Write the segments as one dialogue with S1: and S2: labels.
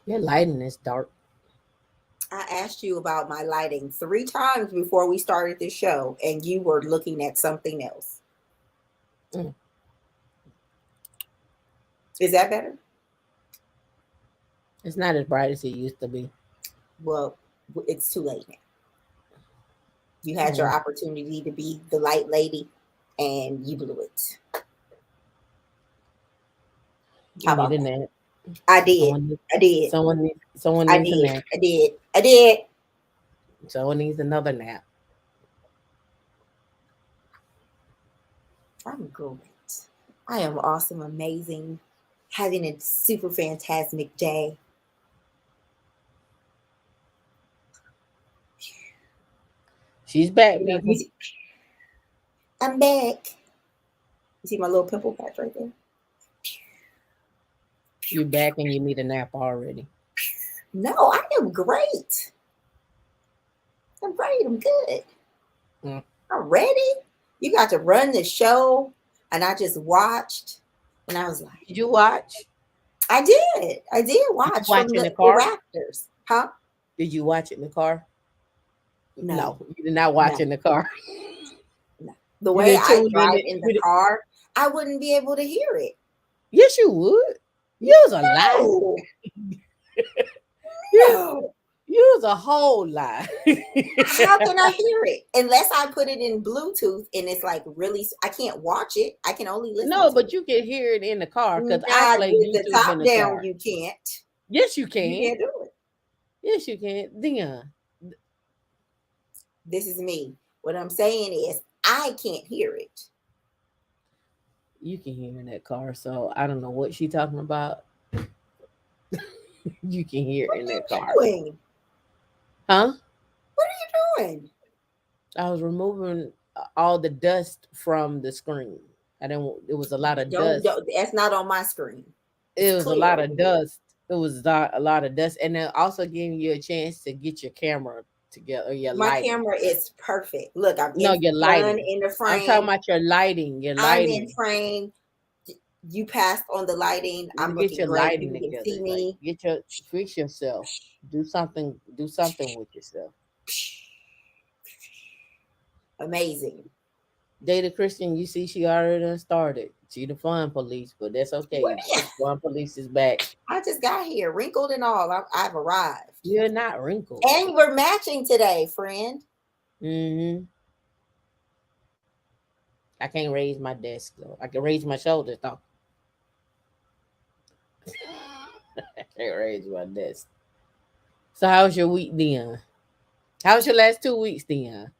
S1: Your lighting is dark.
S2: I asked you about my lighting 3 times before we started the show, and you were looking at something else.
S1: Mm.
S2: Is that better?
S1: It's not as bright as it used to be.
S2: Well, it's too late now. You had your
S1: Mm.
S2: opportunity to be the light lady, and you blew it.
S1: You
S2: How
S1: need
S2: about
S1: a
S2: that?
S1: nap.
S2: I did.
S1: Someone,
S2: I did.
S1: someone
S2: I
S1: needs a
S2: did.
S1: nap.
S2: I did. I did.
S1: Someone needs another nap.
S2: I'm great. I am awesome, amazing, having a super fantastic day.
S1: She's back,
S2: You know,
S1: people.
S2: I'm back. You see my little pimple patch right there?
S1: You back and you need a nap already.
S2: No, I am great. I'm great. I'm good.
S1: Mm.
S2: I'm ready. You got to run the show, and I just watched, and I was like,
S1: Did you watch?
S2: I did. I did
S1: Did you
S2: watch
S1: watch
S2: from
S1: in the
S2: the
S1: car?
S2: Raptors. Huh?
S1: Did you watch it in the car?
S2: No,
S1: No, you did not watch
S2: no,
S1: in the car.
S2: no. The
S1: You
S2: way
S1: didn't
S2: I
S1: tune in.
S2: drive in the car, I wouldn't be able to hear it.
S1: Yes, you would. You was a lie.
S2: No,
S1: You,
S2: no.
S1: you was a whole lie.
S2: How can I hear it unless I put it in Bluetooth and it's like really? I can't watch it. I can only listen
S1: No,
S2: to
S1: but
S2: it.
S1: you can hear it in the car because I
S2: Not
S1: play
S2: with the
S1: YouTube in
S2: top
S1: the
S2: down.
S1: car.
S2: You can't.
S1: Yes, you
S2: You
S1: can.
S2: can't do it.
S1: Yes, you can. Dion,
S2: This is me. What I'm saying is, I can't hear it.
S1: you can hear in that car. So I don't know what she talking about. You can hear
S2: What
S1: in
S2: are
S1: that
S2: you
S1: car.
S2: doing?
S1: Huh?
S2: What are you doing?
S1: I was removing all the dust from the screen. I didn't. It was a lot of dust.
S2: Don't. That's not on my screen. It's
S1: It was a
S2: clear
S1: lot
S2: over
S1: of
S2: here.
S1: dust. It was a lot of dust, and then also giving you a chance to get your camera together, your
S2: My
S1: lighting.
S2: camera is perfect. Look, I'm
S1: No,
S2: in
S1: your
S2: done
S1: lighting.
S2: in the
S1: I'm talking
S2: frame.
S1: about your lighting. Your
S2: I'm in
S1: lighting.
S2: frame. You passed on the lighting.
S1: You
S2: I'm
S1: get
S2: looking
S1: your
S2: great.
S1: lighting
S2: You can
S1: together.
S2: see
S1: Like
S2: me.
S1: get your fix yourself. Do something. Do something with yourself.
S2: Amazing.
S1: Data Christian, you see, she already done started. She the fun police, but that's
S2: What?
S1: okay. The fun police is back.
S2: I just got here, wrinkled and all. I've arrived.
S1: You're not wrinkled.
S2: And we're matching today, friend.
S1: Mm-hmm. I can't raise my desk though. I can raise my shoulders though. I can't raise my desk. So how's your week, Dion? How's your last 2 weeks, Dion?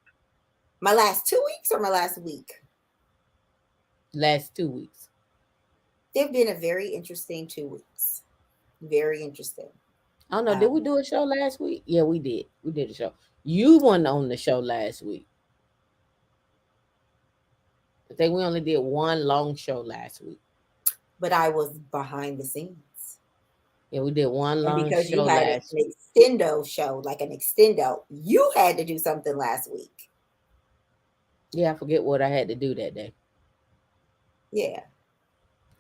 S2: My last 2 weeks or my last week?
S1: Last 2 weeks.
S2: They've been a very interesting 2 weeks. Very interesting.
S1: I don't know. Did we
S2: Um,
S1: do a show last week? Yeah, we did. We did a show. You weren't on the show last week. I think we only did one long show last week.
S2: but I was behind the scenes.
S1: Yeah, we did one
S2: And
S1: long
S2: because you
S1: show
S2: had
S1: last
S2: an
S1: week.
S2: extendo show, like an extendo, you had to do something last week.
S1: Yeah, I forget what I had to do that day.
S2: Yeah,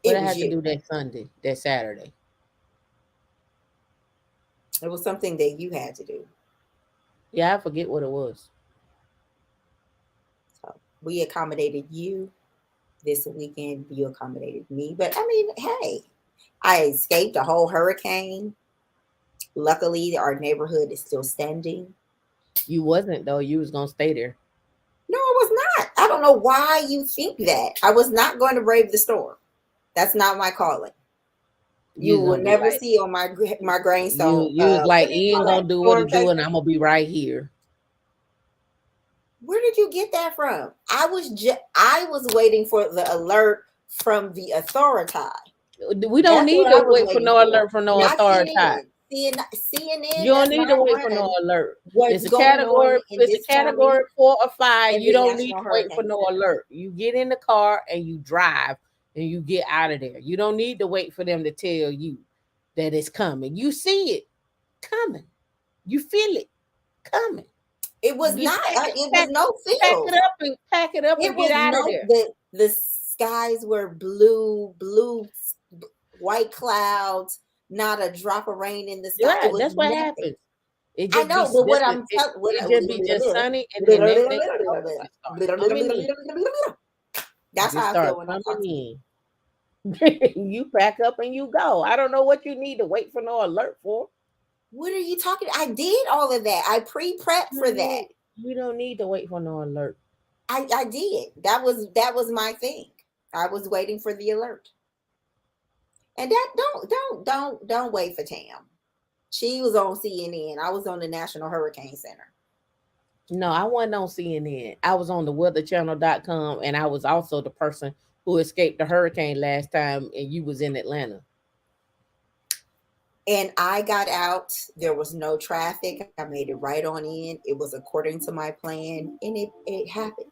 S1: What
S2: it
S1: I
S2: was
S1: had to
S2: you.
S1: do that Sunday, that Saturday.
S2: It was something that you had to do.
S1: Yeah, I forget what it was.
S2: So we accommodated you this weekend. You accommodated me. But I mean, hey, I escaped a whole hurricane. Luckily, our neighborhood is still standing.
S1: You wasn't though. You was gonna stay there.
S2: No, I was not. I don't know why you think that. I was not going to brave the storm. That's not my calling.
S1: You
S2: You
S1: was
S2: will
S1: gonna be
S2: never
S1: like,
S2: see on my gravestone.
S1: you was like,
S2: What do you
S1: he ain't
S2: call that?
S1: gonna do what
S2: Storm
S1: it do, and
S2: chaser.
S1: I'm gonna be right here.
S2: Where did you get that from? I was waiting for the alert from the authority.
S1: We don't
S2: That's
S1: need
S2: what
S1: to
S2: I was
S1: wait for
S2: waiting
S1: no
S2: for.
S1: alert from no
S2: Not
S1: authority.
S2: CNN. CNN
S1: You don't
S2: does
S1: need to
S2: not
S1: wait for no
S2: run
S1: alert.
S2: what's
S1: It's a
S2: going on
S1: category.
S2: in
S1: It's a
S2: this county
S1: category 4 or 5.
S2: and
S1: You
S2: the
S1: don't need
S2: National
S1: to wait for
S2: Hurricane
S1: no
S2: Center.
S1: alert. You get in the car and you drive and you get out of there. You don't need to wait for them to tell you that it's coming. You see it coming. You feel it coming.
S2: It was
S1: You
S2: not.
S1: pack it,
S2: It was no
S1: pack it
S2: feels.
S1: up and pack it up
S2: It
S1: and get
S2: was
S1: out of
S2: no
S1: there.
S2: the skies were blue, white clouds. not a drop of rain in the sky.
S1: Yeah,
S2: It was
S1: that's what
S2: nothing.
S1: happens. It
S2: I
S1: just be
S2: know, but what
S1: listen,
S2: I'm telling,
S1: it just be just sunny, and then next thing you know, it start coming in. It
S2: that's
S1: just
S2: how I feel
S1: start
S2: when I talk to you.
S1: coming in. You pack up and you go. I don't know what you need to wait for no alert for.
S2: What are you talking? I did all of that. I pre-prepped for that.
S1: You don't need to wait for no alert.
S2: I did. That was my thing. I was waiting for the alert. And that don't wait for Tam. She was on CNN. I was on the National Hurricane Center.
S1: No, I wasn't on CNN. I was on the weatherchannel.com, and I was also the person who escaped the hurricane last time, and you was in Atlanta.
S2: And I got out. There was no traffic. I made it right on in. It was according to my plan, and it happened.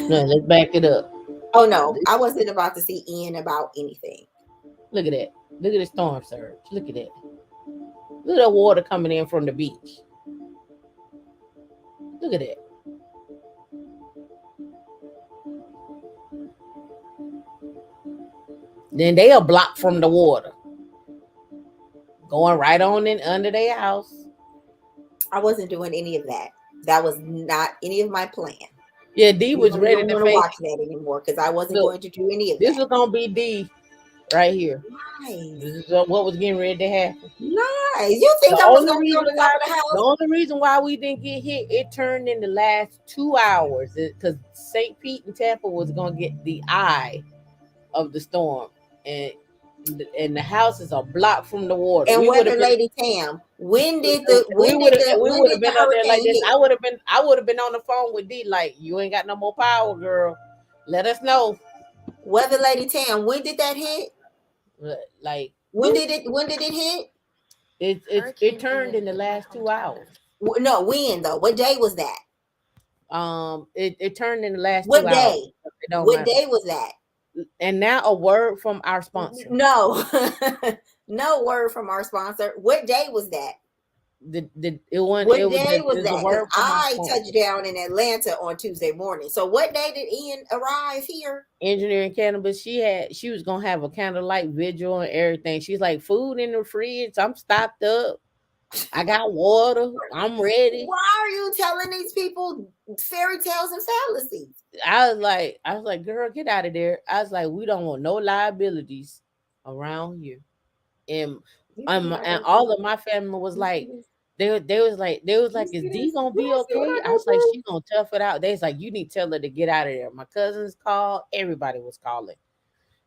S1: No, let's back it up.
S2: Oh no, I wasn't about to see Ian about anything.
S1: Look at that. Look at the storm surge. Look at that. Look at that water coming in from the beach. Look at that. Then they are blocked from the water. Going right on in under their house.
S2: I wasn't doing any of that. That was not any of my plan.
S1: Yeah, D was
S2: I
S1: ready
S2: don't
S1: to
S2: want to
S1: face.
S2: watch that anymore because I wasn't
S1: Look,
S2: going to do any of
S1: this
S2: that.
S1: was gonna be D right here.
S2: Nice.
S1: This is what was getting ready to happen.
S2: Nice. You think
S1: The
S2: I was
S1: only
S2: going to be on
S1: reason
S2: the top
S1: why
S2: of the house?
S1: the only reason why we didn't get hit, it turned in the last 2 hours because St. Pete and Tampa was gonna get the eye of the storm, and the houses are blocked from the water.
S2: And
S1: We would
S2: Weather
S1: have been.
S2: Lady Tam, when did
S1: We would have
S2: the
S1: been out there like
S2: hurricane
S1: this.
S2: hit?
S1: I would have been on the phone with D like, you ain't got no more power, girl. Let us know.
S2: Weather Lady Tam, when did that hit?
S1: Like
S2: When did it hit?
S1: it turned in the last 2 hours.
S2: No, when though? What day was that?
S1: It turned in the last
S2: What
S1: 2
S2: day?
S1: hours. It don't
S2: What
S1: matter.
S2: day was that?
S1: And now a word from our sponsor.
S2: No, no word from our sponsor. What day was that?
S1: What day
S2: was that?
S1: A word from
S2: I touched down in Atlanta on Tuesday morning. So what day did Ian arrive here?
S1: Engineering Cannabis. She was gonna have a candlelight vigil and everything. She's like, food in the fridge. I'm stocked up. I got water. I'm ready.
S2: Why are you telling these people fairy tales and fallacies?
S1: I was like, girl, get out of there. I was like, we don't want no liabilities around here. And all of my family was like, they was like, is D gonna be okay? I was like, she gonna tough it out. They was like, you need to tell her to get out of there. My cousins called, everybody was calling.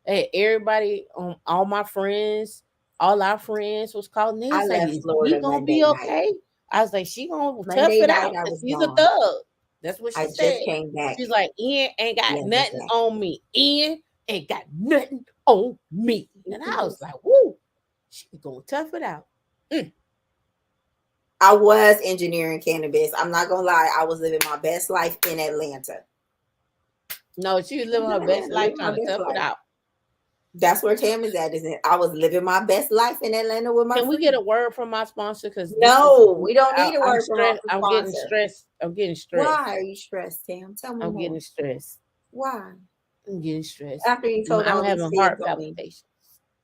S1: Hey, everybody, all my friends, all our friends was calling. They was like, is D gonna be okay? I was like, she gonna tough it out. She's a thug. That's what she said.
S2: Just came back.
S1: She's like, Ian ain't got nothing on me. Ian ain't got nothing on me. And I was like, woo, she's gonna tough it out.
S2: I was engineering cannabis. I'm not gonna lie, I was living my best life in Atlanta.
S1: No, she was living her best life trying to tough it out.
S2: That's where Tam is at, isn't it? I was living my best life in Atlanta with my
S1: Can we get a word from my sponsor? Because
S2: no, we don't need a word from our sponsor.
S1: I'm getting stressed. I'm getting stressed.
S2: Why are you stressed, Tam? Tell me
S1: I'm
S2: more.
S1: getting stressed.
S2: Why?
S1: I'm getting stressed.
S2: After you told
S1: I'm having heart palpitations.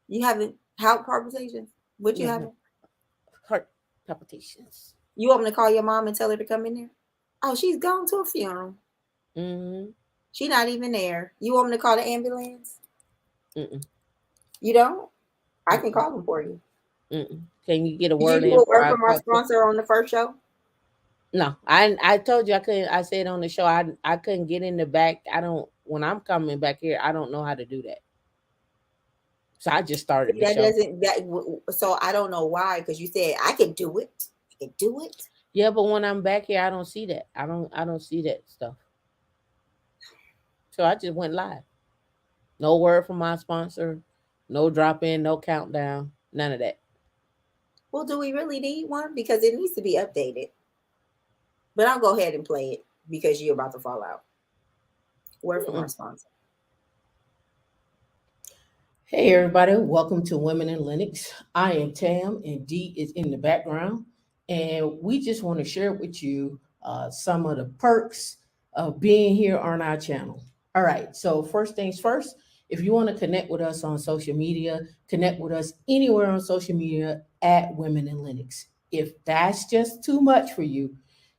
S2: You having heart palpitations? What you having?
S1: Heart palpitations.
S2: You want me to call your mom and tell her to come in there? Oh, she's gone to a funeral.
S1: Mm-hmm.
S2: She's not even there. You want me to call the ambulance?
S1: Mm-mm.
S2: You don't? I can call them for you.
S1: Mm-mm. Can you get a word
S2: in? Did you do a word from our sponsor on the first show?
S1: No, I told you I couldn't. I said on the show I couldn't get in the back. When I'm coming back here, I don't know how to do that. So I just started the show.
S2: So I don't know why, because you said I can do it. I can do it.
S1: Yeah, but when I'm back here, I don't see that. I don't see that stuff. So I just went live. No word from my sponsor, no drop in, no countdown, none of that.
S2: Well, do we really need one? Because it needs to be updated. But I'll go ahead and play it because you're about to fall out. Word from our sponsor.
S1: Hey everybody, welcome to Women in Linux. I am Tam and D is in the background. And we just want to share with you some of the perks of being here on our channel. All right, so first things first, If you want to connect with us on social media, connect with us anywhere on social media at Women in Linux. If that's just too much for you,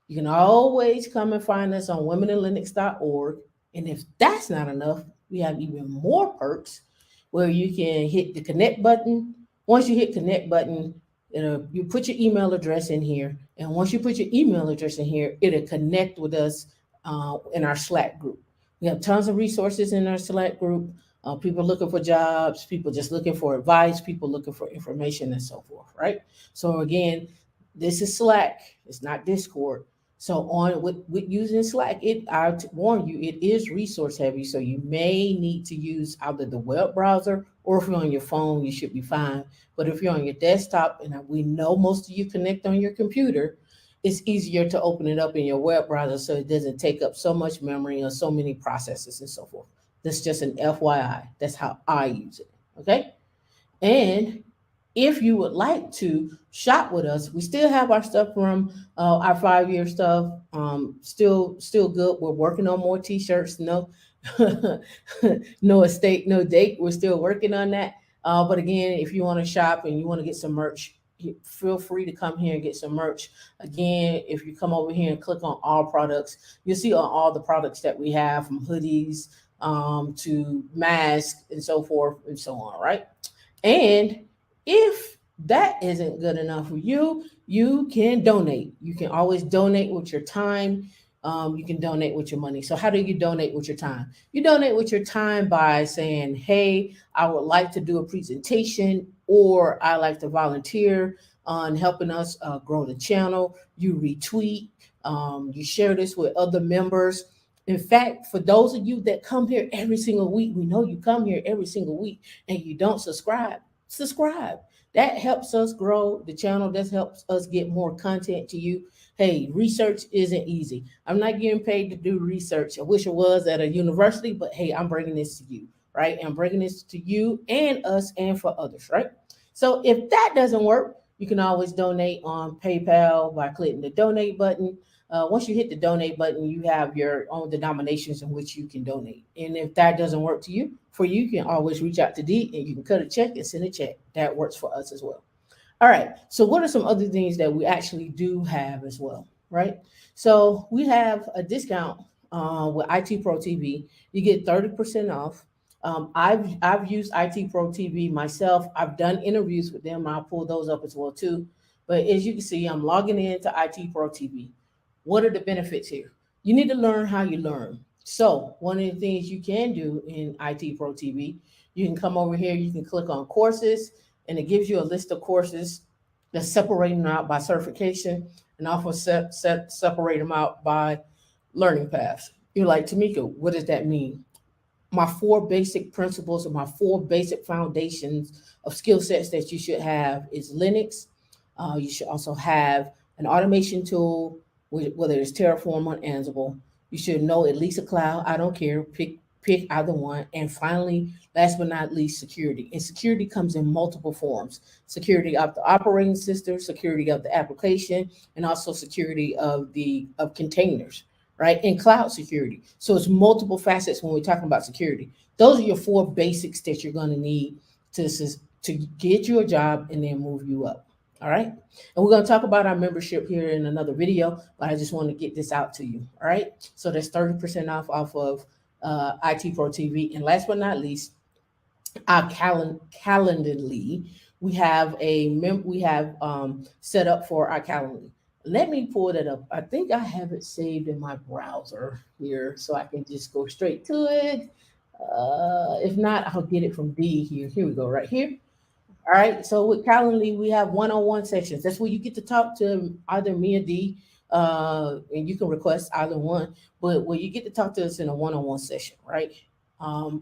S1: you can always come and find us on womeninlinux.org. And if that's not enough, we have even more perks where you can hit the connect button. Once you hit connect button, you put your email address in here. And once you put your email address in here, it'll connect with us in our Slack group. We have tons of resources in our Slack group. People looking for jobs, people just looking for advice, people looking for information and so forth, right? So again, this is Slack. It's not Discord. So on with using Slack, I warn you, it is resource heavy. So you may need to use either the web browser or if you're on your phone, you should be fine. But if you're on your desktop, and we know most of you connect on your computer, it's easier to open it up in your web browser so it doesn't take up so much memory or so many processes and so forth. That's just an FYI. That's how I use it. Okay. And if you would like to shop with us, we still have our stuff from our 5-year stuff. Still good. We're working on more t-shirts. No, no estate, no date. We're still working on that. But again, if you want to shop and you want to get some merch, feel free to come here and get some merch. Again, if you come over here and click on all products, you'll see on all the products that we have, from hoodies to masks and so forth and so on, right? And if that isn't good enough for you, you can donate. You can always donate with your time. You can donate with your money. So how do you donate with your time? You donate with your time by saying, hey, I would like to do a presentation, or I like to volunteer on helping us grow the channel. You retweet, you share this with other members. In fact, for those of you that come here every single week, we know you come here every single week and you don't subscribe. That helps us grow the channel. That helps us get more content to you. Hey, research isn't easy. I'm not getting paid to do research. I wish it was at a university, but hey, I'm bringing this to you, right? I'm bringing this to you and us and for others, right? So if that doesn't work, you can always donate on PayPal by clicking the donate button. Once you hit the donate button, you have your own denominations in which you can donate. And if that doesn't work for you, you can always reach out to D and you can cut a check and send a check. That works for us as well. All right. So what are some other things that we actually do have as well, right? So we have a discount with IT Pro TV. You get 30% off. I've used IT Pro TV myself. I've done interviews with them. I'll pull those up as well too. But as you can see, I'm logging into IT Pro TV. What are the benefits here? You need to learn how you learn. So one of the things you can do in IT Pro TV, you can come over here, you can click on courses, and it gives you a list of courses that's separating them out by certification and also separate them out by learning paths. You're like, Tamika, what does that mean? My 4 basic principles or my 4 basic foundations of skill sets that you should have is Linux. You should also have an automation tool, whether it's Terraform or Ansible. You should know at least a cloud. I don't care. Pick either one. And finally, last but not least, security. And security comes in multiple forms: security of the operating system, security of the application, and also security of containers, right? And cloud security. So it's multiple facets when we're talking about security. Those are your 4 basics that you're going to need to get you a job and then move you up. All right. And we're going to talk about our membership here in another video, but I just want to get this out to you. All right. So that's 30% off of IT Pro TV. And last but not least, our Calendly. We have set up for our Calendly. Let me pull that up. I think I have it saved in my browser here, so I can just go straight to it. If not, I'll get it from D here. Here we go, right here. All right. So with Calendly, we have one-on-one sessions. That's where you get to talk to either me or D, and you can request either one. But where you get to talk to us in a one-on-one session, right?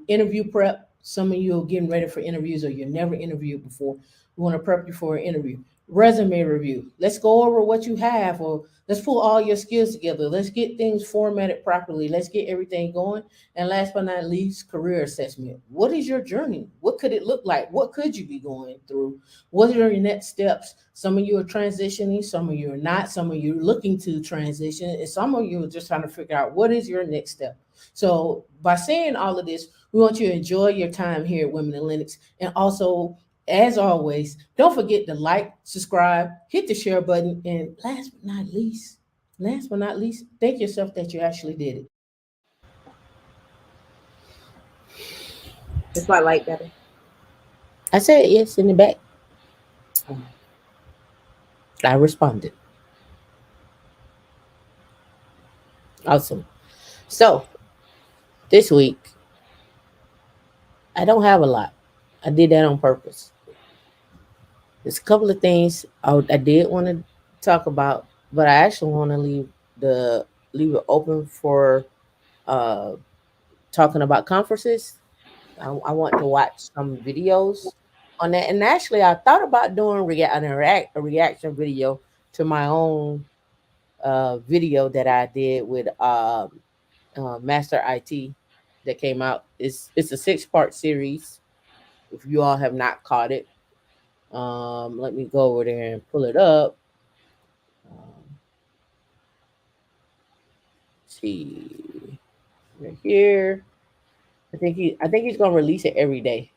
S1: Interview prep. Some of you are getting ready for interviews, or you've never interviewed before. We want to prep you for an interview. Resume review. Let's go over what you have, or let's pull all your skills together. Let's get things formatted properly. Let's get everything going. And last but not least, career assessment. What is your journey? What could it look like? What could you be going through? What are your next steps? Some of you are transitioning, some of you are not, some of you are looking to transition, and some of you are just trying to figure out what is your next step. So by saying all of this, We want you to enjoy your time here at Women in Linux. And also, as always, don't forget to like, subscribe, hit the share button, and last but not least, thank yourself that you actually did it.
S2: The spotlight better.
S1: I said yes in the back.
S2: Oh.
S1: I responded. Awesome. So this week, I don't have a lot. I did that on purpose. There's a couple of things I did want to talk about, but I actually want to the leave it open for uh, talking about conferences. I want to watch some videos on that, and actually, I thought about doing a reaction video to my own video that I did with Master IT that came out. It's a 6-part series. If you all have not caught it, let me go over there and pull it up. Um, see right here. I think he's gonna release it every day.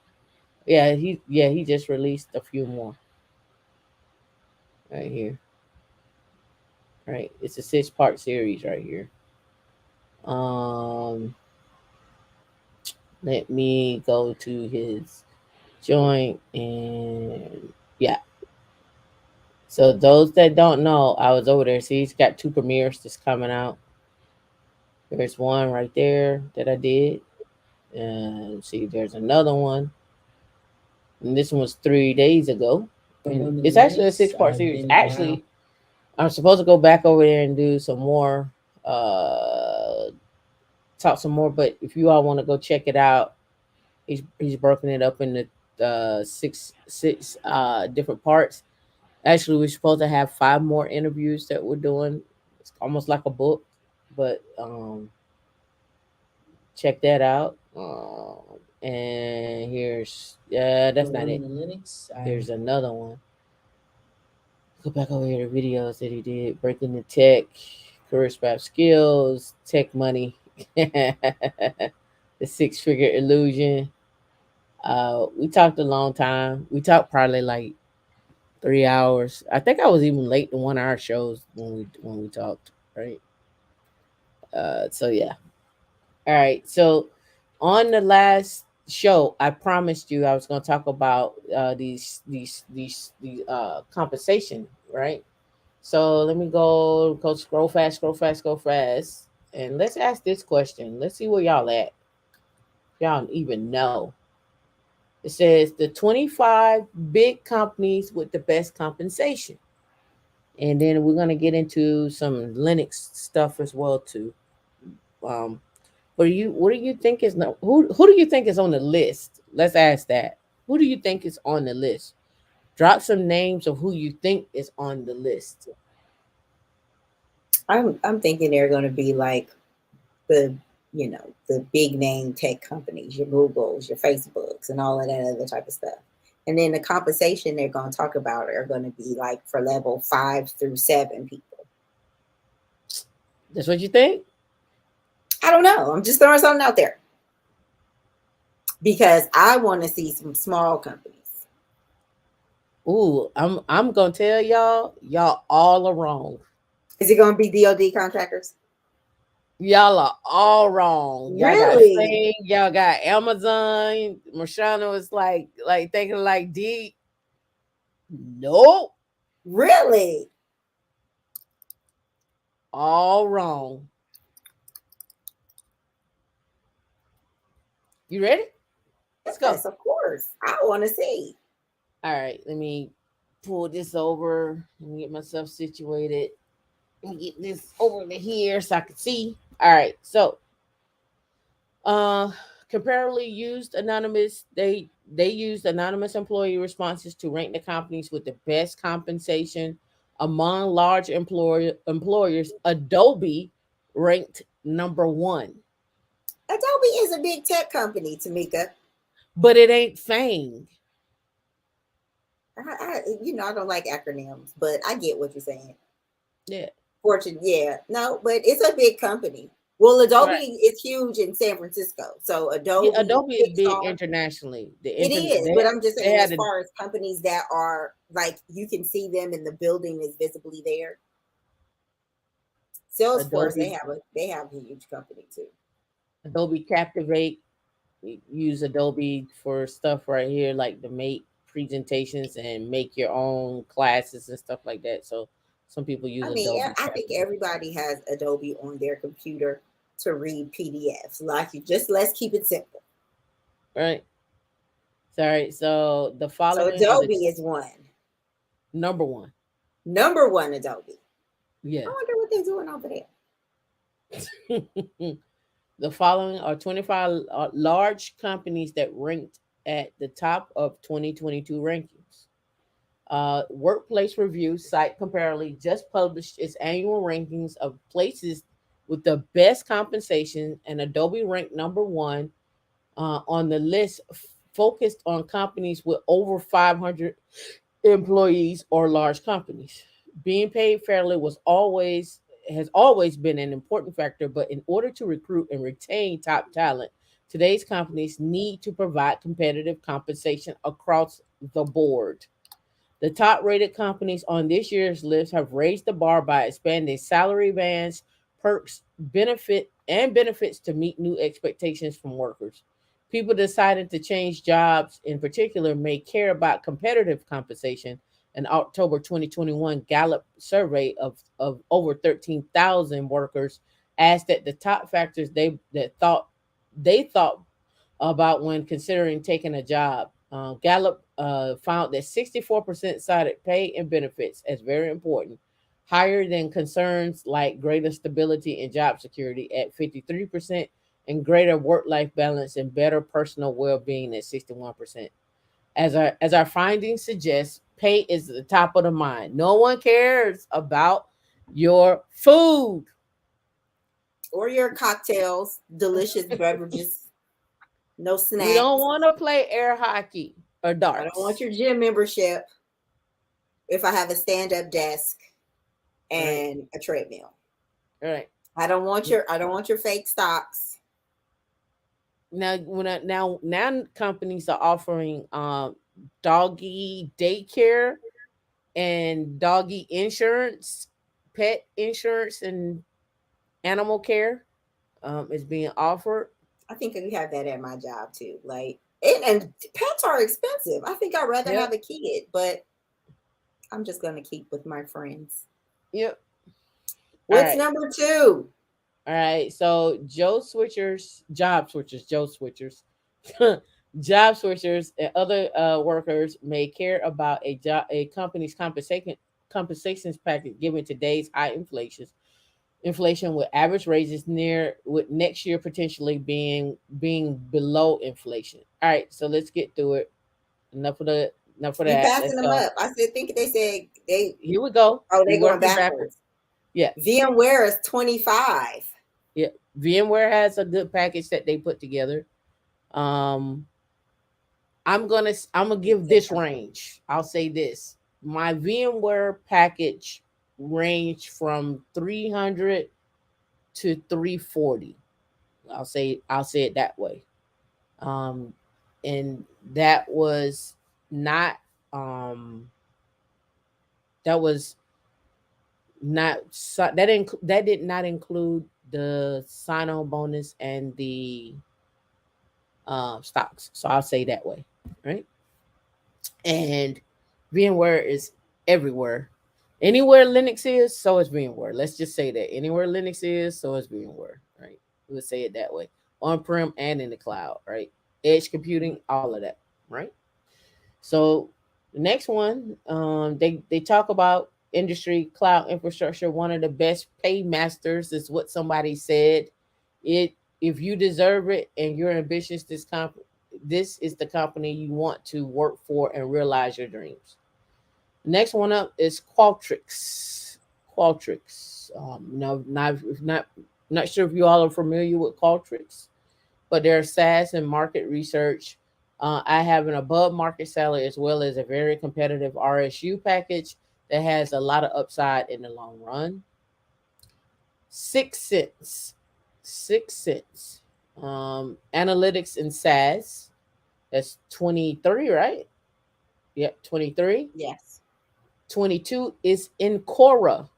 S1: He just released a few more right here. Right, it's a 6-part series right here. Um, Let me go to his joint and yeah. So those that don't know, I was over there. See, he's got 2 premieres that's coming out. There's one right there that I did. And see, there's another one. And this one was 3 days ago. And it's actually a 6-part series. Actually, I'm supposed to go back over there and do some more, uh, talk some more. But if you all want to go check it out, he's broken it up into six different parts. Actually, we're supposed to have 5 more interviews that we're doing. It's almost like a book, but check that out. And here's that's not it. Here's another one. Go back over here to videos that he did: breaking the tech, career path skills, tech money, the 6-figure illusion. We talked a long time. We talked probably like 3 hours. I think I was even late to one of our shows when we talked, right? So yeah. All right. So on the last show, I promised you I was going to talk about these compensation, right? So let me go scroll fast, and let's ask this question. Let's see where y'all at. Y'all even know. It says the 25 big companies with the best compensation. And then we're gonna get into some Linux stuff as well too. Um, what do you think is no who do you think is on the list? Let's ask that. Who do you think is on the list? Drop some names of who you think is on the list.
S2: I'm thinking they're going to be like the the big name tech companies, your Googles, your Facebooks, and all of that other type of stuff. And then the compensation they're going to talk about are going to be like for level 5 through 7 people.
S1: That's what you think?
S2: I don't know. I'm just throwing something out there because I want to see some small companies.
S1: Ooh, I'm gonna tell y'all all are wrong.
S2: Is it going to be DoD contractors?
S1: Y'all are all wrong. Y'all got
S2: Really?
S1: Sing, y'all got Amazon. Marshana was like thinking like D. Nope.
S2: Really?
S1: All wrong. You ready? Let's go.
S2: Yes, of course. I want to see.
S1: All right, let me pull this over and get myself situated. Let me get this over to here so I can see. All right, so uh comparably used anonymous they used anonymous employee responses to rank the companies with the best compensation among large employers. Adobe ranked number 1,
S2: Adobe is a big tech company, Tamika.
S1: but it ain't Fang.
S2: I don't like acronyms, but I get what you're saying.
S1: Yeah.
S2: Fortune, yeah, no, but it's a big company. Well, Adobe
S1: Right.
S2: is huge in San Francisco. So
S1: Yeah,
S2: Adobe,
S1: Adobe is big
S2: Pixar,
S1: internationally.
S2: it is. But I'm just
S1: They
S2: saying,
S1: had
S2: as far as companies that are like you can see them and the building is visibly there. Salesforce,
S1: Adobe
S2: they have a huge company too.
S1: Adobe Captivate. Use Adobe for stuff right here, like to make presentations and make your own classes and stuff like that. So some people use
S2: I mean,
S1: Adobe
S2: I think
S1: Captivate.
S2: everybody has Adobe on their computer to read PDFs. Like you just let's keep it simple.
S1: Right. Sorry. So the
S2: So
S1: following are the
S2: Adobe is one.
S1: number one.
S2: Number one Adobe. I
S1: Yeah.
S2: wonder what they're doing over there.
S1: The following are 25 large companies that ranked at the top of 2022 rankings. Workplace Review site Comparably just published its annual rankings of places with the best compensation, and Adobe ranked number one on the list, focused on companies with over 500 employees or large companies. Being paid fairly was always has always been an important factor, but in order to recruit and retain top talent, today's companies need to provide competitive compensation across the board. The top rated companies on this year's list have raised the bar by expanding salary bands, perks, benefits to meet new expectations from workers. People deciding to change jobs in particular may care about competitive compensation. An October 2021 Gallup survey of over 13,000 workers asked that the top factors they thought about when considering taking a job. Gallup found that 64% cited pay and benefits as very important, higher than concerns like greater stability and job security at 53%, and greater work-life balance and better personal well-being at 61%. As our findings suggest, pay is the top of the mind. No one cares about your food.
S2: Or your cocktails, delicious beverages, no
S1: We don't
S2: snacks.
S1: want to play air hockey or
S2: I don't want
S1: darts.
S2: your gym membership if I have a stand-up desk
S1: Right,
S2: and a treadmill.
S1: right.
S2: I don't want your fake stocks.
S1: Now companies are offering doggy daycare and doggy insurance, pet insurance, and animal care is being offered.
S2: I think we have that at my job too. Like and pets are expensive. I think I'd rather have
S1: Yep,
S2: a kid, but I'm just gonna keep with my friends.
S1: yep. All
S2: What's
S1: right,
S2: number two?
S1: all right. So job switchers, Joe switchers, job switchers, and other workers may care about a company's compensations package given today's high inflation with average raises near with next year potentially being below inflation. All right, so let's get through it. Enough of the enough of
S2: You
S1: that. Let's
S2: passing them
S1: go.
S2: up. I said think they said they
S1: Here we go.
S2: oh
S1: We
S2: they going
S1: working backwards.
S2: backwards.
S1: Yeah,
S2: VMware is 25.
S1: yeah. VMware has a good package that they put together. Um, I'm gonna give this range. I'll say this. My VMware package range from 300 to 340. I'll say it that way. Um, and that was not um that was that did not include the sign on bonus and the stocks. So I'll say that way, right? And VMware is everywhere. Anywhere Linux is, so is VMware. Let's just say that anywhere Linux is, so is VMware, right? We'll say it that way. On prem and in the cloud, right? Edge computing, all of that, right? So the next one, they talk about industry cloud infrastructure. One of the best paymasters is what somebody said. It if you deserve it and you're ambitious, this is the company you want to work for and realize your dreams. Next one up is Qualtrics. Qualtrics. Not sure if you all are familiar with Qualtrics, but they're SaaS and market research. I have an above market salary as well as a very competitive RSU package that has a lot of upside in the long run. 6 cents. 6 cents. Analytics and SaaS, that's 23, right? Yep, 23.
S2: Yes.
S1: 22 is Encora.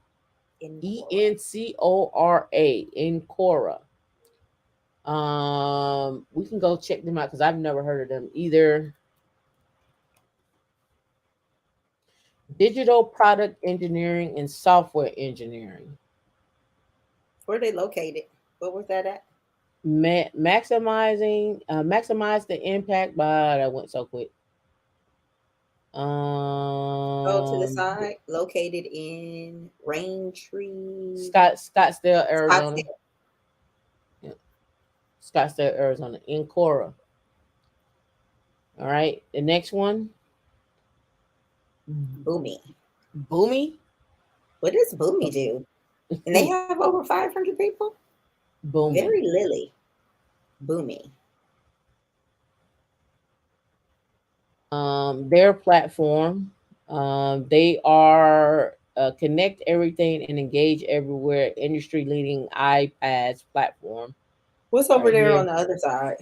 S2: In Quora.
S1: Encora. Encora. We can go check them out because I've never heard of them either. Digital product engineering and software engineering.
S2: Where are they located? What was that at?
S1: Maximize the impact by that went so quick.
S2: Oh, to the
S1: Um,
S2: side, located in Raintree,
S1: Scottsdale, Arizona.
S2: Scottsdale.
S1: Yeah, Scottsdale, Arizona. Encora. All right. The next one,
S2: Boomy.
S1: Boomy.
S2: What does Boomy do? And they have over 500 people?
S1: Boomy.
S2: Very Lily. Boomy.
S1: Their platform. They are connect everything and engage everywhere. Industry leading iPads platform.
S2: What's over
S1: Right
S2: there on
S1: here.
S2: the other side?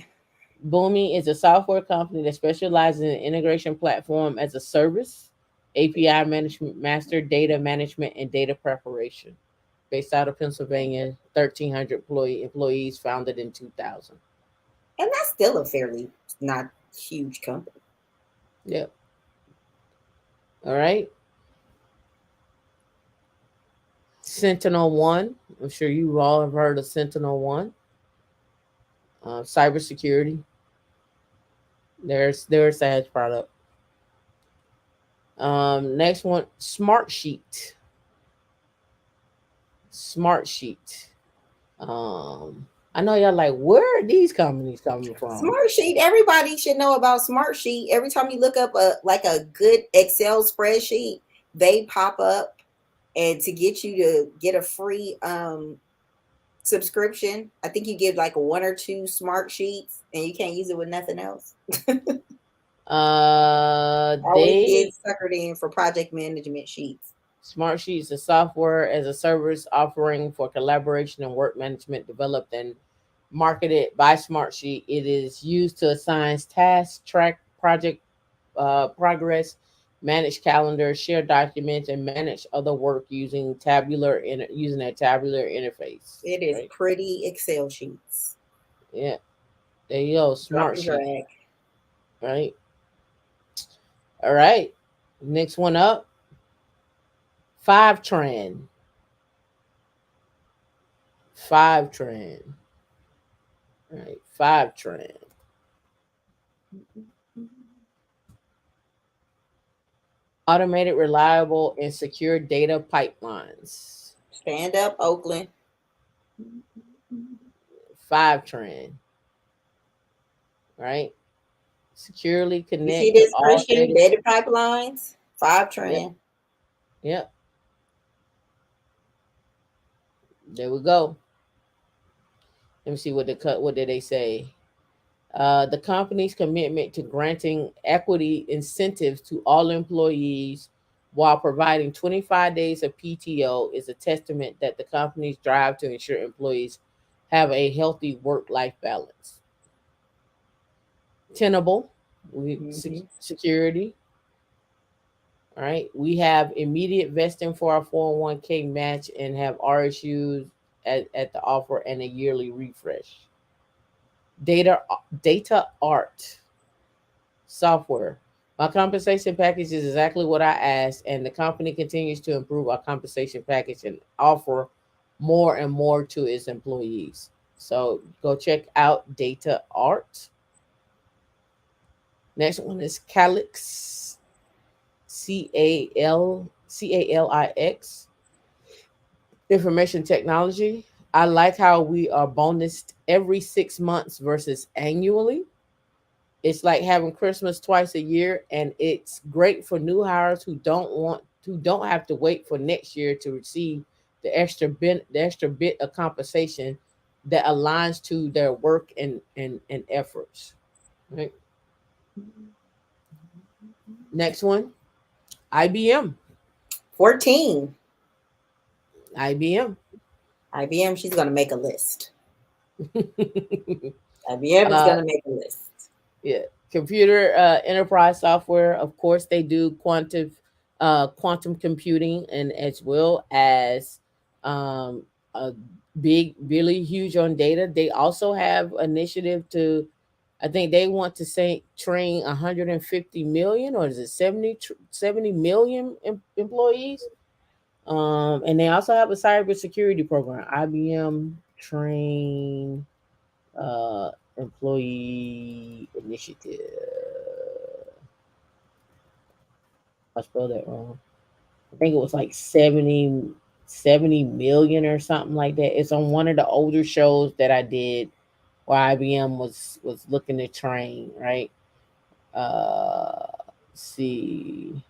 S1: Boomi is a software company that specializes in integration platform as a service, API management, master data management, and data preparation. Based out of Pennsylvania, 1,300 employees, founded in 2000.
S2: And that's still a fairly not huge company.
S1: Yep. All right. Sentinel One. I'm sure you all have heard of Sentinel One. Cybersecurity. There's a SaaS product. Next one, Smartsheet. Smartsheet. I know y'all like, where are these companies coming from?
S2: Smartsheet, everybody should know about Smartsheet. Every time you look up a good Excel spreadsheet, they pop up, and to get you to get a free subscription, I think you get like one or two Smartsheets and you can't use it with nothing else. Always
S1: They
S2: get suckered in for project management sheets.
S1: Smartsheet is software as a service offering for collaboration and work management developed and marketed by Smartsheet. It is used to assign tasks, track project progress, manage calendars, share documents, and manage other work using a tabular interface.
S2: It is
S1: Right?
S2: pretty Excel sheets.
S1: Yeah. There you go.
S2: Drop and
S1: Smartsheet.
S2: drag.
S1: Right. All right. Next one up. Fivetran. Fivetran. Right. Fivetran. Automated, reliable, and secure data pipelines.
S2: Stand up, Oakland.
S1: Fivetran. Right. Securely
S2: You see
S1: connect to
S2: this
S1: all
S2: Christian
S1: data.
S2: data pipelines?
S1: Yep.
S2: Fivetran.
S1: Yep. There we go. Let me see what what did they say. The company's commitment to granting equity incentives to all employees while providing 25 days of PTO is a testament that the company's drive to ensure employees have a healthy work-life balance. Tenable,
S2: Mm-hmm.
S1: security. All right, we have immediate vesting for our 401k match and have RSUs at the offer and a yearly refresh. Data data art software. My compensation package is exactly what I asked, and the company continues to improve our compensation package and offer more and more to its employees. So go check out Data Art. Next one is Calix, Calix, information technology. I like how we are bonused every 6 months versus annually. It's like having Christmas twice a year, and it's great for new hires who don't have to wait for next year to receive the extra bit of compensation that aligns to their work and efforts. Right. Next one, IBM.
S2: 14.
S1: IBM.
S2: IBM, she's going to make a list. IBM is
S1: uh,
S2: gonna make a list.
S1: yeah, computer enterprise software. Of course, they do quantum computing, and as well as um, a big, really huge on data. They also have initiative to. I think they want to say train 150 million, or is it 70 million employees? And they also have a cybersecurity program. IBM train employee initiative. I spelled that wrong. I think it was like 70 million or something like that. It's on one of the older shows that I did where IBM was looking to train, right? Let's see.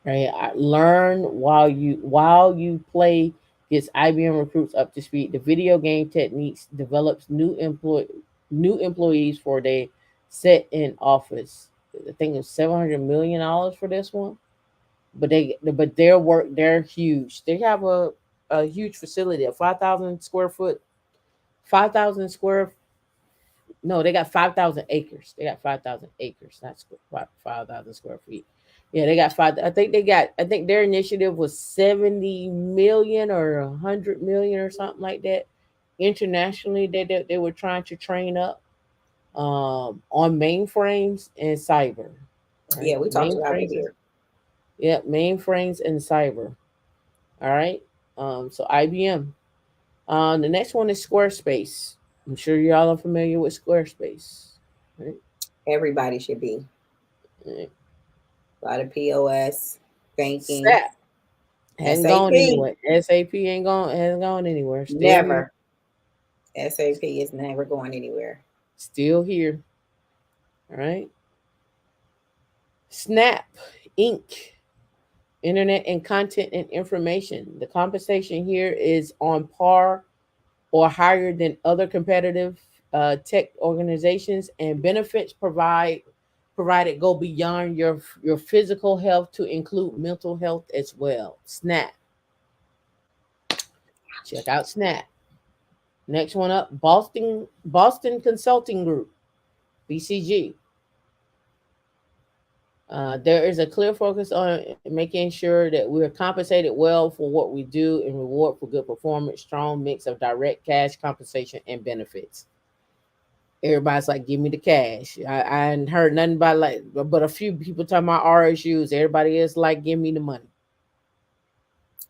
S1: Right. Learn while you play gets IBM recruits up to speed. The video game techniques develops new employees for their set in office. I think it's $700 million for this one. But they're huge. They have a huge facility, a 5,000 square foot, 5,000 square. No, they got 5,000 acres. They got 5,000 acres, not 5,000 square feet. Yeah, they got five. I think they got. I think their initiative was 70 million or 100 million or something like that. Internationally, they were trying to train up on mainframes and cyber.
S2: Yeah,
S1: Right,
S2: we talked about it
S1: mainframes.
S2: here.
S1: Yeah, mainframes and cyber. All right. So IBM. The next one is Squarespace. I'm sure y'all are familiar with Squarespace. Right?
S2: Everybody should be.
S1: Right.
S2: A lot of POS, banking,
S1: SAP hadn't gone
S2: SAP.
S1: anywhere. SAP hasn't gone anywhere. Still here.
S2: Never. SAP is never going anywhere.
S1: Still here. All right. Snap Inc. Internet and content and information. The compensation here is on par or higher than other competitive tech organizations, and benefits provided go beyond your physical health to include mental health as well. Snap. Check out Snap. Next one up, Boston Consulting Group, BCG. There is a clear focus on making sure that we're compensated well for what we do and reward for good performance. Strong mix of direct cash compensation and benefits. Everybody's like, "Give me the cash." I hadn't heard nothing about like, but a few people talking about RSUs. Everybody is like, "Give me the money."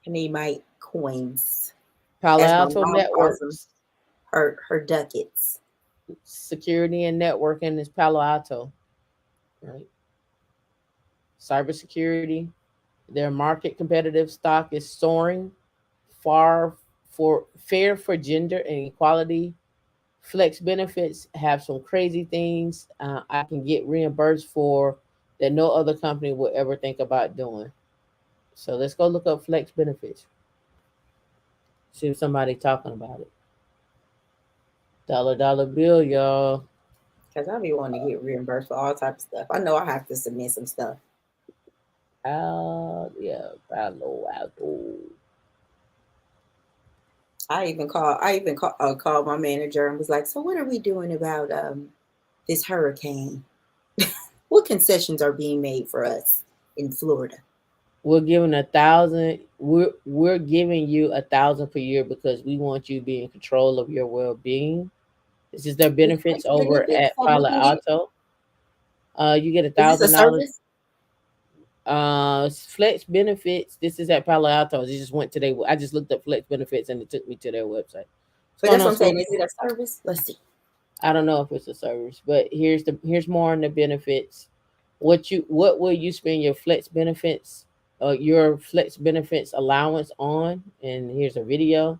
S2: I need my coins.
S1: Palo
S2: As my
S1: Alto
S2: mom calls them,
S1: Networks,
S2: her ducats.
S1: security and networking is Palo Alto, right? Cybersecurity, their market competitive stock is soaring, far for fair for gender and equality. Flex benefits have some crazy things I can get reimbursed for that no other company will ever think about doing. So let's go look up flex benefits. See if somebody talking about it. Dollar bill, y'all.
S2: Because I be wanting to get reimbursed for all type of stuff. I know I have to submit some stuff.
S1: Yeah, Palo Alto.
S2: I even called my manager and was like, "So what are we doing about this hurricane? What concessions are being made for us in Florida?"
S1: We're giving 1,000. We're giving you 1,000 per year because we want you to be in control of your well being. This is their
S2: Which
S1: benefits
S2: flex
S1: over
S2: benefits
S1: at
S2: I'm
S1: Palo
S2: looking at?
S1: Alto. You get a
S2: Is this a
S1: thousand dollars.
S2: service?
S1: Flex benefits. This is at Palo Alto. You just went to their. I just looked up flex benefits and it took me to their website. What's
S2: But
S1: going
S2: that's
S1: on,
S2: what I'm saying.
S1: Swoop?
S2: Is it a service? Let's see.
S1: I don't know if it's a service, but here's more on the benefits. What will you spend your flex benefits allowance on? And here's a video.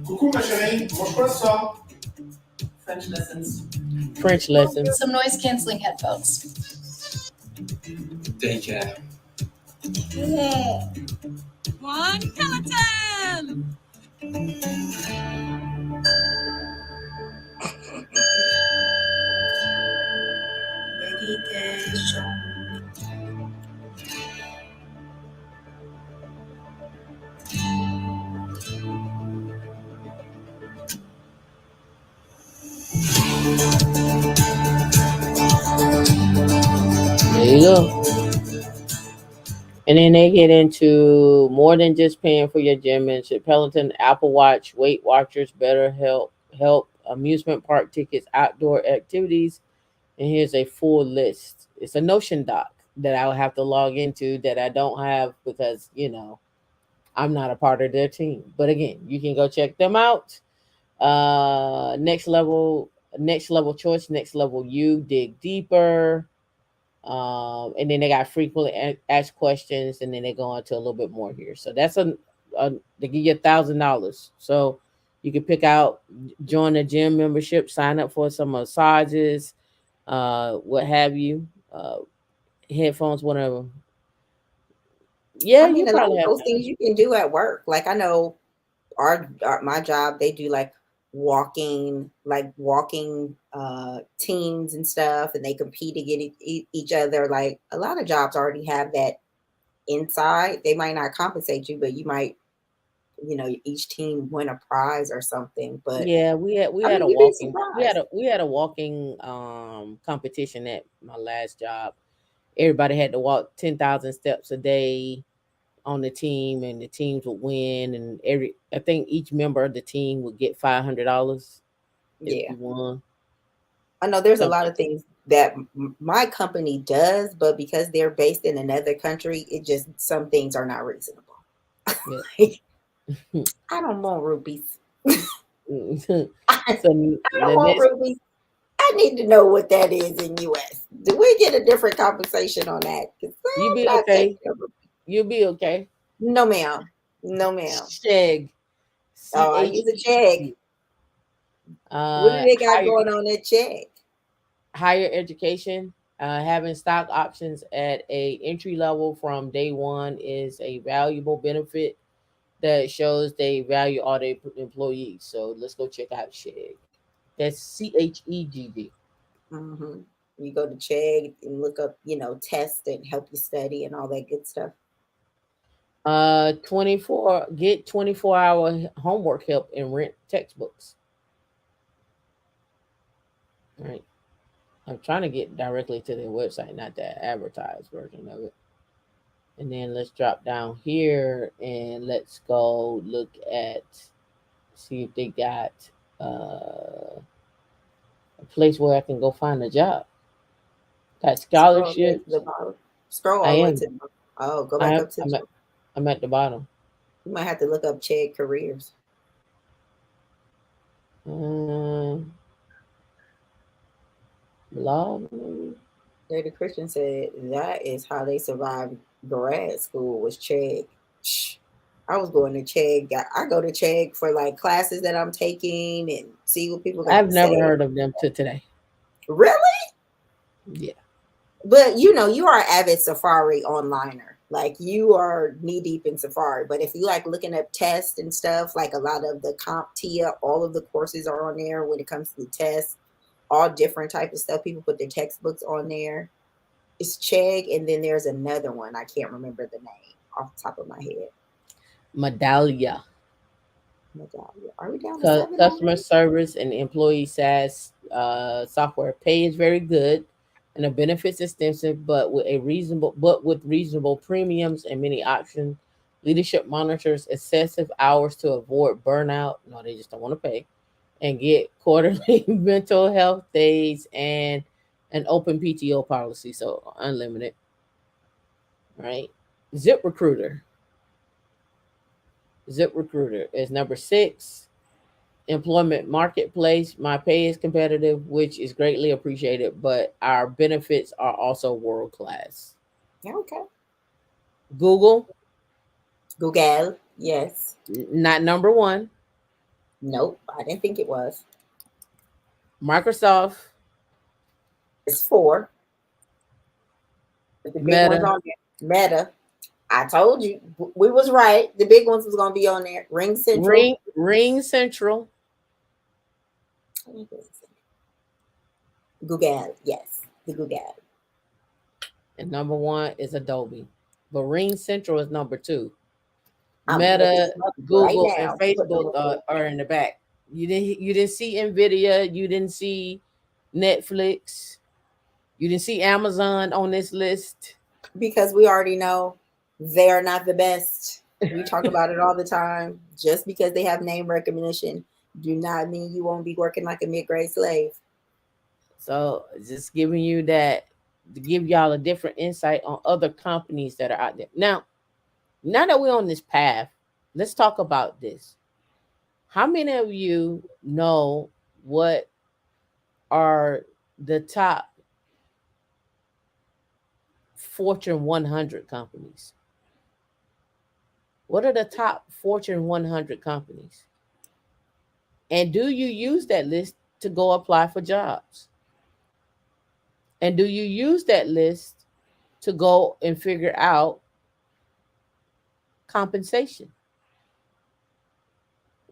S3: Coucou ma chérie, mange quoi ce soir? French lessons.
S1: French lessons.
S3: Some noise canceling headphones. Take care.
S4: One Peloton!
S2: Meditation.
S1: There you go. And then they get into more than just paying for your gym membership. Peloton, Apple Watch, Weight Watchers, Better Help, amusement park tickets, outdoor activities. And here's a full list. It's a Notion doc that I will have to log into that I don't have because, I'm not a part of their team. But again, you can go check them out. Next level choice, next level you, dig deeper. And then they got frequently asked questions, and then they go into a little bit more here. So that's they give you $1,000. So you can pick out, join a gym membership, sign up for some massages, what have you, headphones, whatever. Yeah,
S2: I mean,
S1: you
S2: a lot
S1: probably
S2: of
S1: have
S2: those things you can do at work. Like I know my job, they do like walking teams and stuff, and they compete against each other. Like a lot of jobs already have that inside. They might not compensate you, but you might, each team win a prize or something. But
S1: Yeah, we
S2: I
S1: had
S2: mean,
S1: a
S2: you'd be
S1: walking
S2: surprised.
S1: we had a walking competition at my last job. Everybody had to walk 10,000 steps a day on the team, and the teams would win, and I think each member of the team would get $500 if
S2: Yeah,
S1: you won.
S2: I know there's a
S1: So
S2: lot of things that my company does, but because they're based in another country, it just some things are not reasonable.
S1: yeah.
S2: I don't want rupees.
S1: So
S2: I don't
S1: the
S2: want
S1: next,
S2: rupees. I need to know what that is in US. Do we get a different compensation on that? 'Cause
S1: you
S2: I'm
S1: be
S2: not taking
S1: okay.
S2: a rupee.
S1: You'll be okay.
S2: No, ma'am. No, ma'am.
S1: Chegg,
S2: Oh, I use a check.
S1: CHEG.
S2: What do they got
S1: Higher
S2: going on that check?
S1: higher education. Having stock options at a entry level from day one is a valuable benefit that shows they value all their employees. So let's go check out Chegg. That's CHEGG.
S2: Hmm. You go to check and look up, test and help you study and all that good stuff.
S1: 24 homework help and rent textbooks. All right. I'm trying to get directly to their website, not the advertised version of it. And then let's drop down here and let's go look at, see if they got a place where I can go find a job. Got
S2: Scroll all the way to
S1: scholarships.
S2: the bottom. Scroll
S1: I
S2: all the way to
S1: am.
S2: the bottom. Oh, go
S1: I
S2: back
S1: am.
S2: up to the top.
S1: I'm at the bottom.
S2: You might have to look up Chegg careers.
S1: Um, blog. Maybe?
S2: Lady Christian said that is how they survived grad school was Chegg. I was going to Chegg. I go to Chegg for like classes that I'm taking and see what people got
S1: I've
S2: to
S1: never
S2: say.
S1: heard of them to today.
S2: Really?
S1: Yeah.
S2: But you are an avid Safari onliner. Like you are knee deep in Safari. But if you like looking up tests and stuff, like a lot of the CompTIA, all of the courses are on there when it comes to the tests, all different type of stuff. People put their textbooks on there. It's Chegg, and then there's another one. I can't remember the name off the top of my head.
S1: Medallia.
S2: Are we down to 7
S1: Customer
S2: already?
S1: service and employee SaaS software pay is very good, and the benefits extensive, but with reasonable premiums and many options. Leadership monitors excessive hours to avoid burnout. No, they just don't want to pay, and get quarterly mental health days and an open PTO policy, so unlimited. Right? Zip Recruiter. Zip Recruiter is number 6. Employment marketplace. My pay is competitive, which is greatly appreciated, but our benefits are also world class.
S2: Okay.
S1: Google,
S2: Google. Yes.
S1: not number 1.
S2: Nope. I didn't think it was.
S1: Microsoft,
S2: It's 4. But the big ones
S1: Meta,
S2: on there. Meta. I told you we was right. The big ones was gonna be on there. Ring Central.
S1: Ring Central,
S2: Google. Yes. The Google.
S1: and number 1 is Adobe. But Ring Central is number 2.
S2: I'm looking
S1: Meta,
S2: it up right
S1: Google, and
S2: now.
S1: Facebook are in the back. You didn't see Nvidia. You didn't see Netflix. You didn't see Amazon on this list.
S2: Because we already know they're not the best. We talk about it all the time. Just because they have name recognition do not mean you won't be working like a mid-grade slave.
S1: So just giving you that to give y'all a different insight on other companies that are out there. Now that we're on this path, let's talk about this. How many of you know what are the top Fortune 100 companies? What are the top Fortune 100 companies? And do you use that list to go apply for jobs? And do you use that list to go and figure out compensation?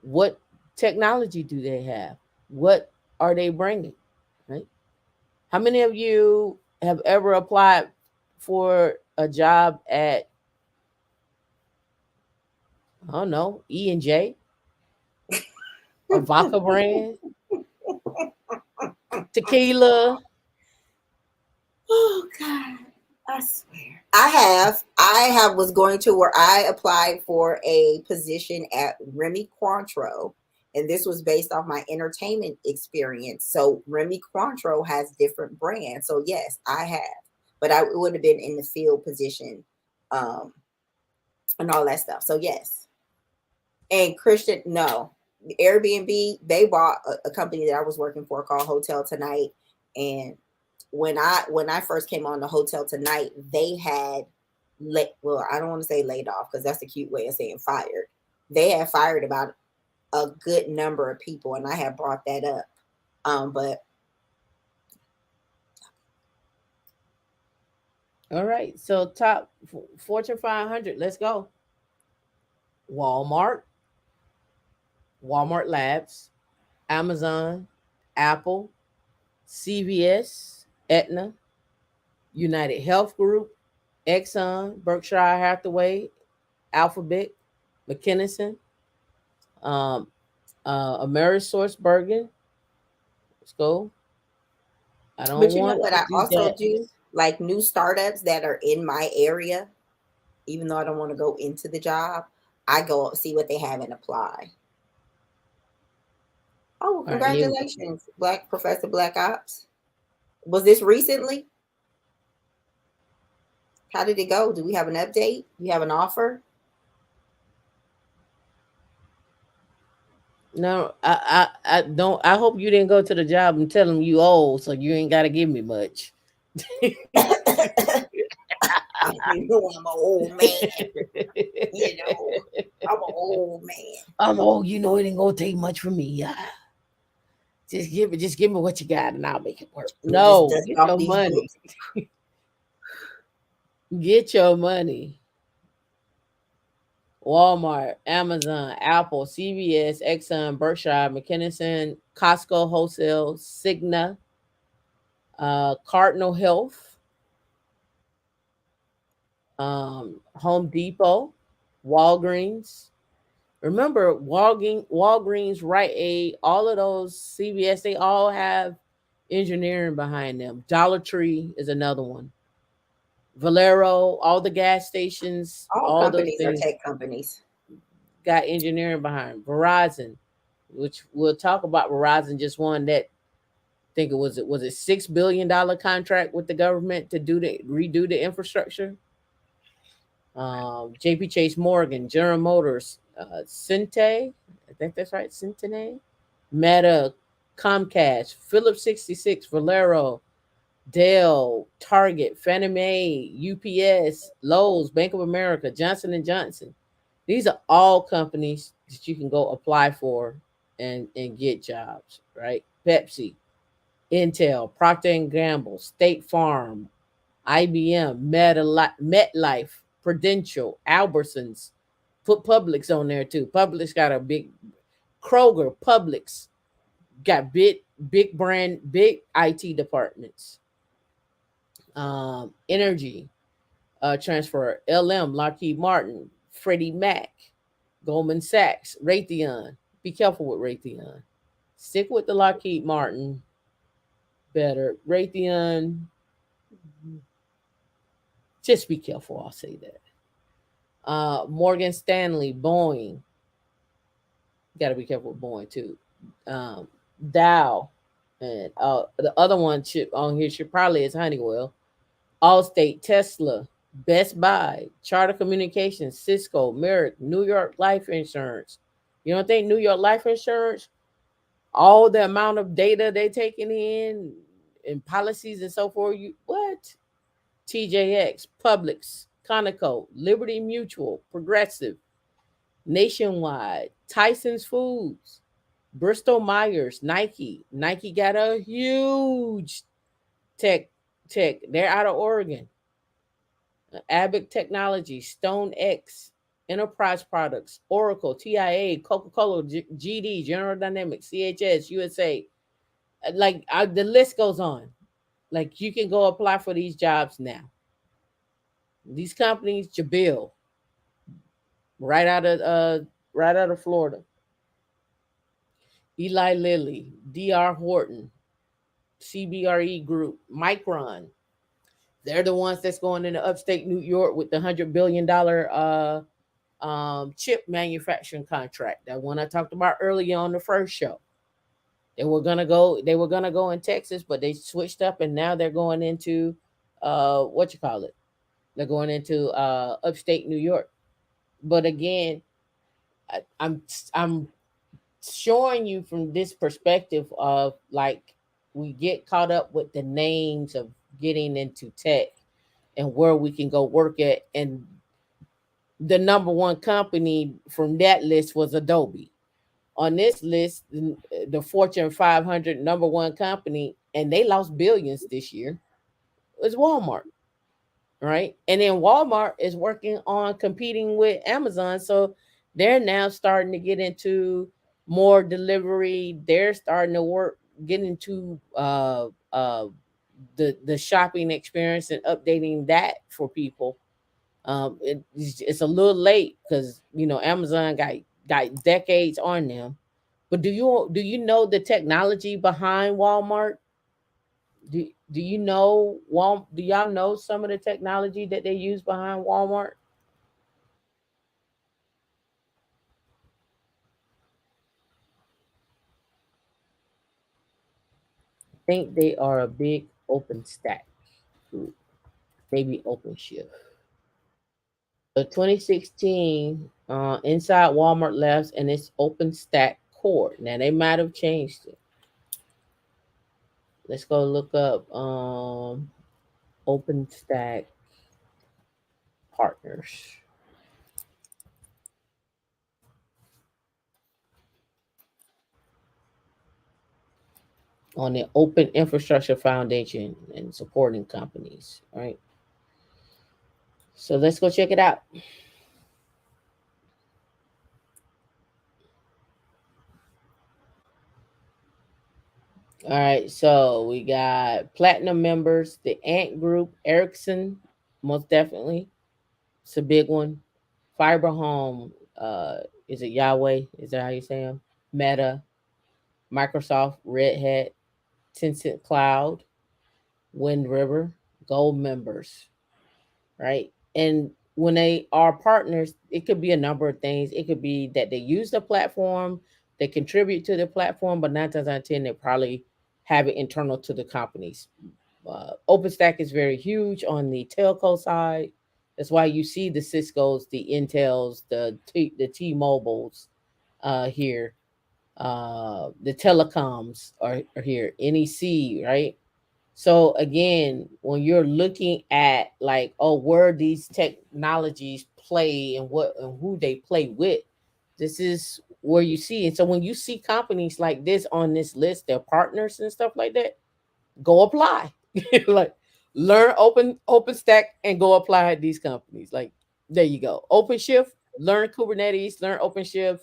S1: What technology do they have? What are they bringing? Right? How many of you have ever applied for a job at, I don't know, E&J, a vodka brand, tequila?
S2: Oh God, I swear. I have was going to where I applied for a position at Remy Cointreau, and this was based off my entertainment experience. So Remy Cointreau has different brands. So yes, I have, but I would have been in the field position, um, and all that stuff. So yes, and Christian, no, Airbnb. They bought a company that I was working for called Hotel Tonight, and when I first came on the Hotel Tonight, they had well, I don't want to say laid off because that's a cute way of saying fired. They had fired about a good number of people, and I had brought that up. But
S1: All right. So top Fortune 500. Let's go. Walmart, Walmart Labs, Amazon, Apple, CVS, Aetna, United Health Group, Exxon, Berkshire Hathaway, Alphabet, McKinsey, um, Amerisource Bergen. Let's go. I don't
S2: but you know
S1: want
S2: what
S1: to
S2: I
S1: do
S2: also
S1: that.
S2: do? Like new startups that are in my area, even though I don't want to go into the job, I go see what they have and apply. Oh,
S1: All right, here we go.
S2: congratulations, Black Professor Black Ops. Was this recently? How did it go? Do we have an update? You have an offer?
S1: No, I don't. I hope you didn't go to the job and tell them you old, so you ain't got to give me much.
S2: You know I'm an old man. You know, I'm an old man.
S1: I'm old. You know it ain't gonna take much from me. Just give me what you got, and I'll make it work.
S2: We'll just
S1: No,
S2: dust
S1: get
S2: off
S1: your
S2: these
S1: money.
S2: books.
S1: Get your money. Walmart, Amazon, Apple, CVS, Exxon, Berkshire, McKinsey, Costco Wholesale, Cigna, Cardinal Health, Home Depot, Walgreens. Remember, Walgreens, Rite Aid, all of those CVS, they all have engineering behind them. Dollar Tree is another one. Valero, all the gas stations,
S2: All
S1: all those
S2: companies are
S1: things
S2: tech companies.
S1: got engineering behind. Verizon, which we'll talk about. Verizon just won that. I think it was a $6 billion contract with the government to redo the infrastructure. JP Chase Morgan, General Motors, Cinte, I think that's right, Centene, Meta, Comcast, Phillips 66, Valero, Dell, Target, Fannie Mae, UPS, Lowe's, Bank of America, Johnson and Johnson. These are all companies that you can go apply for and get jobs, right? Pepsi, Intel, Procter and Gamble, State Farm, IBM, MetLife, Prudential, Albertsons. Put Publix on there too. Publix got a big Kroger, Publix got big brand, big IT departments. Energy Transfer, LM, Lockheed Martin, Freddie Mac, Goldman Sachs, Raytheon. Be careful with Raytheon. Stick with the Lockheed Martin better. Raytheon, just be careful. I'll say that. Morgan Stanley, Boeing. Got to be careful with Boeing too. Um, Dow, and the other one on here should probably is Honeywell. Allstate, Tesla, Best Buy, Charter Communications, Cisco, Merrick, New York Life Insurance. You don't think New York Life Insurance, all the amount of data they taking in and policies and so forth, you what? TJX, Publix, Conoco, Liberty Mutual, Progressive, Nationwide, Tyson's Foods, Bristol Myers, Nike. Nike got a huge tech. They're out of Oregon. Abbott Technology, Stone X, Enterprise Products, Oracle, TIA, Coca-Cola, GD, General Dynamics, CHS, USA. The list goes on. Like you can go apply for these jobs now. These companies, Jabil, right out of Florida. Eli Lilly, DR Horton, CBRE Group, Micron. They're the ones that's going into upstate New York with the $100 billion chip manufacturing contract. That one I talked about earlier on the first show. They were gonna go in Texas, but they switched up and now they're going into what you call it? They're going into upstate New York. But again, I'm showing you from this perspective of like we get caught up with the names of getting into tech and where we can go work at, and the number one company from that list was Adobe. On this list, the Fortune 500 number one company, and they lost billions this year, was Walmart, right? And then Walmart is working on competing with Amazon, so they're now starting to get into more delivery. They're starting to get into the shopping experience and updating that for people. It's a little late because Amazon got decades on them. But do you know the technology behind Walmart? Do you know do y'all know some of the technology that they use behind Walmart? I think they are a big open stack group, maybe OpenShift. So 2016, inside Walmart Labs and its OpenStack core. Now they might have changed it. Let's go look up OpenStack partners on the Open Infrastructure Foundation and supporting companies. All right. So let's go check it out. All right, so we got platinum members, the Ant Group, Ericsson, most definitely. It's a big one. Fiber Home, is it Yahweh? Is that how you say them? Meta, Microsoft, Red Hat, Tencent Cloud, Wind River, gold members, right? And when they are partners, it could be a number of things. It could be that they use the platform, they contribute to the platform, but 9 times out of 10, they probably have it internal to the companies. OpenStack is very huge on the telco side. That's why you see the Cisco's, the Intels, the T-Mobiles here. The telecoms are here. NEC, right? So again, when you're looking at like, oh, where these technologies play and what and who they play with, this is where you see. And so when you see companies like this on this list, their partners and stuff like that, go apply. Like learn OpenStack and go apply at these companies. Like there you go. OpenShift, learn Kubernetes, learn OpenShift,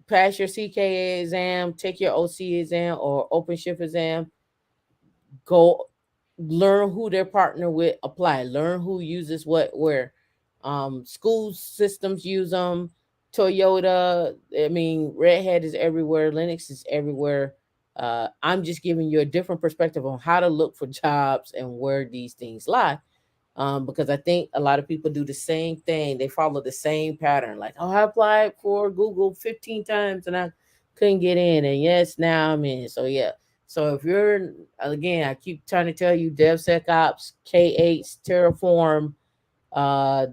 S1: pass your CKA exam, take your OC exam or OpenShift exam, go learn who they're partner with, apply, learn who uses what where. School systems use them. Toyota, I mean, Red Hat is everywhere, Linux is everywhere. I'm just giving you a different perspective on how to look for jobs and where these things lie. Because I think a lot of people do the same thing. They follow the same pattern. Like, oh, I applied for Google 15 times and I couldn't get in. And yes, now I'm in. So yeah. So if you're, again, I keep trying to tell you, DevSecOps, K8s, Terraform,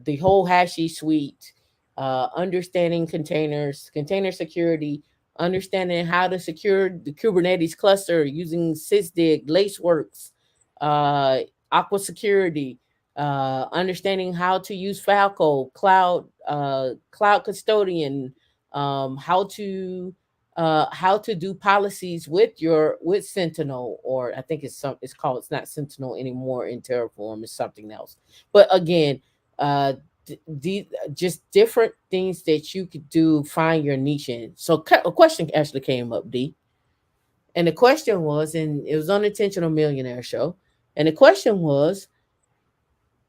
S1: the whole Hashi suite, understanding containers, container security, understanding how to secure the Kubernetes cluster using Sysdig, Laceworks, uh, Aqua Security, understanding how to use Falco, cloud custodian, how to do policies with Sentinel, or I think it's not Sentinel anymore in Terraform, it's something else. But again, uh just different things that you could do, find your niche in. So a question actually came up, D, and the question was, and it was on the Intentional Millionaire show, and the question was,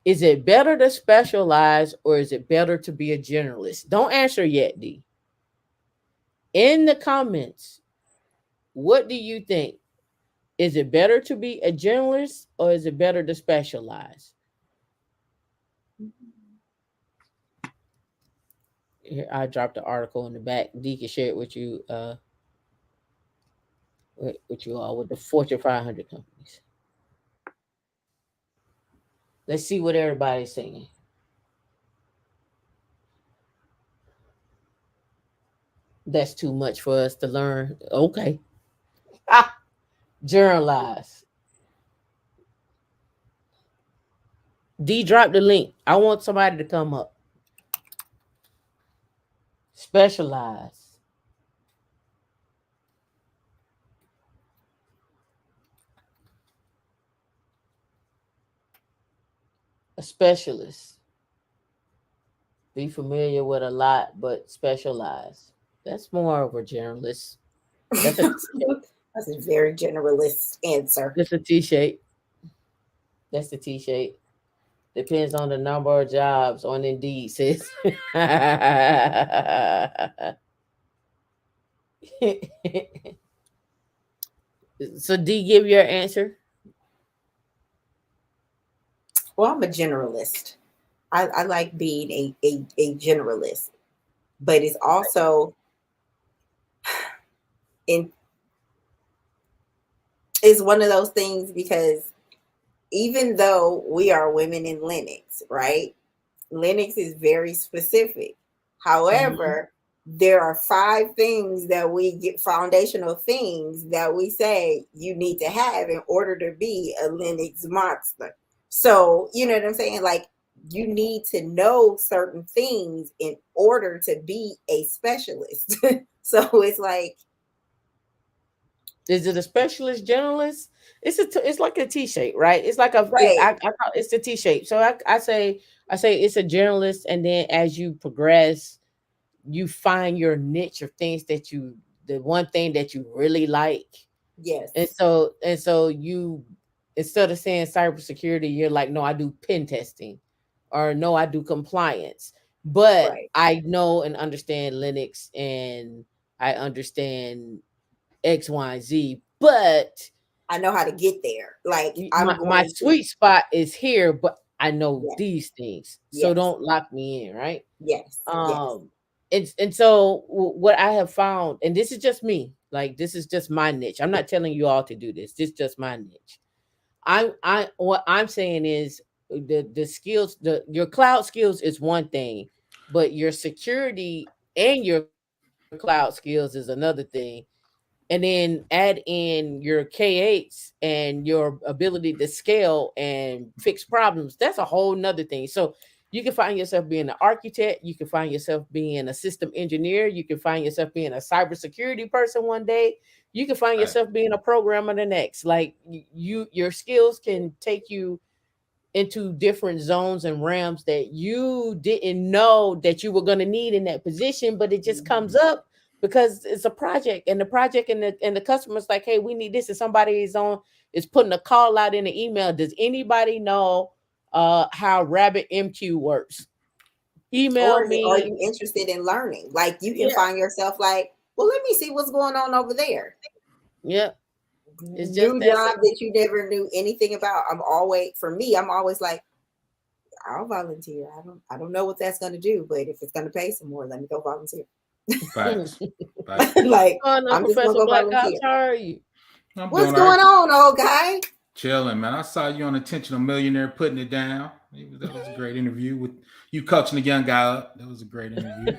S1: is it better to specialize or is it better to be a generalist? Don't answer yet, D. In the comments, what do you think? Is it better to be a generalist or is it better to specialize? Here, I dropped the article in the back. D can share it with you, with you all, with the Fortune 500 companies. Let's see what everybody's saying. That's too much for us to learn. Okay. Ah, generalize. D, drop the link. I want somebody to come up. Specialize. A specialist. Be familiar with a lot, but specialize. That's more of a generalist. That's a
S2: That's a very generalist answer.
S1: that's a T-shape. That's the T-shape. Depends on the number of jobs on Indeed, sis. So D, give your answer.
S2: Well, I'm a generalist. I like being a generalist, but it's also in it's one of those things because even though we are women in Linux, right? Linux is very specific. However, there are 5 things that we get, foundational things that we say you need to have in order to be a Linux monster. So, you know what I'm saying? Like, you need to know certain things in order to be a specialist. So it's like,
S1: Is it a specialist generalist? It's like a T shape, right? It's like
S2: right,
S1: I call it's a T shape. So I say it's a generalist, and then as you progress, you find your niche of things that the one thing that you really like.
S2: yes,
S1: And so you, instead of saying cybersecurity, you're like, no, I do pen testing, or no, I do compliance. But
S2: right.
S1: I know and understand Linux, and I understand X, Y, and Z. But
S2: I know how to get there. Like, I'm
S1: my
S2: going to,
S1: sweet spot is here, but I know
S2: yes,
S1: these things. So
S2: yes,
S1: don't lock me in, right?
S2: yes, yes.
S1: Um and so what I have found, and this is just me, like this is just my niche. I'm not telling you all to do this. This is just my niche. I what I'm saying is the skills, your cloud skills is one thing, but your security and your cloud skills is another thing. And then add in your K8s and your ability to scale and fix problems. That's a whole nother thing. So you can find yourself being an architect, you can find yourself being a system engineer, you can find yourself being a cybersecurity person one day, you can find
S3: Right.
S1: yourself being a programmer the next. Like your skills can take you into different zones and realms that you didn't know that you were going to need in that position, but it just comes up because it's a project, and the project and the customer's like, hey, we need this, and somebody is putting a call out in the email. Does anybody know how RabbitMQ works? Email
S2: Or are
S1: me.
S2: you interested in learning? Like, you can
S1: Yeah,
S2: find yourself like, well, let me see what's going on over there.
S1: yeah. It's just
S2: new
S1: that
S2: job
S1: simple.
S2: that you never knew anything about. I'm always like, I'll volunteer. I don't know what that's gonna do, but if it's gonna pay some more, let me go volunteer.
S5: Facts. Facts.
S2: Like,
S1: Oh no,
S2: I'm just gonna
S1: Professor
S2: go
S1: Black
S2: volunteer.
S1: Ops, how are you?
S5: I'm
S2: What's
S5: doing all
S2: going
S5: right.
S2: on, old guy?
S5: Chilling, man. I saw you on Intentional Millionaire putting it down. That was a great interview with you coaching the young guy up. That was a great interview.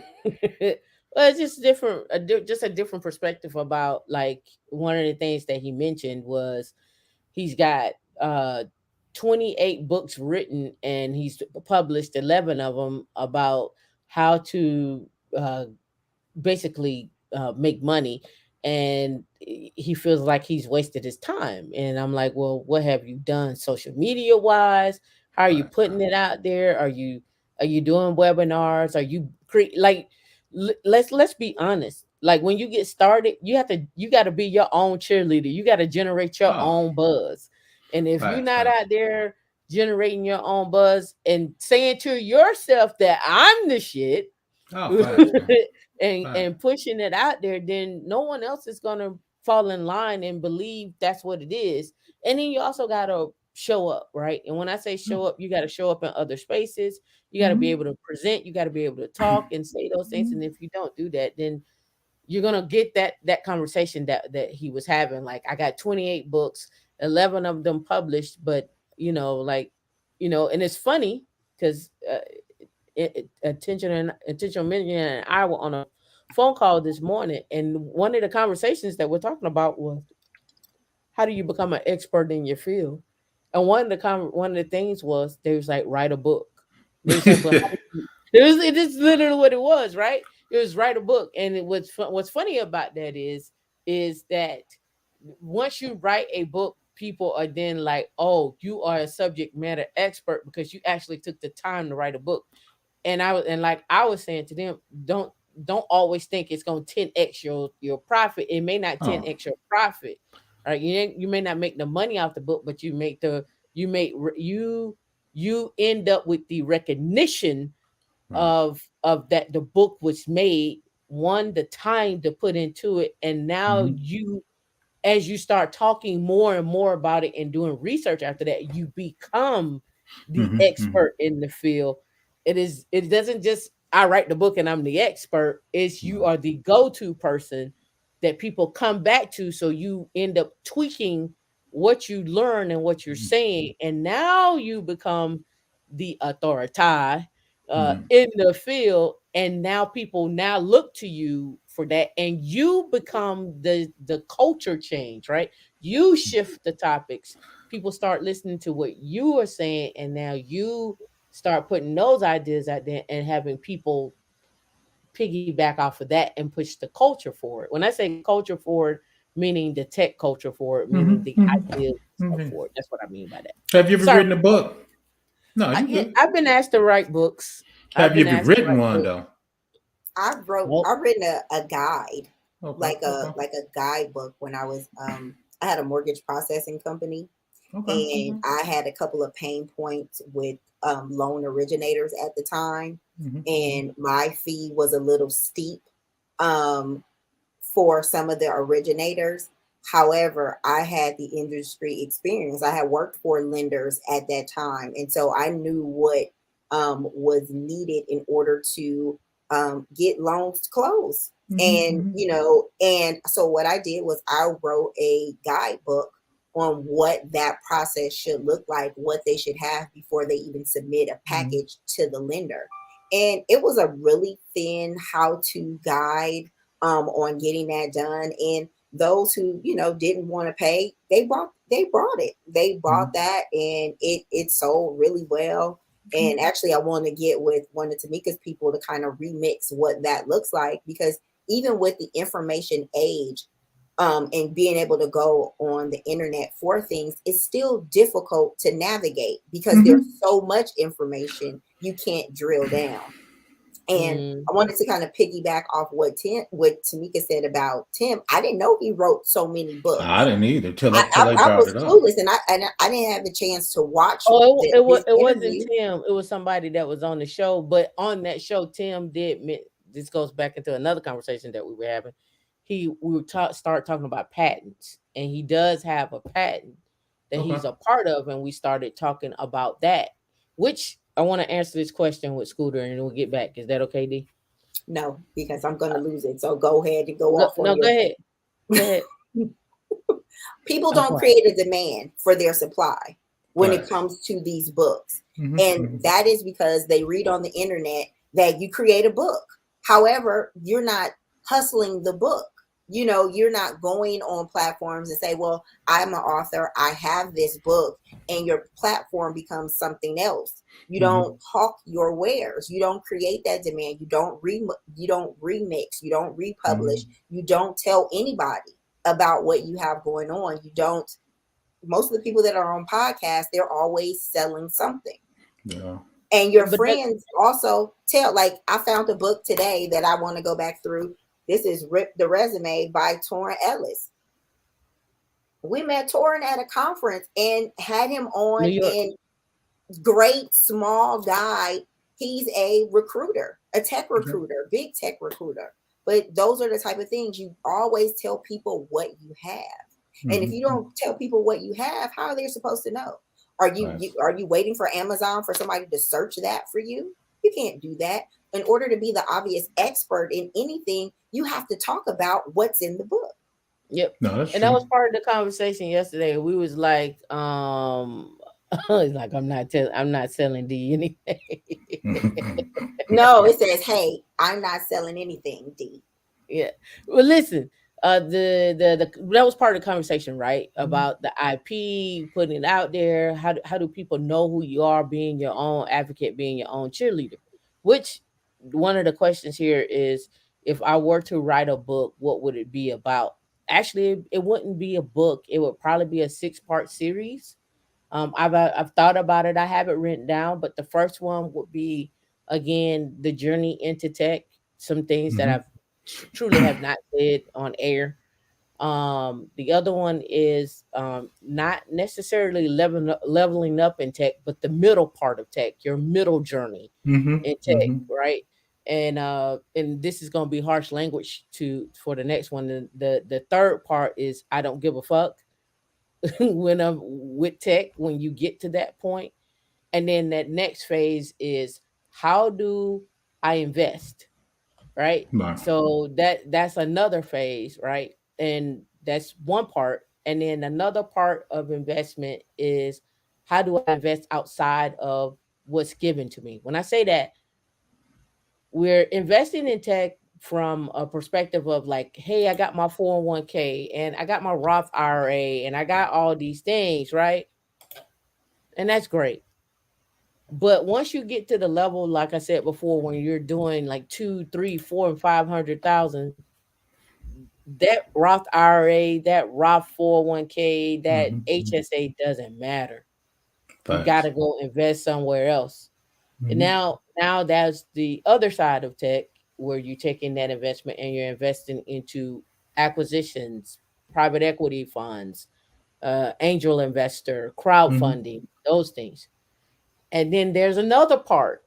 S1: Well, it's just different, just a different perspective about like one of the things that he mentioned was he's got 28 books written and he's published 11 of them about how to basically make money, and he feels like he's wasted his time. And I'm like, well, what have you done social media wise? How are you
S5: Facts,
S1: putting
S5: man.
S1: it out there? Are you doing webinars? Are you like let's be honest, like when you get started you got to be your own cheerleader, you got to generate your
S5: Oh,
S1: own buzz. And if you're
S5: facts,
S1: not
S5: facts.
S1: out there generating your own buzz and saying to yourself that I'm the shit,
S5: Oh, facts, man. Facts.
S1: and pushing it out there, then no one else is gonna fall in line and believe that's what it is. And then you also gotta show up, right? And when I say show up, you gotta show up in other spaces. You gotta be
S5: Mhm.
S1: able to present. You gotta be able to talk and say those things. And if you don't do that, then you're gonna get that conversation that he was having. Like, I got 28 books, 11 of them published, but like, and it's funny because intentional millionaire and I were on a phone call this morning, and one of the conversations that we're talking about was how do you become an expert in your field. And one of the things was they was like, write a book. They was like, but how do you, it is literally what it was, right? It was write a book. And what's funny about that is that once you write a book, people are then like, oh, you are a subject matter expert because you actually took the time to write a book. And like I was saying to them, don't always think it's gonna 10x your profit. It may not
S5: Oh,
S1: 10x your profit. All right, you may not make the money off the book, but you make you end up with the recognition
S5: right.
S1: of that the book was made, one, the time to put into it, and now
S5: Mhm.
S1: you, as you start talking more and more about it and doing research after that, you become the
S5: Mhm. Mhm.
S1: expert in the field. It doesn't just I write the book and I'm the expert. It's you
S5: Right.
S1: are the go-to person that people come back to. So you end up tweaking what you learn and what you're
S5: Mhm.
S1: saying. And now you become the authority
S5: Mhm.
S1: in the field, and now people now look to you for that, and you become the culture change, right? You shift the topics, people start listening to what you are saying, and now you start putting those ideas out there and having people piggyback off of that and push the culture forward. When I say culture forward, meaning the tech culture forward, meaning
S5: Mhm.
S1: the
S5: Mhm.
S1: ideas stuff
S5: Okay.
S1: forward. That's what I mean by that.
S5: Have you ever
S1: Sorry,
S5: written a book? No, you
S1: yeah,
S5: good.
S1: I've been asked to write books. I've
S5: Have you
S1: been
S5: ever
S1: asked to
S5: written
S1: write
S5: one
S1: books.
S5: though?
S1: Nope.
S2: I've written a guide,
S5: Okay. Okay.
S2: like a guidebook when I was I had a mortgage processing company,
S5: Okay.
S2: and
S5: Okay.
S2: I had a couple of pain points with loan originators at the time,
S5: Mhm. Mhm.
S2: and my fee was a little steep um, for some of the originators. However, I had the industry experience. I had worked for lenders at that time, and so I knew what was needed in order to get loans closed.
S5: Mhm.
S2: And
S5: Mhm.
S2: and so what I did was I wrote a guidebook on what that process should look like, what they should have before they even submit a
S5: Mhm.
S2: package to the lender. And it was a really thin how-to guide on getting that done. And those who didn't want to pay, they bought
S5: Mhm.
S2: that, and it sold really well. And actually, I want to get with one of Tamika's people to kind of remix what that looks like, because even with the information age, and being able to go on the internet for things, it's still difficult to navigate because there's
S5: Mhm.
S2: so much information you can't drill down. And I
S1: Mhm.
S2: wanted to kind of piggyback off what Tamika said about Tim. I didn't know he wrote so many
S5: I
S2: books.
S5: didn't either till
S2: I,
S5: till
S2: I,
S5: they
S2: I
S5: brought
S2: was
S5: it up.
S2: clueless, and I didn't have the chance to watch
S1: Oh,
S2: his
S1: it wasn't
S2: interview.
S1: Tim. It was somebody that was on the show. But on that show, Tim did. This goes back into another conversation that we were having. We would start talking about patents, and he does have a patent that
S5: Okay.
S1: he's a part of, and we started talking about that. Which I want to answer this question with Scooter, and we'll get back. Is that okay, D?
S2: No, because I'm going to lose it. So go ahead and go
S1: Go,
S2: off on
S1: no, go
S2: your.
S1: ahead. Go ahead.
S2: People
S1: I'm
S2: don't
S1: quiet.
S2: create a demand for their supply when it
S5: Right.
S2: comes to these books.
S5: Mhm,
S2: And
S5: mhm.
S2: that is because they read on the internet that you create a book. However, you're not hustling the book. You know, you're not going on platforms and say, well, I'm an author, I have this book, and your platform becomes something else. You don't hawk your wares. You don't create that demand. You don't remix. You don't republish. You don't tell anybody about what you have going on. You don't. Most of the people that are on podcasts, they're always selling something.
S5: Yeah.
S2: And your
S1: But that,
S2: friends also tell, like, I found a book today that I want to go back through. This is Rip the Resume by Torrin Ellis. We met Torrin at a conference and had him
S1: New
S2: on,
S1: York.
S2: and great small guy. He's a recruiter, a tech recruiter, big tech recruiter. But those are the type of things you always tell people what you have. And if you don't tell people what you have, how are they supposed to know? Are you waiting for Amazon for somebody to search that for you? You can't do that. In order to be the obvious expert in anything, you have to talk about what's in the book.
S1: Yep.
S5: No, that's
S1: And that was
S5: true.
S1: part of the conversation yesterday. We was like, it's like I'm not selling D anything.
S2: No, it says, hey, I'm not selling anything, D.
S1: Yeah. Well, listen, the that was part of the conversation, right? About the IP, putting it out there. How do people know who you are, being your own advocate, being your own cheerleader? Which one of the questions here is, if I were to write a book, what would it be about? Actually, it wouldn't be a book. It would probably be a 6-part series. I've thought about it. I have it written down, but the first one would be, again, the journey into tech. Some things that I've truly have not said on air. The other one is not necessarily leveling up in tech, but the middle part of tech, your middle journey in tech, right? And this is gonna be harsh language for the next one. The third part is I don't give a fuck when I'm with tech, when you get to that point. And then that next phase is, how do I invest? Right.
S5: Right.
S1: So that's another phase, right? And that's one part. And then another part of investment is, how do I invest outside of what's given to me? When I say that, we're investing in tech from a perspective of like, hey, I got my 401k and I got my Roth IRA and I got all these things, right? And that's great. But once you get to the level, like I said before, when you're doing like 2, 3, 4, and 500,000, that Roth IRA, that Roth 401k, that HSA doesn't matter. You got
S5: Facts.
S1: to go invest somewhere else. And
S5: Mhm.
S1: now that's the other side of tech, where you're taking that investment and you're investing into acquisitions, private equity funds, angel investor, crowdfunding, those things. And then there's another part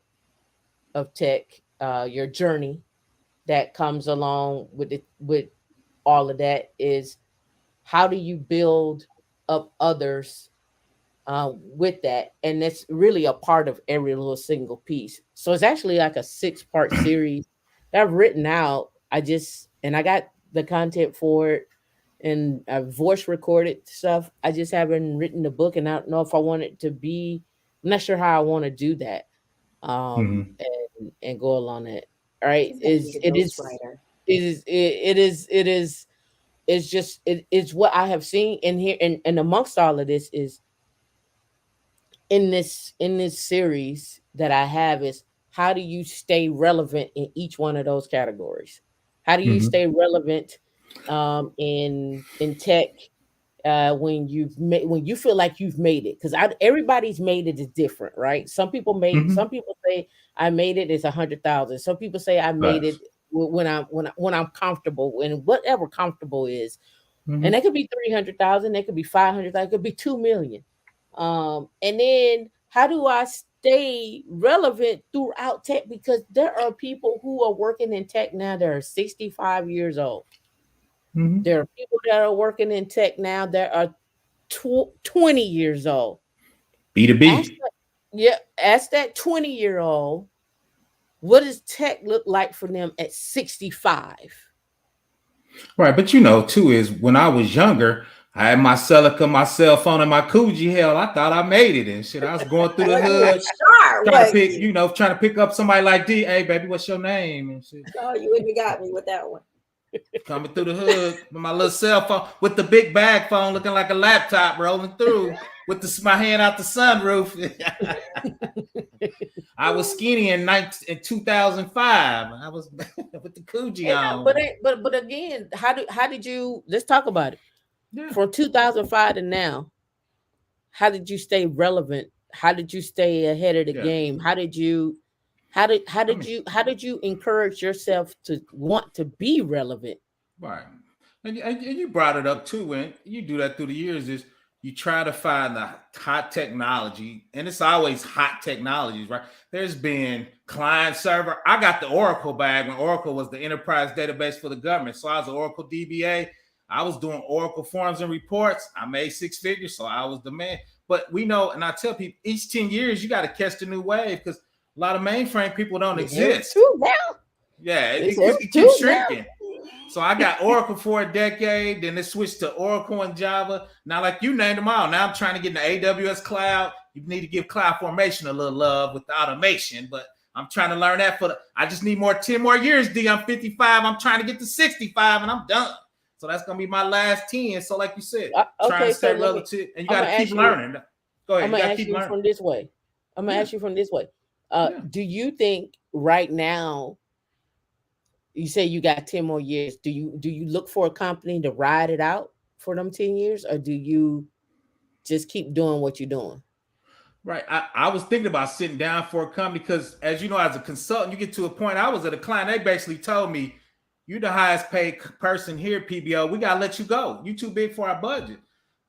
S1: of tech, your journey that comes along with it, with all of that, is, how do you build up others with that? And that's really a part of every little single piece. So it's actually like a 6-part series that I've written out. I got the content for it, and I've voice recorded stuff. I just haven't written the book, and I don't know if I want it to be. I'm not sure how I want to do that. And go along it. All right,
S2: He's going to be the ghostwriter.
S1: it is it's just it's what I have seen in here, and amongst all of this is, in this series that I have, is, how do you stay relevant in each one of those categories? How do you stay relevant in tech, when you feel like you've made it? Because everybody's made it is different, right? Some people say I made it is 100,000. Some people say I made it
S5: Facts.
S1: when I'm comfortable, and whatever comfortable is. And that could be 300,000, that could be 500,000, it could be 2 million. And then, how do I stay relevant throughout tech? Because there are people who are working in tech now that are 65 years old.
S5: Mhm.
S1: There are people that are working in tech now that are 20 years old.
S5: B2B.
S1: Ask that 20-year-old, what does tech look like for them at 65?
S5: Right, but you know, too, is when I was younger, I had my Celica, my cell phone, and my Coogee. Hell, I thought I made it and shit. I was going through the
S2: Well, you a
S5: hood,
S2: star,
S5: trying to
S2: wasn't
S5: pick,
S2: you?
S5: trying to pick up somebody like D. Hey, baby, what's your name? And shit.
S2: Oh, you wouldn't have got me with that one.
S5: Coming through the hood with my little cell phone, with the big bag phone looking like a laptop rolling through, with my hand out the sunroof. I was skinny in 2005. I was with the Coogee on.
S1: But again, how did you? Let's talk about it.
S5: Yeah.
S1: From 2005 to now, how did you stay relevant? How did you stay ahead of the game? How did you encourage yourself to want to be relevant?
S5: Right. And you brought it up too, and you do that through the years, is you try to find the hot technology, and it's always hot technologies, right? There's been client server. I got the Oracle bag when Oracle was the enterprise database for the government. So I was an Oracle DBA. I was doing Oracle forms and reports. I made 6 figures, so I was the man. But we know, and I tell people, each 10 years, you got to catch the new wave, because a lot of mainframe people don't exist. Yeah, it keeps shrinking. So I got Oracle for a decade, then it switched to Oracle and Java. Now, like you named them all. Now I'm trying to get in the AWS cloud. You need to give CloudFormation a little love with the automation, but I'm trying to learn that I just need 10 more years, D. I'm 55. I'm trying to get to 65 and I'm done. So that's going to be my last 10. So like you said, trying to stay relative, and you got to keep learning. Go ahead.
S1: I'm going to ask you from this way. Do you think right now, you say you got 10 more years. Do you look for a company to ride it out for them 10 years, or do you just keep doing what you're doing?
S5: Right. I was thinking about sitting down for a company, because as you know, as a consultant, you get to a point. I was at a client. They basically told me, you're the highest paid person here, PBO. We got to let you go. You too big for our budget.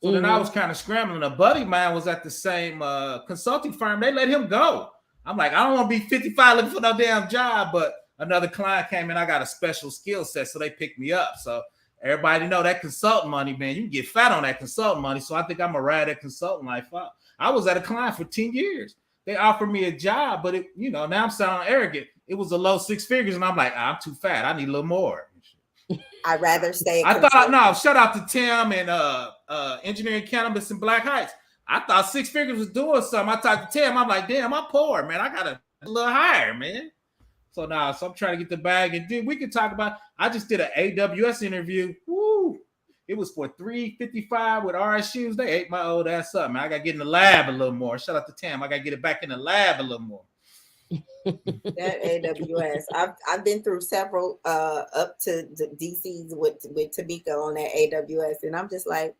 S5: So then I was kind of scrambling. A buddy of mine was at the same consulting firm. They let him go. I'm like, I don't want to be 55 looking for no damn job, but another client came in. I got a special skill set, so they picked me up. So everybody know that consultant money, man. You can get fat on that consultant money. So I think I'm gonna ride that consultant life up. I was at a client for 10 years. They offered me a job, but now I'm sounding arrogant. It was a low 6 figures, and I'm like, I'm too fat. I need a little more.
S2: I'd rather stay.
S5: Shout out to Tim and Engineering Cannabis in Black Heights. I thought 6 figures was doing something. I talked to Tim. I'm like, damn, I'm poor, man. I got a little higher, man. So I'm trying to get the bag. And dude, we can talk about, I just did an AWS interview. Woo! It was for $355 with RSUs. They ate my old ass up, man. I got to get in the lab a little more. Shout out to Tam. I got to get it back in the lab a little more.
S2: That AWS. I've been through several up to the DCs with Tamika on that AWS. And I'm just like,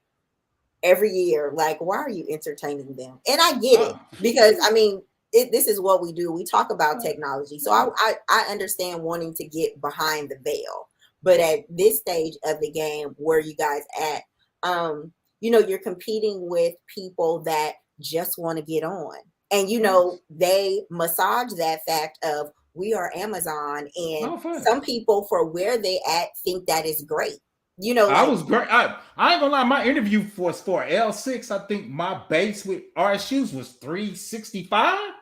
S2: every year, like, why are you entertaining them? And I get it, because I mean, this is what we do. We talk about technology. So I understand wanting to get behind the veil. But at this stage of the game, where you guys at, you're competing with people that just want to get on. And, they massage that fact of, we are Amazon. And some people, for where they at, think that is great.
S5: I was great. I ain't gonna lie. My interview was for L6. I think my base with RSUs was 365.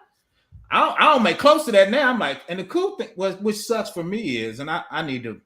S5: I don't make close to that now. I'm like, and the cool thing was, which sucks for me is, and I need to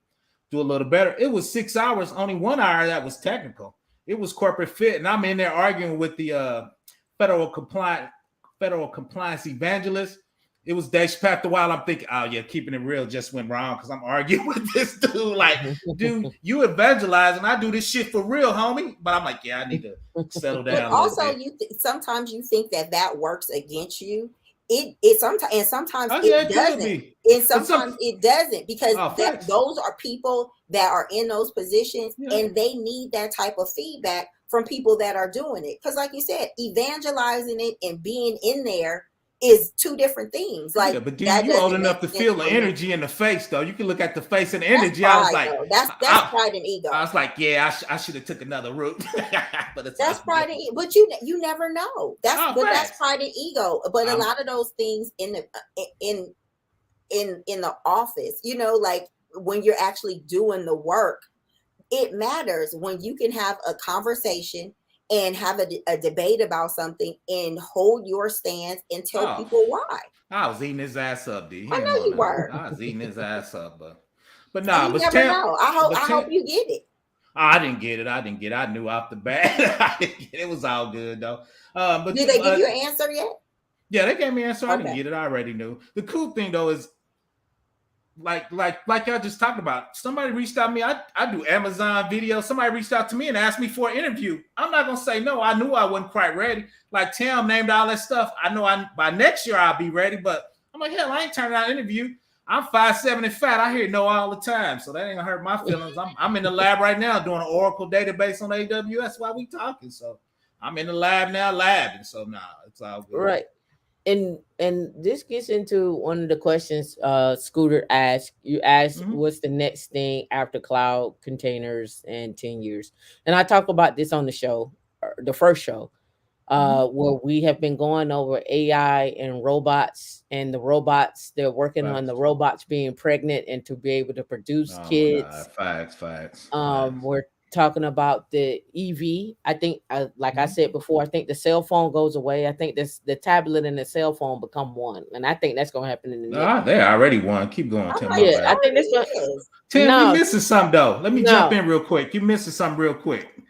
S5: do a little better. It was 6 hours, only 1 hour that was technical. It was corporate fit, and I'm in there arguing with the federal compliance evangelist. It was Dave Chappelle. After a while, I'm thinking, oh yeah, keeping it real just went wrong, because I'm arguing with this dude. Like, dude, you evangelize, and I do this shit for real, homie. But I'm like, yeah, I need to settle down.
S2: But also, sometimes you think that works against you. It sometimes, and sometimes it doesn't. And sometimes it doesn't, because those are people that are in those positions, and they need that type of feedback from people that are doing it. Because, like you said, evangelizing it and being in there is two different things. Like,
S5: yeah, but dude, you old enough to feel the energy in the face, though. You can look at the face and the energy. I was like,
S2: that's pride and ego.
S5: I was like, yeah, I should have took another route. But
S2: that's pride and ego. But you never know. That's pride and ego. But a lot of those things in the office, like when you're actually doing the work, it matters when you can have a conversation and have a debate about something and hold your stance and tell
S5: Oh,
S2: people why.
S5: I was eating his ass up, dude. He
S2: I
S5: didn't
S2: know
S5: want
S2: you
S5: to.
S2: were.
S5: I was eating his ass up, but
S2: And
S5: nah.
S2: you
S5: But
S2: never
S5: Tam,
S2: know.
S5: but
S2: I
S5: Tam,
S2: hope you get it.
S5: I didn't get it. I didn't get it. I knew off the bat. I didn't get it. It was all good though. But
S2: Did they give you an answer yet?
S5: yeah, they gave me an answer. I didn't
S2: Okay.
S5: get it. I already knew. The cool thing though is like y'all just talked about. Somebody reached out to me. I do Amazon videos. Somebody reached out to me and asked me for an interview. I'm not gonna say no. I knew I wasn't quite ready. Like Tim named all that stuff. I know by next year I'll be ready, but I'm like, hell, I ain't turning out an interview. I'm 5'7" and fat. I hear no all the time, so that ain't gonna hurt my feelings. I'm in the lab right now doing an Oracle database on AWS while we talking. So I'm in the lab now, labbing. So nah, it's all good.
S1: Right. And this gets into one of the questions Scooter asked. You asked what's the next thing after cloud containers and 10 years. And I talk about this on the show, the first show, where we have been going over AI and robots, and the robots, they're working on the robots being pregnant and to be able to produce kids.
S5: Facts.
S1: We're talking about the EV. I think, like I said before, I think the cell phone goes away. I think the tablet and the cell phone become one, and I think that's going to happen in the next.
S5: They already won. Keep going, Tim.
S1: Yeah, I think that's going.
S5: Tim, you missing something though. Let me jump in real quick. You missing something real quick.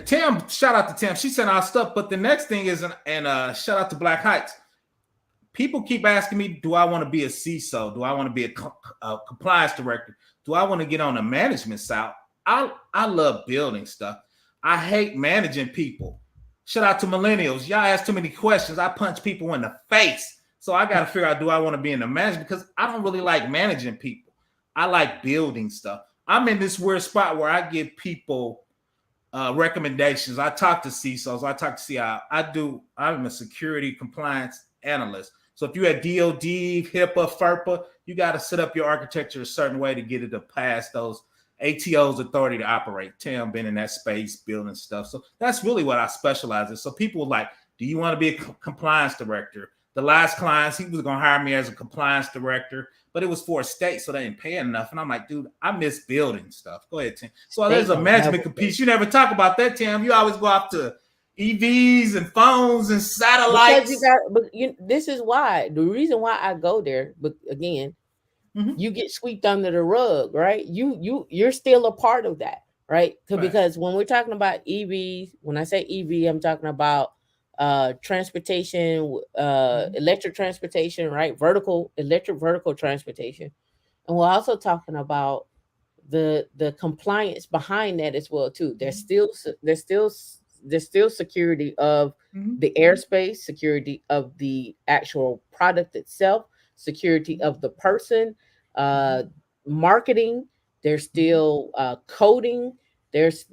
S5: Tim, shout out to Tim. She sent our stuff, but the next thing is, and shout out to Black Heights. People keep asking me, do I want to be a CISO? Do I want to be a compliance director? Do I want to get on the management side? I love building stuff. I hate managing people. Shout out to millennials. Y'all ask too many questions. I punch people in the face. So I got to figure out, do I want to be in the management? Because I don't really like managing people. I like building stuff. I'm in this weird spot where I give people recommendations. I talk to CISOs. I talk to CI. I'm a security compliance analyst. So if you're at DOD, HIPAA, FERPA, you got to set up your architecture a certain way to get it to pass those ATO's authority to operate. Tim been in that space building stuff. So that's really what I specialize in. So people like, do you want to be a compliance director? The last client, he was going to hire me as a compliance director, but it was for a state, so they didn't pay enough. And I'm like, dude, I miss building stuff. Go ahead, Tim. So there's a management piece. You never talk about that, Tim. You always go off to EVs and phones and satellites.
S1: This is why. The reason why I go there, but again, you get swept under the rug, right? You're still a part of that, right? Because when we're talking about EVs, when I say EV, I'm talking about transportation, electric transportation, right? Electric vertical transportation. And we're also talking about the compliance behind that as well too. There's still security of the airspace, security of the actual product itself, security of the person, marketing. There's still coding. There's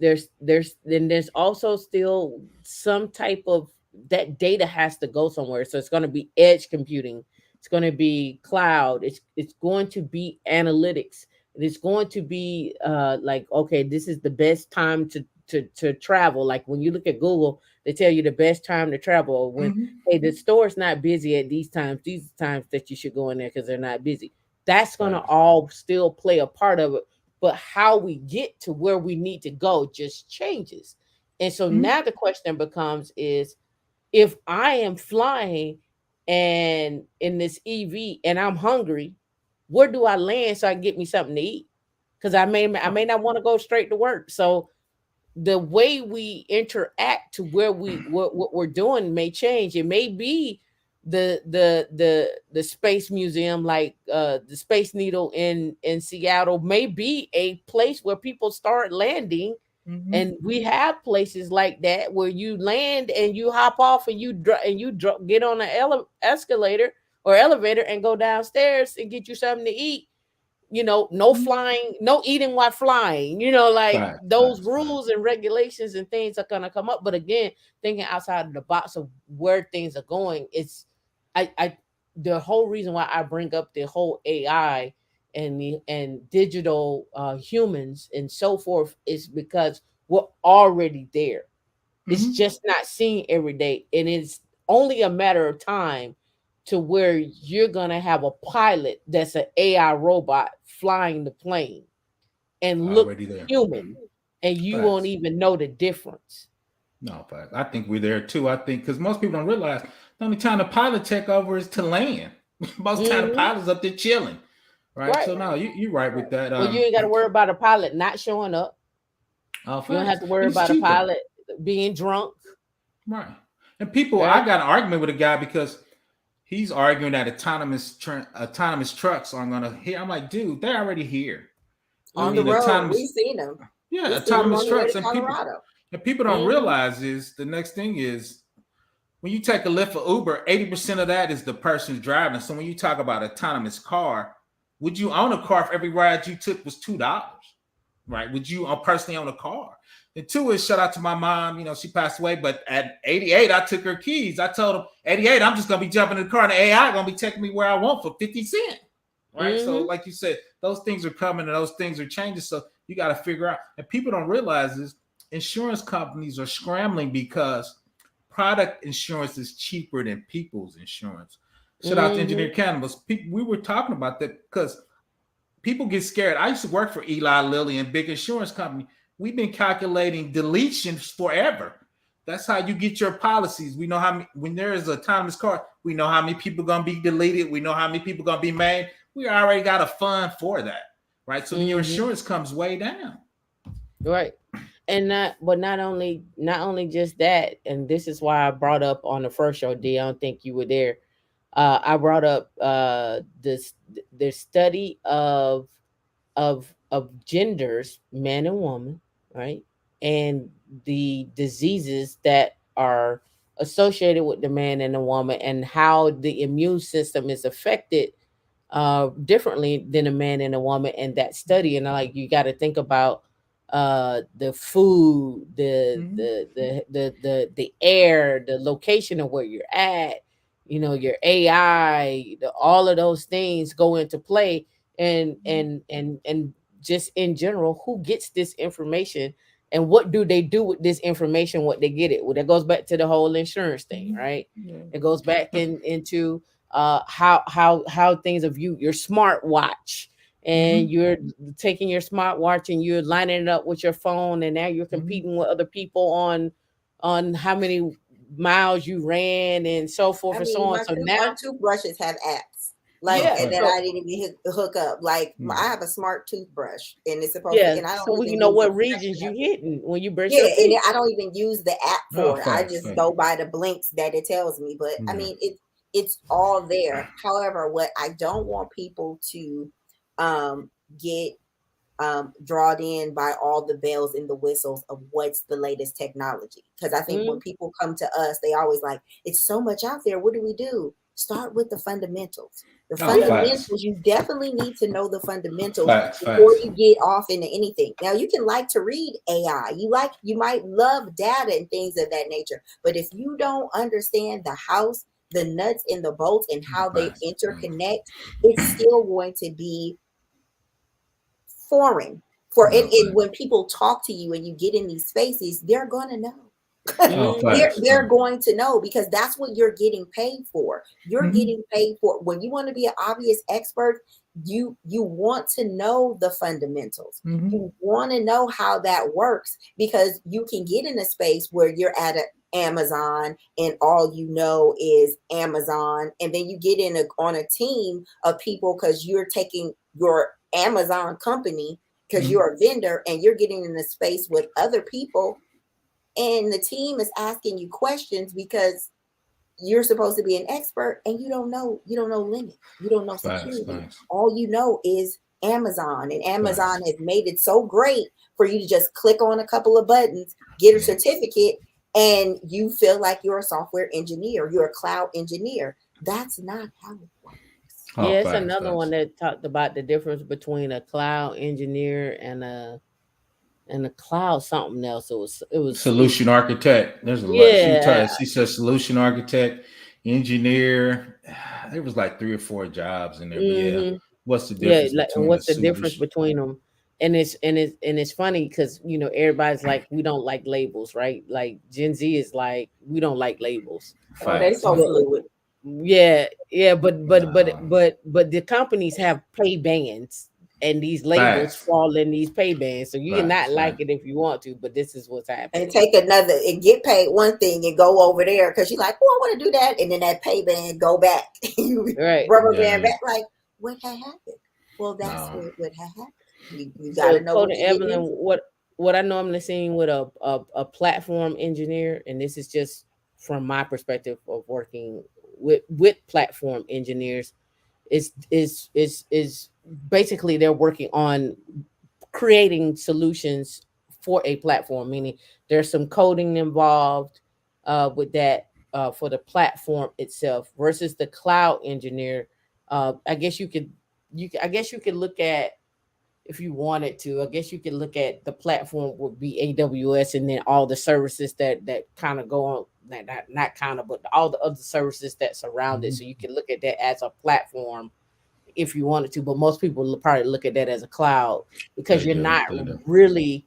S1: also still some type of that data has to go somewhere. So it's going to be edge computing. It's going to be cloud. It's going to be analytics. It's going to be like, okay, this is the best time to travel. Like when you look at Google, they tell you the best time to travel when hey, the store's not busy at these are times that you should go in there because they're not busy. That's going to all still play a part of it. But how we get to where we need to go just changes. And so now the question becomes is, if I am flying and in this EV and I'm hungry, where do I land so I can get me something to eat? Because I may not want to go straight to work. So the way we interact to where what we're doing may change. It may be the space museum, like the Space Needle in Seattle, may be a place where people start landing. And we have places like that where you land and you hop off and you get on an escalator or elevator and go downstairs and get you something to eat. No flying, no eating while flying. Those rules and regulations and things are going to come up. But again, thinking outside of the box of where things are going, it's the whole reason why I bring up the whole AI and digital humans and so forth is because we're already there. It's just not seen every day, and it's only a matter of time to where you're gonna have a pilot that's an AI robot flying the plane and look human. and you won't even know the difference.
S5: No, but I think we're there too. I think because most people don't realize the only time the pilot take over is to land. Most time the pilot's up there chilling, right? So no, you're right with that.
S1: Well, you ain't got to worry about a pilot not showing up. You don't have to worry about a pilot being drunk.
S5: Right. And people, I got an argument with a guy because he's arguing that autonomous trucks aren't going to here. I'm like, dude, they're already here.
S2: On the road, we've seen them.
S5: Yeah, autonomous trucks. And people don't realize is the next thing is when you take a Lyft or Uber, 80% of that is the person driving. So when you talk about autonomous car, would you own a car if every ride you took was $2? Right? Would you personally own a car? And two is shout out to my mom. You know, she passed away, but at 88, I took her keys. I told him, 88, I'm just gonna be jumping in the car, and the AI gonna be taking me where I want for 50 cents. Right. So, like you said, those things are coming and those things are changing. So you got to figure out, and people don't realize is insurance companies are scrambling because product insurance is cheaper than people's insurance. Shout out to Engineer Cannabis. We were talking about that because people get scared. I used to work for Eli Lilly and big insurance company. We've been calculating deletions forever. That's how you get your policies. We know how many, when there is an autonomous car, we know how many people are going to be deleted. We know how many people are going to be made. We already got a fund for that, right? So your insurance comes way down.
S1: Right. And not only just that, and this is why I brought up on the first show, D, I don't think you were there. I brought up the study of genders, man and woman, right? And the diseases that are associated with the man and the woman, and how the immune system is affected differently than a man and a woman in that study. And like, you got to think about the food, the air, the location of where you're at, you know, your AI, all of those things go into play, and just in general, who gets this information and what do they do with this information, what they get it. Well, that goes back to the whole insurance thing, right? It goes back into how things of your smartwatch, and you're taking your smartwatch and you're lining it up with your phone, and now you're competing with other people on how many miles you ran and so forth and so on. So now
S2: our toothbrushes have apps, like, and then I didn't even hook up. Like, I have a smart toothbrush, and it's supposed to. And I don't
S1: so we know what regions you hitting when you brush.
S2: Yeah, and I don't even use the app for it. I just go by the blinks that it tells me. But I mean, it's all there. However, what I don't want people to get drawn in by all the bells and the whistles of what's the latest technology. Because I think when people come to us, they always like, it's so much out there. What do we do? Start with the fundamentals. The fundamentals, you definitely need to know the fundamentals before you get off into anything. Now, you can like to read AI. You might love data and things of that nature. But if you don't understand the house, the nuts and the bolts, and how they interconnect, it's still going to be foreign for it. When people talk to you and you get in these spaces, they're going to know. They're going to know, because that's what you're getting paid for. You're getting paid for when you want to be an obvious expert. You want to know the fundamentals. You want to know how that works, because you can get in a space where you're at Amazon and all you know is Amazon, and then you get on a team of people because you're taking your Amazon company because you're a vendor, and you're getting in a space with other people, and the team is asking you questions because you're supposed to be an expert, and you don't know limit, you don't know security. All you know is Amazon, and Amazon has made it so great for you to just click on a couple of buttons, get a certificate, and you feel like you're a software engineer, you're a cloud engineer. That's not how it works.
S1: Yeah, it's another one that talked about the difference between a cloud engineer and a cloud something else. It was
S5: solution architect. There's a lot. She said solution architect, engineer. There was like 3 or 4 jobs in there. But what's the difference?
S1: What's the difference between them? And it's funny because, you know, everybody's like, we don't like labels, right? Like Gen Z is like, we don't like labels.
S2: They so fluid.
S1: Yeah, but the companies have pay bands and these labels
S5: Facts.
S1: fall in these pay bands. So you can
S5: Facts,
S1: not like
S5: facts.
S1: it if you want to, but this is what's happening.
S2: And take another and get paid one thing and go over there because you're like, oh, I want to do that. And then that pay band go back. You
S1: Right.
S2: rubber
S5: Yeah.
S2: band back. Like, what had happened? Well, that's
S5: No.
S2: what had happened. You got
S1: So
S2: to know what
S1: Coda
S2: you're getting
S1: Evelyn,
S2: into.
S1: what I normally seen with a platform engineer, and this is just from my perspective of working with platform engineers, is basically they're working on creating solutions for a platform, meaning there's some coding involved with that for the platform itself versus the cloud engineer. I guess you could I guess you could look at, if you wanted to, I guess you could look at the platform would be AWS, and then all the services that kind of go on, not kind of, but all the other services that surround it.
S5: Mhm.
S1: So you can look at that as a platform if you wanted to, but most people will probably look at that as a cloud because
S5: They do. They do.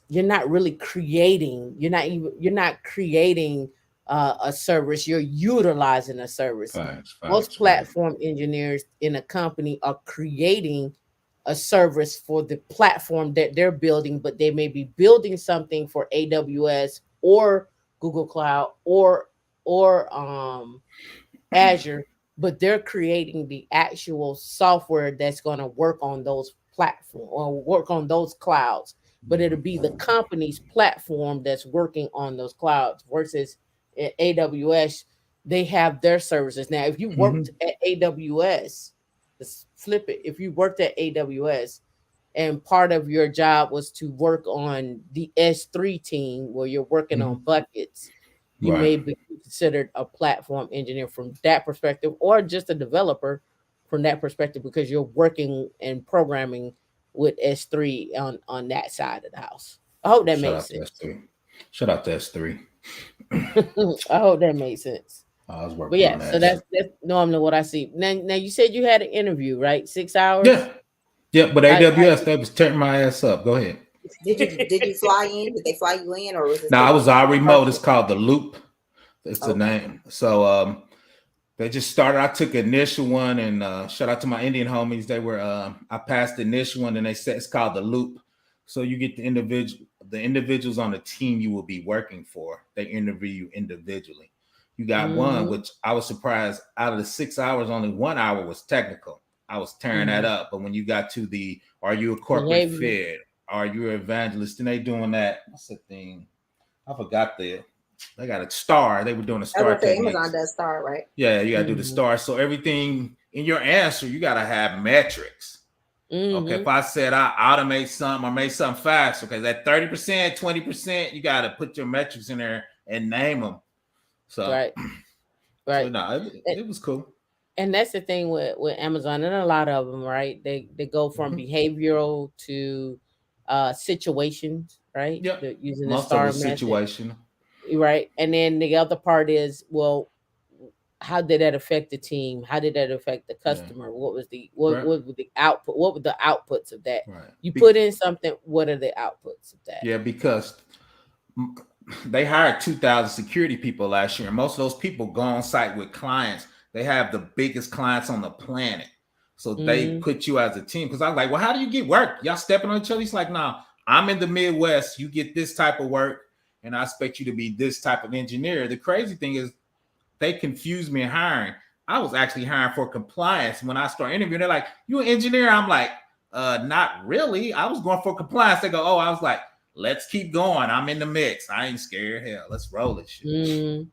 S1: you're not really creating, you're not creating a service, you're utilizing a service.
S5: Facts.
S1: Most
S5: Facts.
S1: platform engineers in a company are creating a service for the platform that they're building, but they may be building something for AWS or Google Cloud or Azure, but they're creating the actual software that's going to work on those platform or work on those clouds. But it'll be the company's platform that's working on those clouds versus AWS. They have their services. Now, if you worked at AWS, let's flip it. If you worked at AWS and part of your job was to work on the S3 team where you're working on buckets, you may
S5: Right.
S1: be considered a platform engineer from that perspective, or just a developer from that perspective, because you're working and programming with S3 on that side of the house. I hope that
S5: Shout
S1: makes
S5: out to
S1: sense.
S5: S3. Shout out to S3.
S1: I hope that makes sense.
S5: I was
S1: But
S5: working
S1: yeah,
S5: on
S1: so
S5: that.
S1: that's normally what I see. Now you said you had an interview, right? 6 hours.
S5: Yeah. Yeah. But
S1: I
S5: AWS, they was tearing my ass up. Go ahead.
S2: Did you fly in? Did they fly you in, or was this
S5: Now I was all remote. It's
S2: virtual?
S5: called the Loop. It's the
S2: Okay.
S5: name. So they just started. I took initial one, and shout out to my Indian homies. They were I passed the initial one, and they said it's called the Loop. So you get the individuals on the team you will be working for. They interview you individually. You got one,
S1: Mhm.
S5: which I was surprised. Out of the 6 hours, only 1 hour was technical. I was tearing that up. But when you got to the, are you a corporate
S1: Behavioral.
S5: fit? Are you an evangelist? And they doing that. What's the thing? I forgot they got a star. They were doing a
S2: I was
S5: star
S2: gonna say
S5: techniques.
S2: Amazon does star, right?
S5: Yeah, you gotta do the
S1: Mhm.
S5: star. So everything in your answer, you gotta have metrics. Okay, if
S1: Mhm.
S5: I said I automate something or make something fast, okay, that 30%, 20%, you gotta put your metrics in there and name them. So,
S1: Right.
S5: so
S1: Right.
S5: no, it was cool.
S1: And that's the thing with Amazon and a lot of them, right? They go from
S5: Mhm.
S1: behavioral to situations, right?
S5: Yep.
S1: They're using the
S5: Most of
S1: star
S5: it's
S1: method,
S5: situational.
S1: right? And then the other part is, well, how did that affect the team? How did that affect the
S5: Yeah.
S1: customer? What was
S5: Right.
S1: what was the output? What were the outputs of that?
S5: Right.
S1: You put in something, what are the outputs of that?
S5: Yeah, because they hired 2,000 security people last year, and most of those people go on site with clients. They have the biggest clients on the planet. So they
S1: Mhm.
S5: put you as a team. Because I'm like, well, how do you get work? Y'all stepping on each other? He's like, no, I'm in the Midwest. You get this type of work, and I expect you to be this type of engineer. The crazy thing is they confused me in hiring. I was actually hiring for compliance. When I start interviewing, they're like, you an engineer? I'm like, not really. I was going for compliance. They go, oh, I was like, let's keep going. I'm in the mix. I ain't scared. Hell, let's roll this shit.
S1: Mm.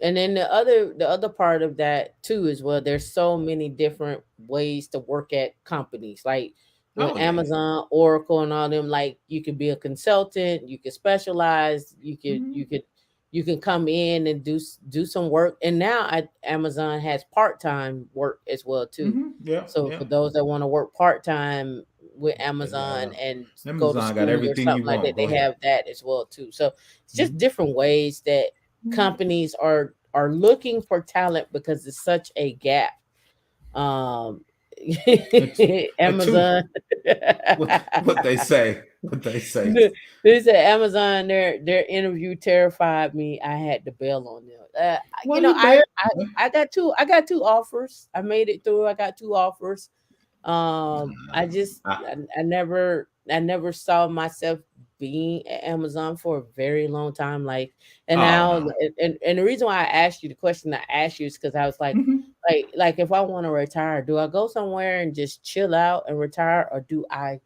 S1: And then the other part of that too is, well, there's so many different ways to work at companies like with
S5: Oh, yeah.
S1: Amazon, Oracle, and all them. Like you could be a consultant, you could specialize, you can come in and do some work. And now Amazon has part-time work as well too.
S5: Yeah.
S1: So
S5: Yeah.
S1: for those that want to work part-time with
S5: They
S1: Amazon
S5: got
S1: and go to
S5: Amazon got
S1: school or
S5: everything you
S1: something like that,
S5: want. Go
S1: they
S5: ahead.
S1: have that as well too. So it's just
S5: Mhm.
S1: different ways that companies are looking for talent because it's such a gap. Um
S5: And
S1: Amazon.
S5: what they say. What they say.
S1: This at Amazon, their interview terrified me. I had to bail on them.
S5: Why you bad?
S1: I got two offers. I made it through. I got two offers. I just I never saw myself being at Amazon for a very long time. Like, and
S5: Oh
S1: now,
S5: no.
S1: and the reason why I asked you the question I asked you is because I was like,
S5: Mhm.
S1: like if I want to retire, do I go somewhere and just chill out and retire, or do I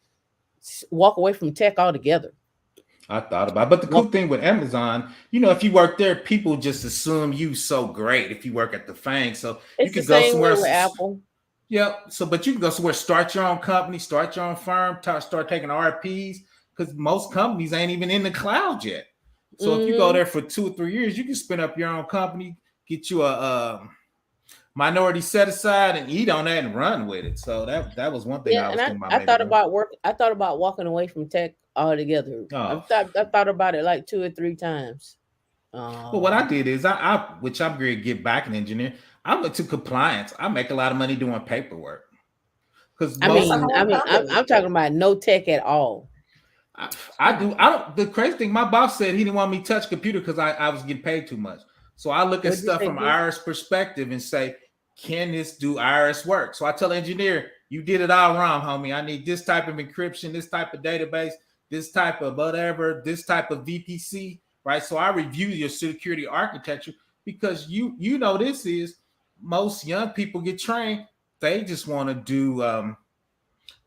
S1: walk away from tech altogether?
S5: I thought about it. But the cool
S1: Walk,
S5: thing with Amazon, if you work there, people just assume you so great if you work at the FANG. So you
S1: it's the
S5: could go
S1: same
S5: somewhere
S1: way with
S5: else.
S1: Apple.
S5: Yep. So, but you can go somewhere, start your own company, start your own firm, start taking RPs, because most companies ain't even in the cloud yet. So if you go
S1: Hmm.
S5: there for 2 or 3 years, you can spin up your own company, get you a minority set aside, and eat on that and run with it. So that was one thing
S1: Yeah,
S5: I
S1: and
S5: was
S1: I,
S5: thinking about
S1: I
S5: maybe
S1: thought
S5: doing.
S1: about work. I thought about walking away from tech altogether.
S5: Oh,
S1: I thought about it like 2 or 3 times.
S5: well, what I
S1: Um,
S5: did is which I'm going to get back an engineer. I went to compliance. I make a lot of money doing paperwork because
S1: I
S2: That's
S5: most
S2: a
S1: mean,
S2: whole
S1: I mean,
S2: company.
S1: I'm talking about no tech at all.
S5: I do. I don't. The crazy thing, my boss said he didn't want me to touch computer because I was getting paid too much. So I look at
S1: What'd you
S5: stuff
S1: say,
S5: from
S1: D?
S5: IRS perspective and say, can this do IRS work? So I tell the engineer, you did it all wrong, homie. I need this type of encryption, this type of database, this type of whatever, this type of VPC, right? So I review your security architecture because this is most young people get trained. They just want to do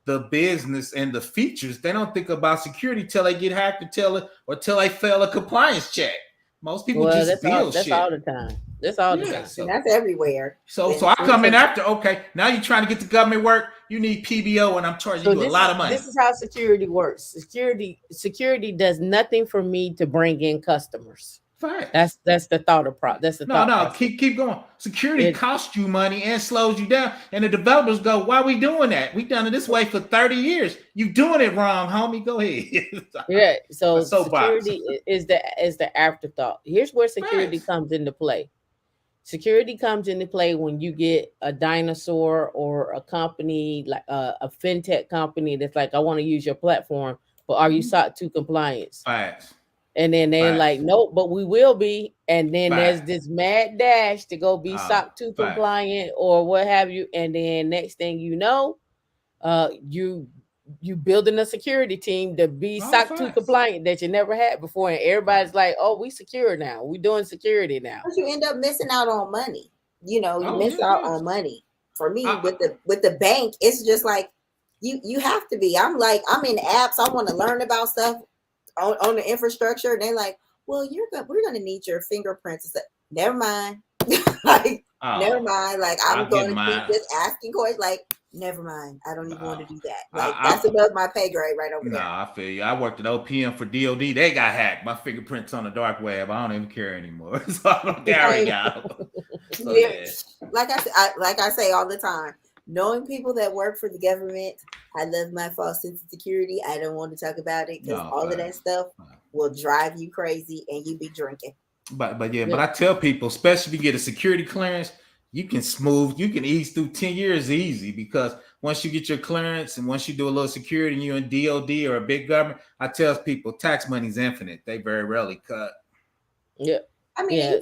S5: the business and the features. They don't think about security till they get hacked or till they fail a compliance check. Most people
S1: Well,
S5: just build
S1: that's
S5: shit.
S1: all the time. That's all the
S5: Yeah.
S1: time.
S2: And
S5: So
S2: that's everywhere.
S5: so
S2: And
S5: so I
S2: so,
S5: come in after, okay, now you're trying to get the government work, you need PBO and I'm charging
S1: So
S5: you a lot of money.
S1: this is how security works. Security does nothing for me to bring in customers.
S5: Facts.
S1: That's the that's the
S5: No,
S1: thought
S5: no,
S1: process.
S5: keep going. Security
S1: It
S5: costs you money and slows you down. And the developers go, why are we doing that? We've done it this way for 30 years. You doing it wrong, homie. Go ahead.
S1: Yeah,
S5: My
S1: so
S5: soapbox.
S1: security is the afterthought. Here's where security
S5: Facts.
S1: comes into play. Security comes into play when you get a dinosaur or a company like a fintech company that's like, I want to use your platform, but are you
S5: Mhm.
S1: SOC 2 compliance?
S5: Facts.
S1: And then they're like,
S5: Facts.
S1: nope, but we will be. And then there's
S5: Facts.
S1: this mad dash to go be
S5: Oh,
S1: SOC 2
S5: facts.
S1: compliant or what have you. And then next thing you know, you building a security team to be
S5: Oh,
S1: SOC 2
S5: facts.
S1: compliant that you never had before. And everybody's
S5: Facts.
S1: like, oh, we secure now. We doing security now.
S2: but you end up missing out on money. You
S5: Oh,
S2: miss
S5: yeah,
S2: out
S5: facts.
S2: on money. For me,
S5: I,
S2: with the bank, it's just like you have to be. I'm like, I'm in apps. I want to learn about stuff on the infrastructure. And they're like, well, we're gonna need your fingerprints. It's like, never mind. Like, never
S5: oh,
S2: mind. Like, I'm
S5: I'll get
S2: going to keep
S5: mine.
S2: just asking questions. Like, never mind. I don't even want to
S5: Oh,
S2: do that. Like,
S5: I,
S2: that's above my pay grade right over
S5: no,
S2: there.
S5: I feel you. I worked at OPM for DOD. They got hacked. My fingerprints on the dark web. I don't even care anymore. So I don't carry
S2: Like,
S5: out. So
S2: yeah,
S5: yeah.
S2: like I say all the time, knowing people that work for the government, I love my false sense of security. I don't want to talk about it because
S5: No,
S2: all of that
S5: facts.
S2: stuff will drive you crazy and you be drinking.
S5: But yeah,
S1: Yeah.
S5: but I tell people, especially if you get a security clearance, you can ease through 10 years easy because once you get your clearance and once you do a little security and you're in DOD or a big government, I tell people tax money's infinite. They very rarely cut.
S1: Yeah.
S2: I mean,
S1: Yeah.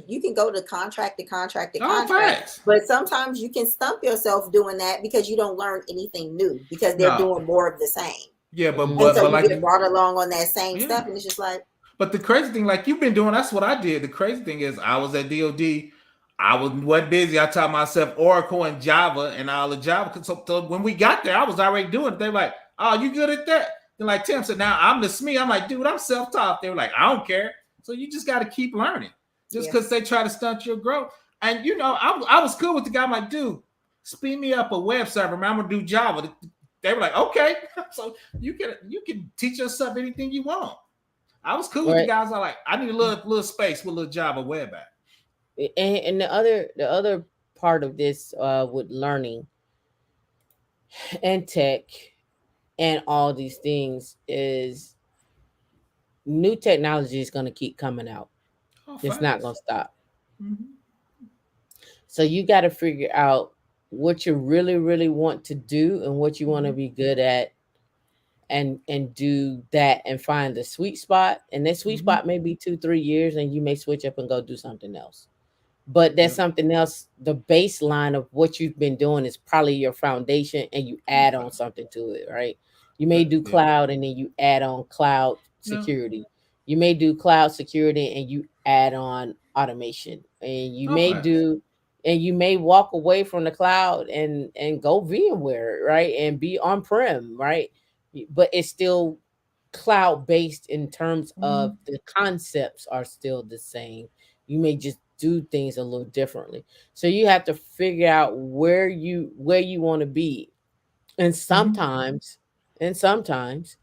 S2: you can go to contract to contract to
S5: Oh,
S2: contract,
S5: facts.
S2: but sometimes you can stump yourself doing that because you don't learn anything new because they're
S5: No.
S2: doing more of the same.
S5: Yeah, but
S1: Mhm.
S2: And
S5: but
S2: so
S5: but
S2: you
S5: like
S2: get brought along on that same
S5: yeah.
S2: stuff, and it's just like,
S5: But the crazy thing, like you've been doing, that's what I did. The crazy thing is I was at DOD. I wasn't busy. I taught myself Oracle and Java and all the Java. So when we got there, I was already doing it. They were like, oh, you good at that? They're like, Tim said, now I'm the SME. I'm like, dude, I'm self-taught. They were like, I don't care. So you just got to keep learning. Just
S2: yeah.
S5: because they try to stunt your growth. And I was cool with the guy. I'm like, dude, speed me up a web server, man. I'm gonna do Java. They were like, okay. So you can teach yourself anything you want. I was cool with the
S1: Right.
S5: guys. I like, I need a little space with a little Java web app.
S1: And the other part of this with learning and tech and all these things is new technology is going to keep coming out.
S5: Oh,
S1: It's not going
S5: facts.
S1: to stop.
S5: Mhm.
S1: So you got to figure out what you really want to do and what you want to
S5: Mhm.
S1: be good at, and do that and find the sweet spot. And that sweet
S5: Mhm.
S1: spot may be 2-3 years, and you may switch up and go do something else. but that's
S5: Yeah.
S1: something else. The baseline of what you've been doing is probably your foundation, and you add on something to it, right? You may do
S5: Yeah.
S1: cloud, and then you add on cloud
S5: Yeah.
S1: security. You may do cloud security, and you add on automation,
S5: Okay.
S1: and you may walk away from the cloud and go VMware, right, and be on prem, right? But it's still cloud based in terms of
S5: Mhm.
S1: the concepts are still the same. You may just do things a little differently. So you have to figure out where you want to be. And
S5: Mhm.
S1: sometimes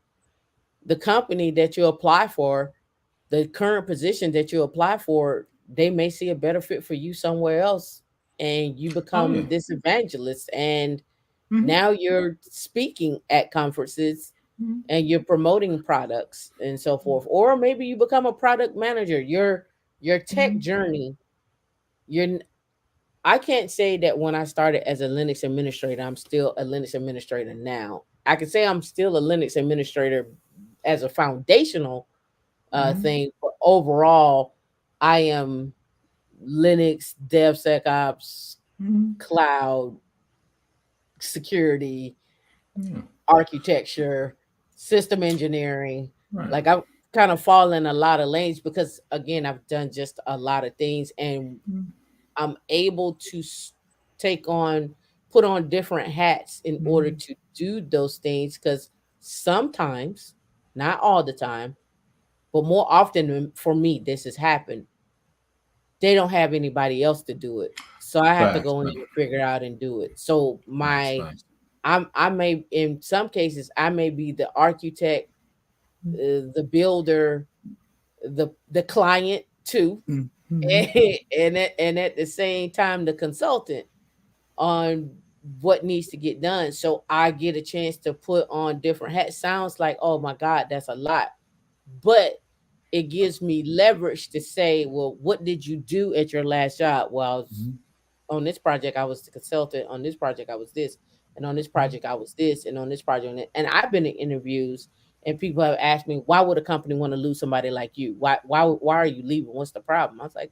S1: the company that you apply for, the current position that you apply for, they may see a better fit for you somewhere else, and you
S5: Oh yeah.
S1: become this evangelist, and
S5: Mhm.
S1: now you're speaking at conferences
S5: Mhm.
S1: and you're promoting products and so forth. Or maybe you become a product manager. Your tech
S5: Mhm.
S1: journey, you're I can't say that when I started as a Linux administrator, I'm still a Linux administrator now. I can say I'm still a Linux administrator as a foundational
S5: Mhm.
S1: thing, but overall, I am Linux, DevSecOps,
S5: Mhm.
S1: cloud, security,
S5: Yeah.
S1: architecture, system engineering.
S5: Right.
S1: Like I've kind of fallen a lot of lanes because again, I've done just a lot of things, and
S5: Mhm.
S1: I'm able to take on, put on different hats in order
S5: Mhm.
S1: to do those things. Because sometimes, not all the time, but more often for me, this has happened. They don't have anybody else to do it, so I have to
S5: Facts.
S1: go in
S5: Facts.
S1: and figure out and do it. So
S5: Facts.
S1: I may, in some cases I may be the architect, the builder, the client too,
S5: Mhm.
S1: and at the same time the consultant on what needs to get done. So I get a chance to put on different hats. Sounds like, oh my God, that's a lot. But it gives me leverage to say, well, what did you do at your last job? Well, I was
S5: Mhm.
S1: on this project, I was the consultant. On this project, I was this. And on this project, I was this. And on this project, and I've been in interviews, and people have asked me, why would a company want to lose somebody like you? Why are you leaving? What's the problem? I was like,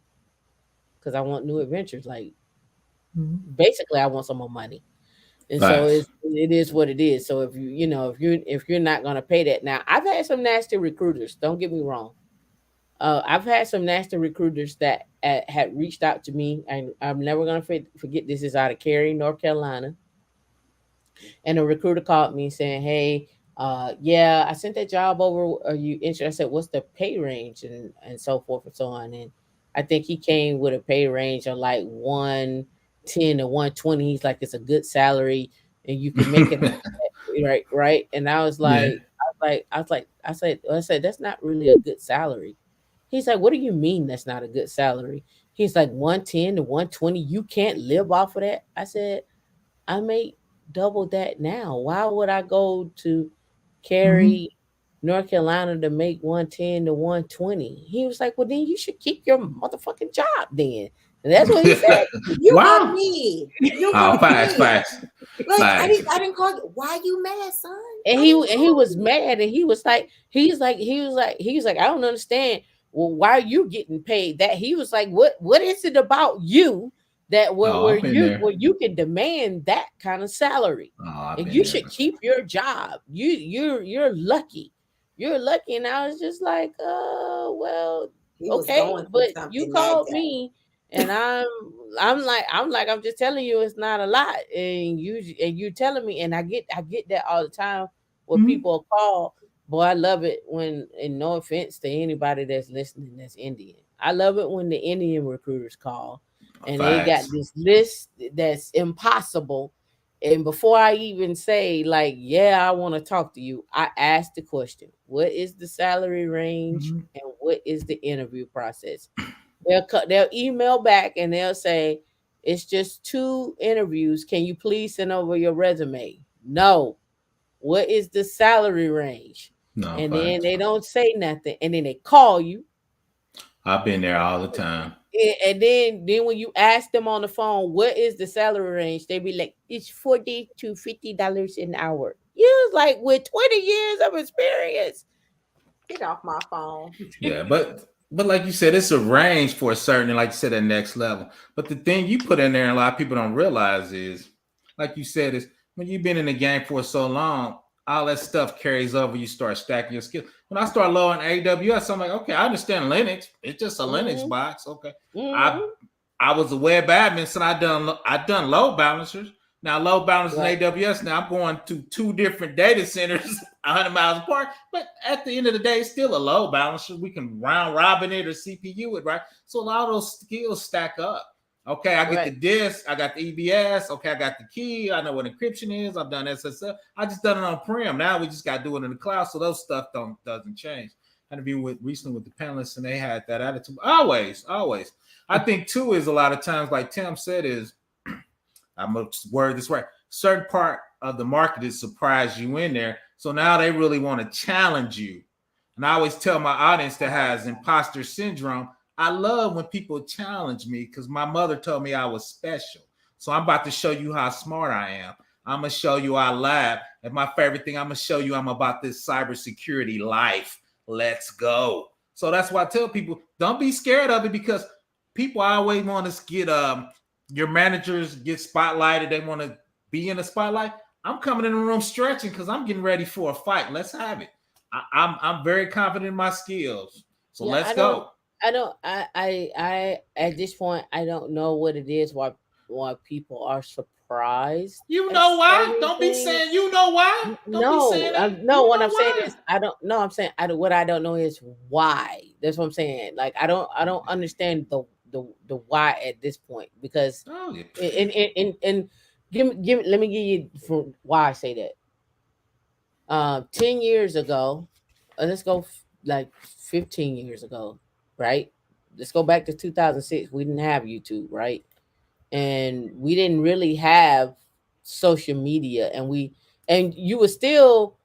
S1: because I want new adventures. Like,
S5: Mhm.
S1: basically, I want some more money. And so
S5: Facts.
S1: it is what it is. So if you're not gonna pay that, now I've had some nasty recruiters. Don't get me wrong. I've had some nasty recruiters that had reached out to me, and I'm never gonna forget. This is out of Cary, North Carolina, and a recruiter called me saying, "Hey, yeah, I sent that job over. Are you interested?" I said, "What's the pay range?" and so forth and so on. And I think he came with a pay range of like 110 to 120. He's like, it's a good salary, and you can make it right, right. And I was
S5: Yeah.
S1: like, I said, that's not really a good salary. He's like, what do you mean that's not a good salary? He's like, 110 to 120. You can't live off of that. I said, I make double that now. Why would I go to
S5: Mhm.
S1: Cary, North Carolina to make 110 to 120? He was like, well, then you should keep your motherfucking job then. And that's what he said.
S2: You called
S5: Wow.
S2: me. You
S5: Oh,
S2: called
S5: facts.
S2: me.
S5: Facts.
S2: Like
S5: Facts.
S2: I didn't call you. Why you mad, son?
S1: And
S2: I didn't
S1: he
S2: call
S1: was
S2: you.
S1: mad, and he was like, I don't understand. Well, why are you getting paid that? He was like, what is it about you that
S5: Oh, I've been there.
S1: where you can demand that kind of salary?
S5: Oh, I've
S1: And
S5: been
S1: you
S5: there
S1: should
S5: before.
S1: keep your job. You're lucky. You're lucky. And I was just like, well,
S2: He was
S1: okay,
S2: going through
S1: but you
S2: something that
S1: called
S2: day.
S1: me, and I'm just telling you it's not a lot. And you telling me, and I get that all the time when
S5: Mhm.
S1: people call. Boy, I love it when, and no offense to anybody that's listening that's Indian. I love it when the Indian recruiters call and they got
S5: Facts.
S1: this list that's impossible. And before I even say, like, yeah, I want to talk to you, I ask the question, what is the salary range
S5: Mhm.
S1: and what is the interview process? They'll email back and they'll say, it's just 2 interviews. Can you please send over your resume? No. What is the salary range?
S5: No,
S1: And then
S5: facts.
S1: they don't say nothing. And then they call you.
S5: I've been there all the time.
S1: And then when you ask them on the phone, what is the salary range? They be like, it's $40 to $50 an hour. You was like, with 20 years of experience.
S2: Get off my phone.
S5: Yeah, but But like you said, it's a range for a certain, like you said, that next level. But the thing you put in there, and a lot of people don't realize is, like you said, is when you've been in the game for so long, all that stuff carries over. You start stacking your skills. When I start learning AWS, I'm like, okay, I understand Linux. It's just a Linux box. Okay, I was a web admin, so I done load balancers. Now load balancers and AWS. Now I'm going to 2 different data centers 100 miles apart. But at the end of the day, it's still a load balancer. We can round robin it or CPU it, right? So a lot of those skills stack up. Okay, I get the disk, I got the EBS, okay, I got the key, I know what encryption is, I've done SSL, I just done it on prem. Now we just got to do it in the cloud, so those stuff doesn't change. I had a view recently with the panelists, and they had that attitude. Always. I think too is a lot of times, like Tim said, is I'm gonna word this right. Certain part of the market is surprise you in there, so now they really want to challenge you. And I always tell my audience that has imposter syndrome, I love when people challenge me because my mother told me I was special. So I'm about to show you how smart I am. I'm going to show you our lab. And my favorite thing, I'm going to show you I'm about this cybersecurity life. Let's go. So that's why I tell people, don't be scared of it, because people always want to get your managers get spotlighted. They want to be in the spotlight. I'm coming in the room stretching because I'm getting ready for a fight. Let's have it. I'm very confident in my skills. So let's go.
S1: I at this point, I don't know what it is why people are surprised.
S5: You know why? Don't be saying you know why.
S1: What I'm saying is I don't know. I'm saying what I don't know is why. That's what I'm saying. Like I don't understand the why at this point, because and let me give you from why I say that. 10 years ago, let's go like 15 years ago. Right? Let's go back to 2006. We didn't have YouTube, right? And we didn't really have social media, and you would still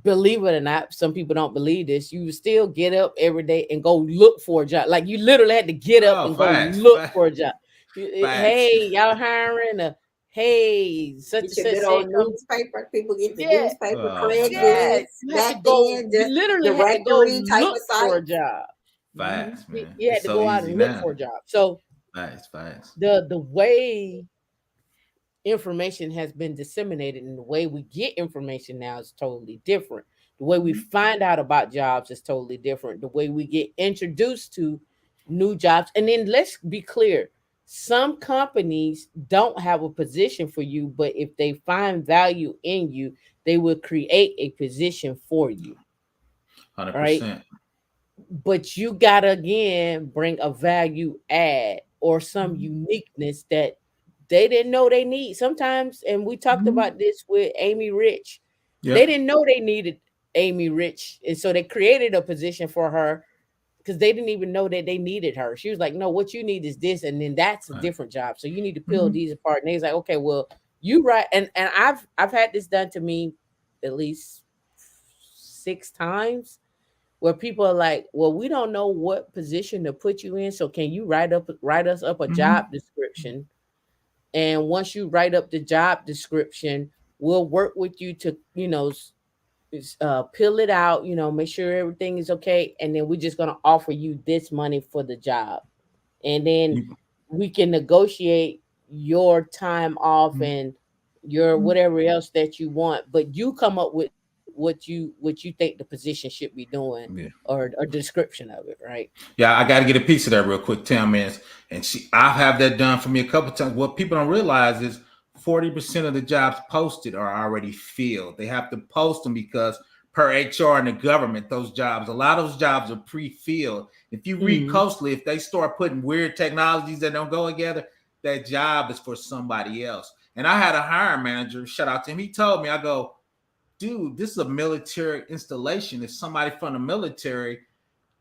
S1: believe it or not, some people don't believe this, you would still get up every day and go look for a job. Like you literally had to get up and go look for a job. Hey, y'all hiring? Hey, such and such.
S2: Newspaper. People get the newspaper. Craigslist.
S1: Back then, you literally had to go look for a job.
S5: Facts, man.
S1: You had to go out and look for a job. So
S5: facts.
S1: The way information has been disseminated and the way we get information now is totally different. The way we find out about jobs is totally different. The way we get introduced to new jobs. And then let's be clear. Some companies don't have a position for you, but if they find value in you, they will create a position for you.
S5: 100%.
S1: Right? But you gotta again bring a value add or some uniqueness that they didn't know they need sometimes. And we talked about this with Amy Rich. Yep. They didn't know they needed Amy Rich, and so they created a position for her because they didn't even know that they needed her. She was like, no, what you need is this, and then that's a different job. So you need to peel these apart. And they was like, okay, well, you right. And I've had this done to me at least 6 times. Where people are like, well, we don't know what position to put you in. So can you write us up a job description? And once you write up the job description, we'll work with you to, peel it out, make sure everything is okay. And then we're just going to offer you this money for the job. And then we can negotiate your time off and your whatever else that you want. But you come up with what you think the position should be doing, or a description of it, right?
S5: Yeah, I got to get a piece of that real quick, 10 minutes. And I've had that done for me a couple of times. What people don't realize is 40% of the jobs posted are already filled. They have to post them because per HR and the government, a lot of those jobs are pre-filled. If you read closely, if they start putting weird technologies that don't go together, that job is for somebody else. And I had a hiring manager, shout out to him. He told me, I go, dude, this is a military installation. If somebody from the military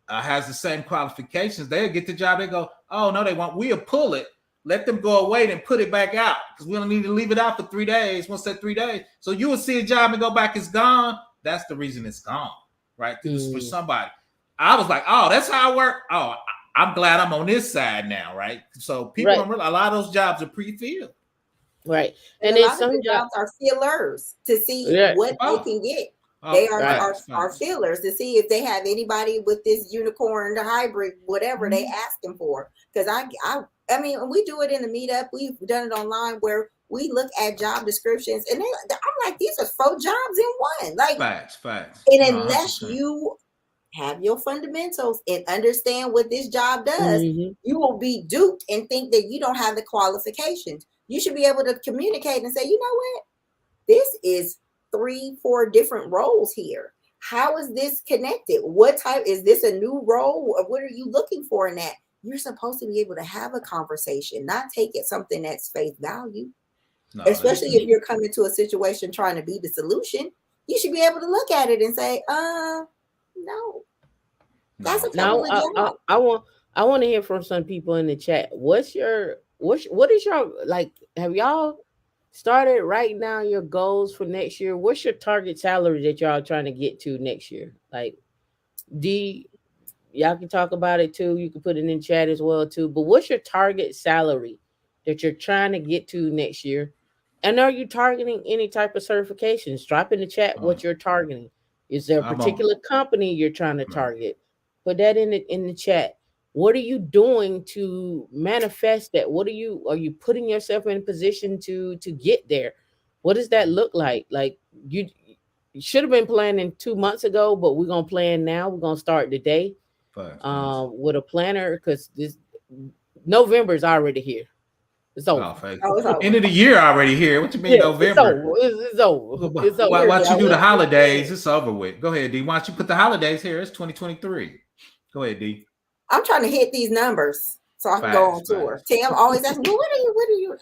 S5: has the same qualifications, they'll get the job. They go, oh, no, they won't. We'll pull it. Let them go away and put it back out because we don't need to leave it out for 3 days. Once that 3 days. So you will see a job and go back, it's gone. That's the reason it's gone, right? It's for somebody. I was like, oh, that's how I work. Oh, I'm glad I'm on this side now, right? So people don't realize a lot of those jobs are pre-filled.
S1: Right.
S2: And then some jobs are fillers to see what they can get. They are
S5: Facts,
S2: our
S5: facts.
S2: feelers to see if they have anybody with this unicorn hybrid, whatever they asking for. Because I mean, we do it in the meetup. We've done it online where we look at job descriptions, and I'm like, these are 4 jobs in one. Like,
S5: Facts.
S2: and
S5: No,
S2: unless
S5: 100%.
S2: you have your fundamentals and understand what this job does, you will be duped and think that you don't have the qualifications. You should be able to communicate and say, you know what, this is 3-4 different roles here. How is this connected? What type is this, a new role, or what are you looking for in that? You're supposed to be able to have a conversation, not take it something that's face value.
S5: No,
S2: Especially if you're coming to a situation trying to be the solution, you should be able to look at it and say, no. That's a
S1: Now I want to hear from some people in the chat. What is your like? Have y'all started writing down your goals for next year? What's your target salary that y'all trying to get to next year? Like, y'all can talk about it too. You can put it in chat as well too. But what's your target salary that you're trying to get to next year? And are you targeting any type of certifications? Drop in the chat what you're targeting. Is there a particular company you're trying to target? Put that in the chat. What are you doing to manifest that? Are you putting yourself in a position to get there? What does that look like? Like, you should have been planning 2 months ago, but we're gonna plan now. We're gonna start today. With a planner, because this November is already here. It's over.
S5: End of the year already here. What you mean, November?
S1: It's over. It's over.
S5: Why don't you do the holidays? It's over with. Go ahead, D. Why don't you put the holidays here? It's 2023. Go ahead, D.
S2: I'm trying to hit these numbers so I can go on tour. Tim always asks me, what are you?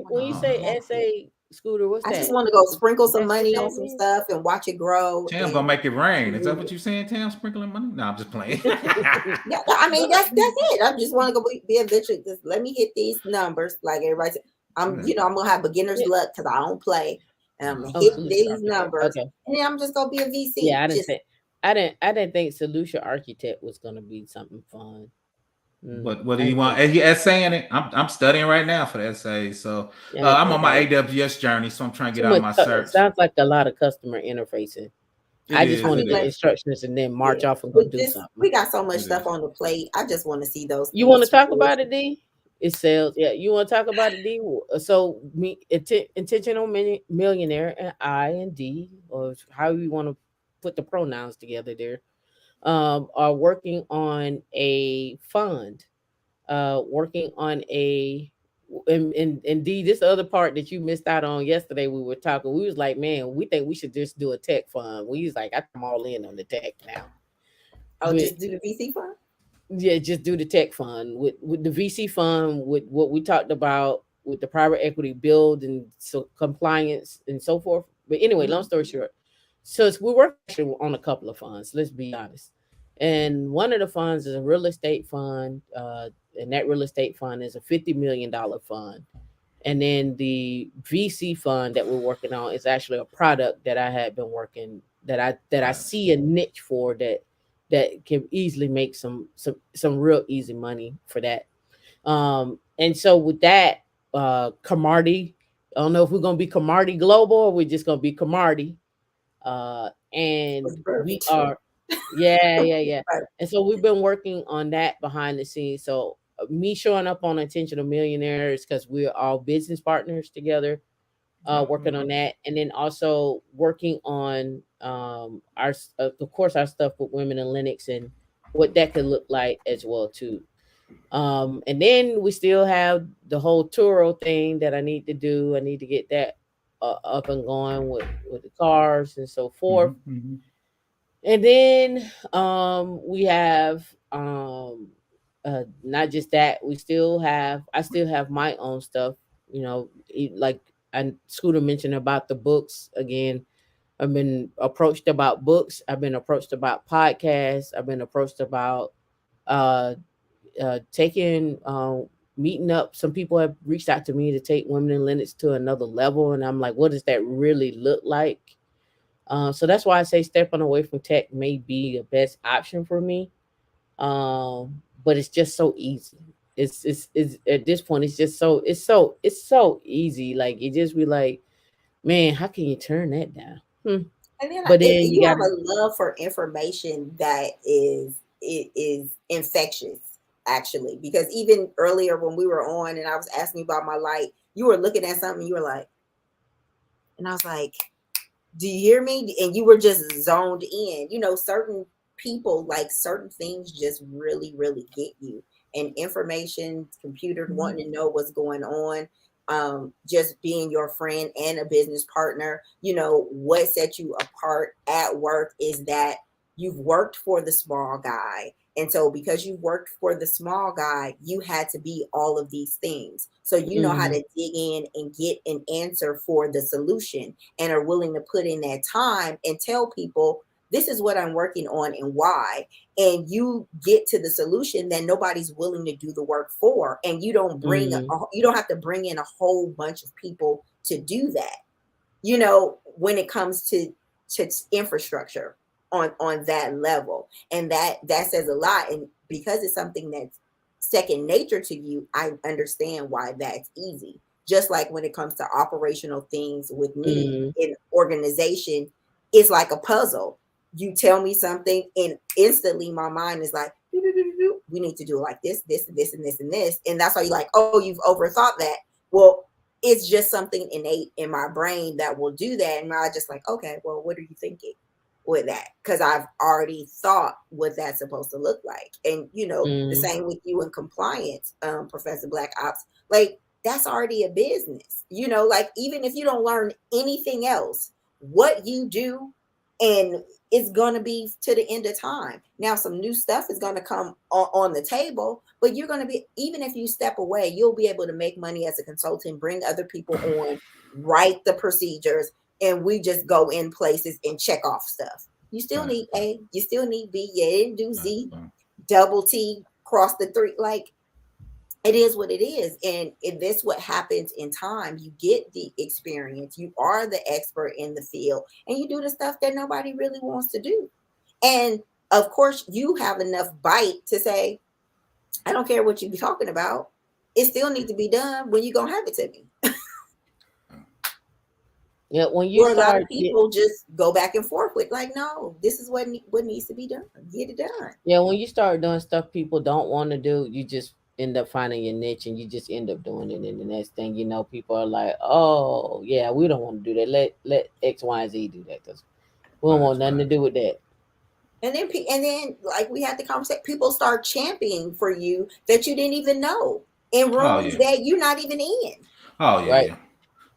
S1: When you say SA Scooter, what's that?
S2: I just want to go sprinkle some money on some stuff and watch it grow.
S5: Tam gonna make it rain. Is that what you're saying, Tam? Sprinkling money? No, I'm just playing.
S2: Yeah, I mean, that's it. I just want to go be a bitch. Just let me hit these numbers, like everybody said. I'm gonna have beginner's luck because I don't play, and I'm gonna hit these numbers, and then I'm just gonna be a VC.
S1: Yeah, I didn't think solution architect was gonna be something fun.
S5: But what do you want? As you're saying it, I'm studying right now for the essay. So I'm on my AWS journey, so I'm trying to get out my search.
S1: Sounds like a lot of customer interfacing. I just want to get instructions and then march off and go do something.
S2: We got so much stuff on the plate. I just want to see those.
S1: You want to talk about it, D? It's sales. Yeah, you want to talk about it, D? So intentional millionaire and I and D, or how you want to put the pronouns together there, are working on a fund, working on a and D, this other part that you missed out on yesterday. We were talking. We was like, man, we think we should just do a tech fund. We was like, I'm all in on the tech now.
S2: Just do the VC fund.
S1: Yeah, just do the tech fund with the VC fund, with what we talked about with the private equity build and so compliance and so forth. But anyway, long story short, so we're working on a couple of funds. Let's be honest. And one of the funds is a real estate fund, and that real estate fund is a $50 million fund. And then the VC fund that we're working on is actually a product that I had been working that I see a niche for that can easily make some real easy money for that. And so with that, Camardi, I don't know if we're gonna be Camardi Global or we're just gonna be Camardi. And we are, yeah. And so we've been working on that behind the scenes. So me showing up on Intentional Millionaires because we're all business partners together, working on that, and then also working on our of course our stuff with Women in Linux and what that could look like as well too. And then we still have the whole Turo thing that I need to do. I need to get that up and going with the cars and so forth.
S5: Mm-hmm.
S1: And then we have not just that, I still have my own stuff, like Scooter mentioned about the books. Again, I've been approached about books. I've been approached about podcasts. I've been approached about meeting up. Some people have reached out to me to take Women in Linux to another level. And I'm like, what does that really look like? So that's why I say stepping away from tech may be the best option for me. But it's just so easy. It's at this point, it's so easy. Like, it just be like, man, how can you turn that down?
S2: And then
S1: But then you
S2: you have
S1: got
S2: a love for information that is infectious, actually. Because even earlier when we were on and I was asking you about my light, you were looking at something, you were like, and I was like, do you hear me? And you were just zoned in. You know, certain people, like certain things just really, really get you. And information, computer wanting to know what's going on, just being your friend and a business partner. You know, what sets you apart at work is that you've worked for the small guy. And so because you worked for the small guy, you had to be all of these things. So you know how to dig in and get an answer for the solution and are willing to put in that time and tell people, this is what I'm working on and why. And you get to the solution that nobody's willing to do the work for. And you don't bring, you don't have to bring in a whole bunch of people to do that. You know, when it comes to infrastructure on that level. And that says a lot. And because it's something that's second nature to you, I understand why that's easy. Just like when it comes to operational things with me in organization, it's like a puzzle. You tell me something and instantly my mind is like, we need to do it like this, this, and this, and this, and this. And that's why you're like, oh, you've overthought that. Well, it's just something innate in my brain that will do that. And I just like, okay, well, what are you thinking with that? Because I've already thought what that's supposed to look like. And, you know, the same with you in compliance, Professor Black Ops, like that's already a business, you know, like even if you don't learn anything else, what you do, and it's going to be to the end of time. Now, some new stuff is going to come on the table, but you're going to be, even if you step away, you'll be able to make money as a consultant, bring other people on, write the procedures, and we just go in places and check off stuff. You still need A, you still need B, you didn't do Z, double T, cross the three, like it is what it is. And if this what happens in time, you get the experience, you are the expert in the field, and you do the stuff that nobody really wants to do. And of course, you have enough bite to say, I don't care what you be talking about. It still needs to be done when you're going to have it to me.
S1: Yeah, when you
S2: a lot
S1: start
S2: of people just go back and forth with like, no, this is what needs to be done. Get it done.
S1: Yeah, when you start doing stuff people don't want to do, you just end up finding your niche and you just end up doing it. And the next thing you know, people are like, oh yeah, we don't want to do that. Let X, Y, and Z do that because we don't want nothing to do with that.
S2: And then like we had the conversation, people start championing for you that you didn't even know in rooms that you're not even in.
S5: Oh yeah,
S1: right.
S5: yeah.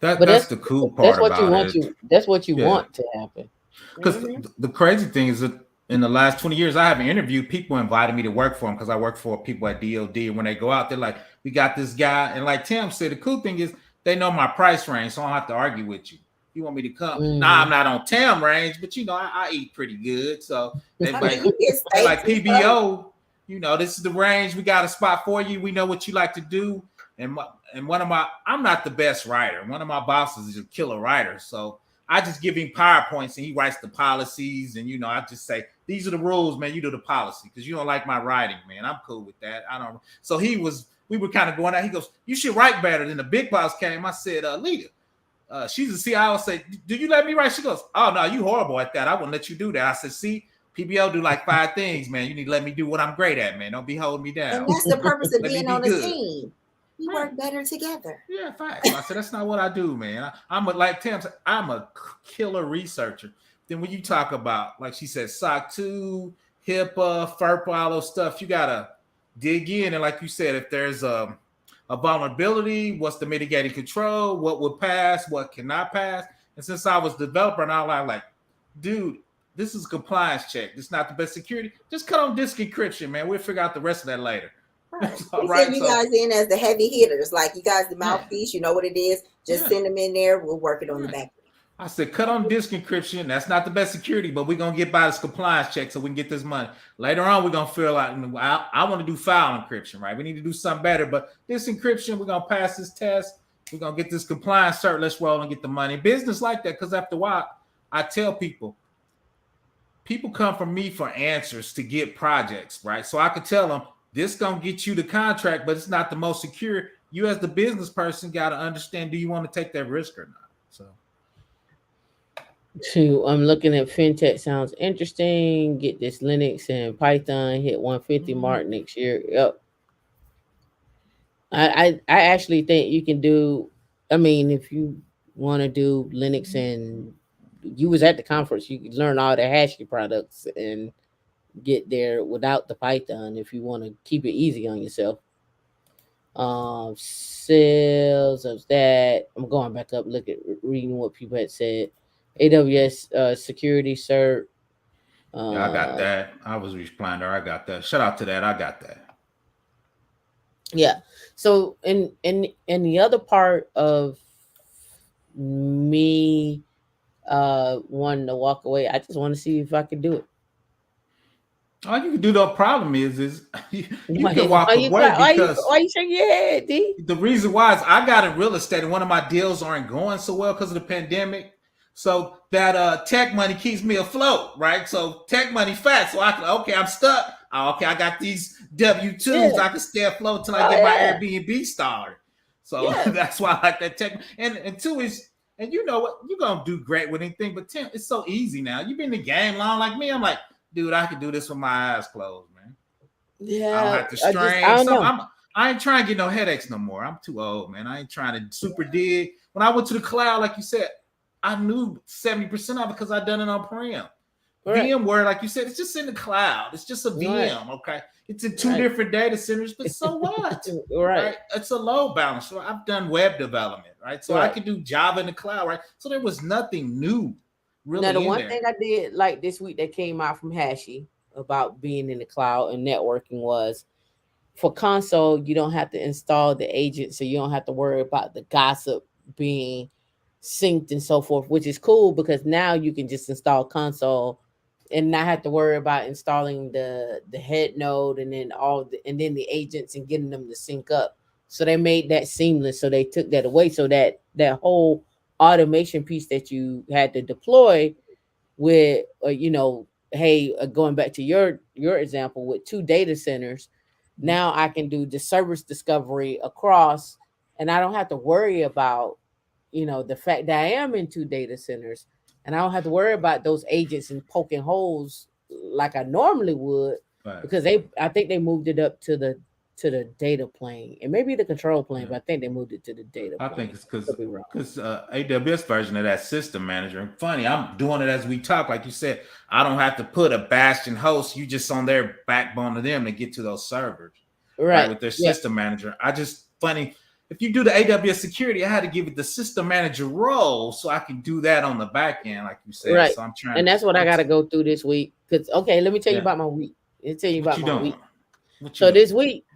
S5: That's the cool part
S1: that's what
S5: about
S1: you want
S5: it.
S1: that's what you want to happen.
S5: Because the crazy thing is that in the last 20 years, I haven't interviewed people invited me to work for them because I work for people at DOD. And when they go out, they're like, we got this guy. And like Tim said, the cool thing is they know my price range, so I don't have to argue with you. You want me to come? Nah, I'm not on Tim range, but you know, I eat pretty good. So they like PBO, you know, this is the range. We got a spot for you. We know what you like to do. And I'm not the best writer. One of my bosses is a killer writer. So I just give him PowerPoints and he writes the policies. And, you know, I just say, these are the rules, man. You do the policy because you don't like my writing, man. I'm cool with that. I don't. So we were kind of going out. He goes, you should write better. Then the big boss came. I said, Lita, she's a CIO. I say, do you let me write? She goes, oh, no, you horrible at that. I wouldn't let you do that. I said, see, PBO do like 5 things, man. You need to let me do what I'm great at, man. Don't be holding me down.
S2: And that's the purpose of being on a team. We work better together.
S5: Yeah, facts. I said, that's not what I do, man. I'm like Tim said, I'm a killer researcher. Then when you talk about, like she said, SOC 2, HIPAA, FERPA, all those stuff, you got to dig in. And like you said, if there's a vulnerability, what's the mitigating control, what would pass, what cannot pass. And since I was developer and I was like, dude, this is a compliance check. This is not the best security. Just cut on disk encryption, man. We'll figure out the rest of that later.
S2: We send you guys in as the heavy hitters, like you guys the mouthpiece. You know what it is. Just send them in there. We'll work it on the back.
S5: I said, cut on disk encryption. That's not the best security, but we're gonna get by this compliance check so we can get this money. Later on, we're gonna feel like I want to do file encryption, right? We need to do something better, but this encryption, we're gonna pass this test. We're gonna get this compliance cert. Let's roll and get the money. Business like that, because after a while, I tell people come from me for answers to get projects, right? So I could tell them, this gonna get you the contract, but it's not the most secure. You as the business person got to understand, do you want to take that risk or not? So
S1: I'm looking at fintech. Sounds interesting. Get this Linux and Python hit 150 mark next year. Yep. I actually think you can do. I mean, if you want to do Linux and you was at the conference, you could learn all the Hashy products and get there without the Python if you want to keep it easy on yourself. Sales of that. I'm going back up, look at reading what people had said. AWS security cert.
S5: Yeah, I got
S1: Uh,
S5: that. I was replying there. I got that. Shout out to that. I got that.
S1: yeah. So and the other part of me wanting to walk away, I just want to see if I could do it.
S5: All you can do, no problem is you
S1: Why,
S5: can walk away because
S1: why you shaking your head, D?
S5: the reason why is I got in real estate and one of my deals aren't going so well because of the pandemic. So that tech money keeps me afloat, right? So tech money fat. So I can I'm stuck. Okay, I got these W-2s.
S1: Yeah.
S5: I can stay afloat till
S1: Oh,
S5: I get my
S1: yeah.
S5: Airbnb started. So
S1: Yeah.
S5: that's why I like that tech. And two is, and you know what, you're gonna do great with anything, but Tim, it's so easy now. You've been in the game long like me. I'm like, dude, I can do this with my eyes closed, man.
S1: Yeah.
S5: I don't have to strain. I ain't trying to get no headaches no more. I'm too old, man. I ain't trying to super dig. When I went to the cloud, like you said, I knew 70% of it because I done it on prem. Right. VMware, like you said, it's just in the cloud. It's just a VM, okay? It's in two different data centers, but so what? Right? It's a load balancer. I've done web development, right? So I could do Java in the cloud, right? So there was nothing new, really.
S1: Now, the one thing I did like this week that came out from Hashy about being in the cloud and networking was for console, you don't have to install the agent, so you don't have to worry about the gossip being synced and so forth, which is cool because now you can just install console and not have to worry about installing the head node and then and then the agents and getting them to sync up. So they made that seamless. So they took that away. So that whole automation piece that you had to deploy with, hey, going back to your example with 2 data centers, now I can do the service discovery across, and I don't have to worry about, the fact that I am in 2 data centers, and I don't have to worry about those agents and poking holes like I normally would, because I think they moved it up to the data plane and maybe the control plane, but I think they moved it to the data plane.
S5: I think it's because AWS version of that system manager. And funny, I'm doing it as we talk. Like you said, I don't have to put a bastion host. You just on their backbone of them to get to those servers, right? With their system manager. Funny. If you do the AWS security, I had to give it the system manager role so I can do that on the back end, like you said.
S1: Right.
S5: So I'm trying,
S1: and that's what I got to go through this week. Because let me tell you about my week. So this week,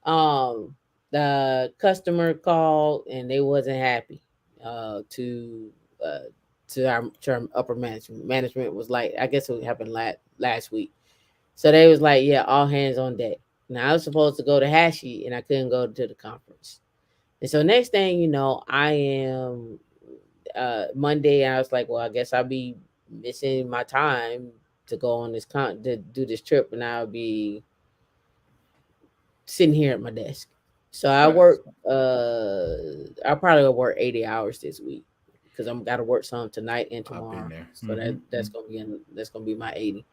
S1: the customer called and they wasn't happy. To our upper management. Management was like, I guess it happened last week. So they was like, yeah, all hands on deck. Now I was supposed to go to Hashy and I couldn't go to the conference. And so next thing you know, I am Monday. I was like, well, I guess I'll be missing my time to go on this to do this trip, and I'll be sitting here at my desk. So I work. I'll probably work 80 hours this week because I'm got to work some tonight and tomorrow. So that's gonna be my 80.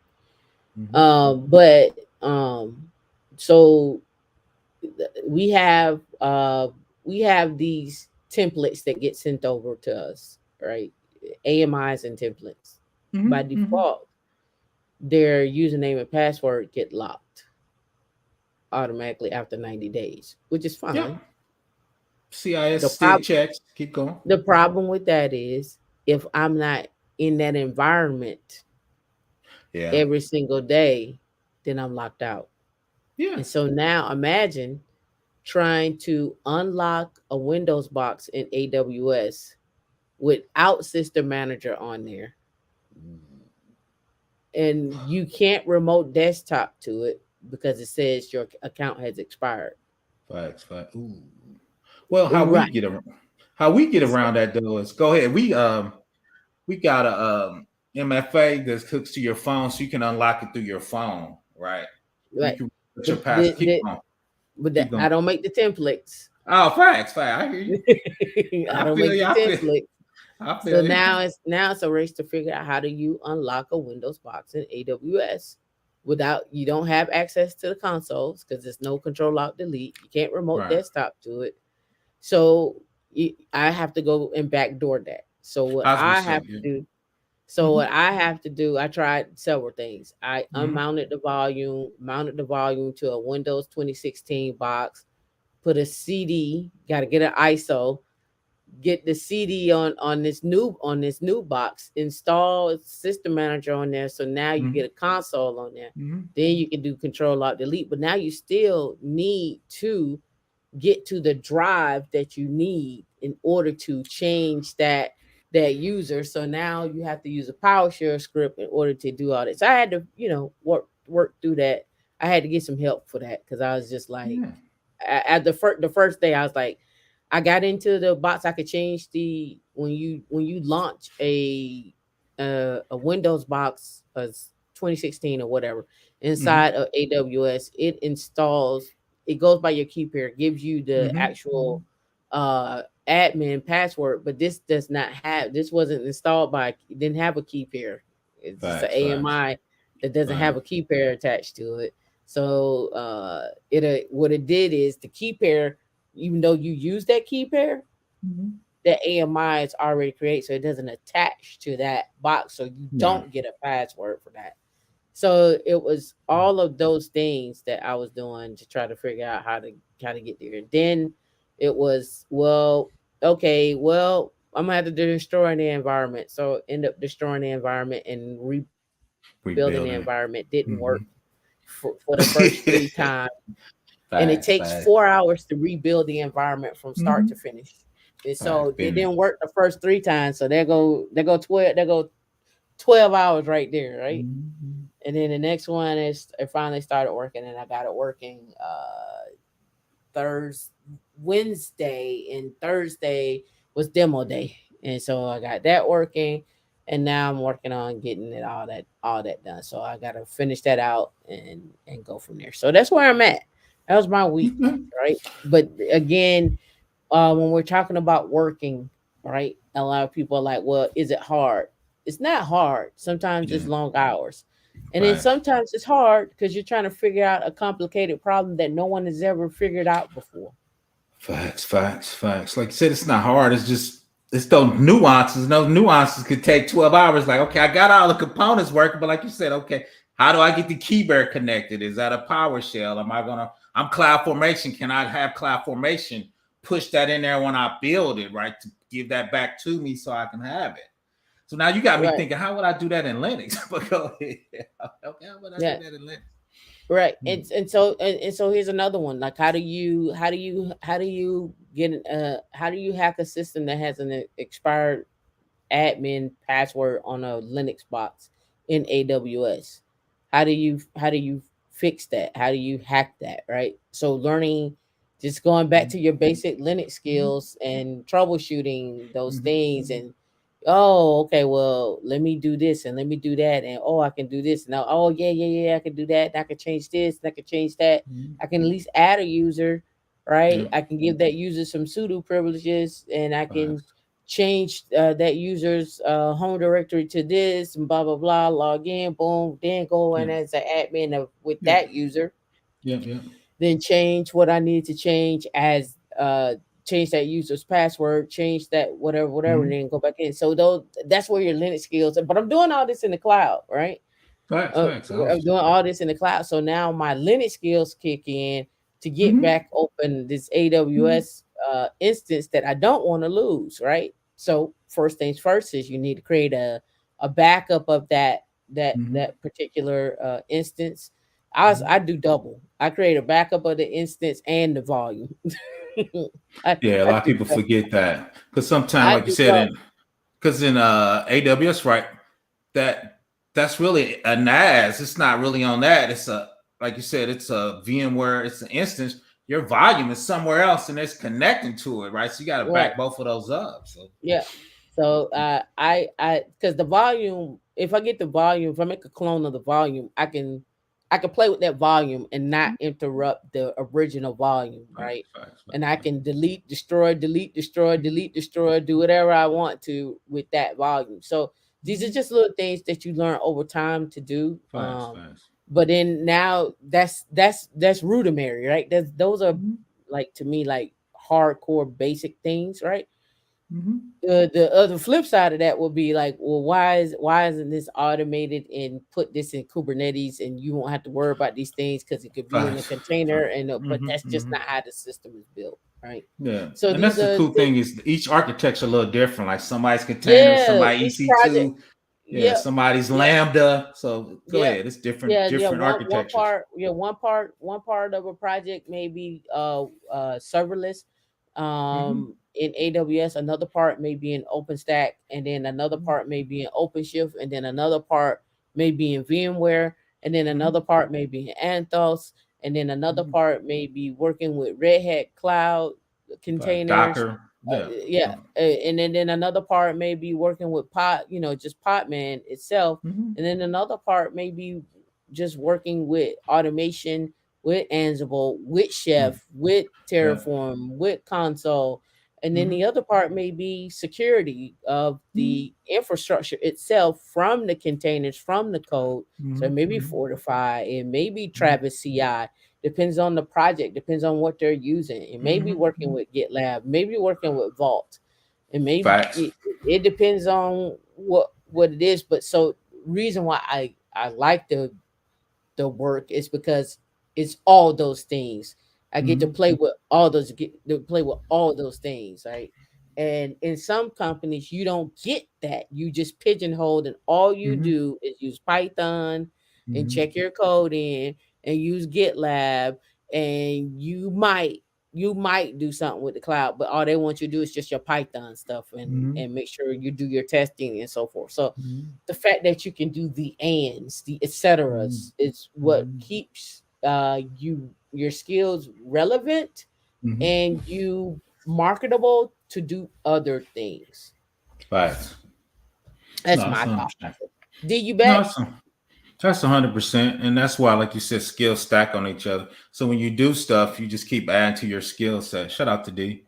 S1: So we have these templates that get sent over to us, right? AMIs and templates. By default, their username and password get locked automatically after 90 days, which is fine. Yep.
S5: CIS still checks. Keep going.
S1: The problem with that is if I'm not in that environment every single day, then I'm locked out. Yeah. And so now imagine trying to unlock a Windows box in AWS without System Manager on there. And you can't remote desktop to it because it says your account has expired.
S5: Facts. Ooh. Well, how we get around that though is go ahead. We got a MFA that hooks to your phone so you can unlock it through your phone, right?
S1: Right.
S5: You can put your password. Keep going.
S1: But I don't make the templates.
S5: Oh, facts. I hear you.
S1: I don't make the templates.
S5: I
S1: So
S5: feel you.
S1: now it's a race to figure out how do you unlock a Windows box in AWS without you don't have access to the consoles because there's no control alt delete. You can't remote
S5: Right.
S1: desktop to it. So I have to go and backdoor that. So what
S5: I was gonna
S1: I
S5: say,
S1: have to
S5: yeah.
S1: do, what I have to do, I tried several things. I
S5: Mhm.
S1: unmounted the volume, mounted the volume to a Windows 2016 box, put a CD, got to get an ISO, get the CD on this new box, install System Manager on there. So now you get
S5: Mhm.
S1: a console on there.
S5: Mhm.
S1: Then you can do Control Alt Delete. But now you still need to get to the drive that you need in order to change that user. So now you have to use a PowerShell script in order to do all this. So I had to, work through that. I had to get some help for that because I was just like,
S5: Yeah.
S1: at the first day, I was like, I got into the box. I could change the when you launch a Windows box, 2016 or whatever,
S5: Mhm.
S1: inside of AWS, it installs. It goes by your key pair, gives you the
S5: Mhm.
S1: actual admin password, but this does not have. This wasn't installed by. It didn't have a key pair. It's just an
S5: Facts. Facts.
S1: AMI that doesn't have a
S5: Facts.
S1: key pair attached to it. So what it did is the key pair, even though you use that key pair,
S5: Mhm.
S1: that AMI is already created, so it doesn't attach to that box, so you
S5: Right.
S1: don't get a password for that. So it was all of those things that I was doing to try to figure out how to get there. And then it was, well, okay, well, I'm gonna have to destroy the environment. So end up destroying the environment and rebuilding the environment
S5: Rebuilding
S1: didn't
S5: it.
S1: work
S5: Mhm.
S1: for the first three times, and it
S5: Facts.
S1: takes
S5: Facts.
S1: 4 hours to rebuild the environment from start to
S5: Mhm.
S1: finish. And
S5: Facts.
S1: so it
S5: Been
S1: didn't work the first three times. So there go 12 hours right there, right?
S5: Mhm.
S1: And then the next one is it finally started working, and I got it working Thursday, Wednesday, and Thursday was demo day, and so I got that working, and now I'm working on getting it all that done. So I got to finish that out and go from there. So that's where I'm at. That was my week,
S5: Mhm.
S1: right? But again, when we're talking about working, right? A lot of people are like, well, is it hard? It's not hard. Sometimes it's
S5: Yeah.
S1: long hours. And then
S5: Facts.
S1: sometimes it's hard because you're trying to figure out a complicated problem that no one has ever figured out before.
S5: Facts. Facts. Facts. Like you said, it's not hard. It's just it's those nuances. And those nuances could take 12 hours. Like, okay, I got all the components working, but like you said, okay, how do I get the keyboard connected? Is that a PowerShell? I'm Cloud Formation. Can I have Cloud Formation push that in there when I build it, right? To give that back to me so I can have it. So now you got me
S1: Right.
S5: thinking, how would I do that in Linux? But go ahead. Okay, how would I do
S1: Yeah.
S5: that in Linux?
S1: Right.
S5: Hmm.
S1: And so here's another one. Like how do you hack a system that has an expired admin password on a Linux box in AWS? How do you fix that? How do you hack that? Right. So learning, just going back to your basic Linux
S5: Hmm.
S1: skills and troubleshooting those
S5: Hmm.
S1: things, and oh, okay, well, let me do this and let me do that, and oh, I can do this now. Oh, yeah, I can do that. And I can change this. And I can change that. I can at least add a user, right?
S5: Yeah.
S1: I can give that user some sudo privileges, and I can
S5: Facts.
S1: change that user's home directory to this and blah blah blah. Log in, boom, then go in
S5: Yeah.
S1: as an admin with
S5: Yeah.
S1: that user.
S5: Yeah. Yeah.
S1: Then change what I need to change as change that user's password, change that whatever, and
S5: Hmm.
S1: then go back in. So those that's where your Linux skills. But I'm doing all this in the cloud, right?
S5: Facts. Facts.
S1: I'm
S5: Awesome.
S1: doing all this in the cloud. So now my Linux skills kick in to get
S5: Hmm.
S1: back open this AWS instance that I don't want to lose, right? So first things first is you need to create a backup of
S5: Hmm.
S1: that particular instance. I
S5: Hmm.
S1: do double. I create a backup of the instance and the volume.
S5: Yeah, a
S1: I
S5: lot of
S1: do
S5: people
S1: double.
S5: forget that because sometimes,
S1: I
S5: like you
S1: do
S5: said,
S1: double.
S5: in AWS, right? That's really a NAS. It's not really on that. It's a like you said, it's a VMware. It's an instance. Your volume is somewhere else, and it's connecting to it, right? So you got to
S1: Right.
S5: back both of those up. So
S1: Yeah. So I because the volume, if I get the volume, if I make a clone of the volume, I can I can play with that volume and not interrupt the original volume, right? And I can delete, destroy, delete, destroy, delete, destroy, do whatever I want to with that volume. So these are just little things that you learn over time to do. But then now that's rudimentary, right? Those are like, to me, like hardcore basic things, right? The other flip side of that will be like, well, why isn't this automated and put this in Kubernetes and you won't have to worry about these things because it could be in a container, and but that's just not how the system is built, right?
S5: Yeah.
S1: So
S5: and that's the cool thing is each architecture a little different. Like somebody's container, somebody EC2, somebody's Lambda. So go ahead, it's different architectures.
S1: One part of a project may be serverless. In AWS, another part may be in OpenStack, and then another part may be in OpenShift, and then another part may be in VMware, and then another part may be in Anthos, and then another part may be working with Red Hat Cloud containers,
S5: Docker,
S1: and then another part may be working with just Podman itself, and then another part may be just working with automation, with Ansible, with Chef, with Terraform, with Console. And then the other part may be security of the infrastructure itself, from the containers, from the code. So maybe Fortify, it may be Travis CI. Depends on the project, depends on what they're using. It may be working with GitLab, maybe working with Vault. And maybe it depends on what it is. But so reason why I like the work is because it's all those things. I get to play with all those, things, right? And in some companies, you don't get that. You just pigeonholed, and all you do is use Python and check your code in, and use GitLab, and you might do something with the cloud, but all they want you to do is just your Python stuff, and make sure you do your testing and so forth. So the fact that you can do the ands, the et ceteras, is what keeps your skills relevant and you marketable to do other things.
S5: That's
S1: my thought. Did you bet?
S5: That's 100%. And that's why, like you said, skills stack on each other. So when you do stuff, you just keep adding to your skill set. Shout out to D.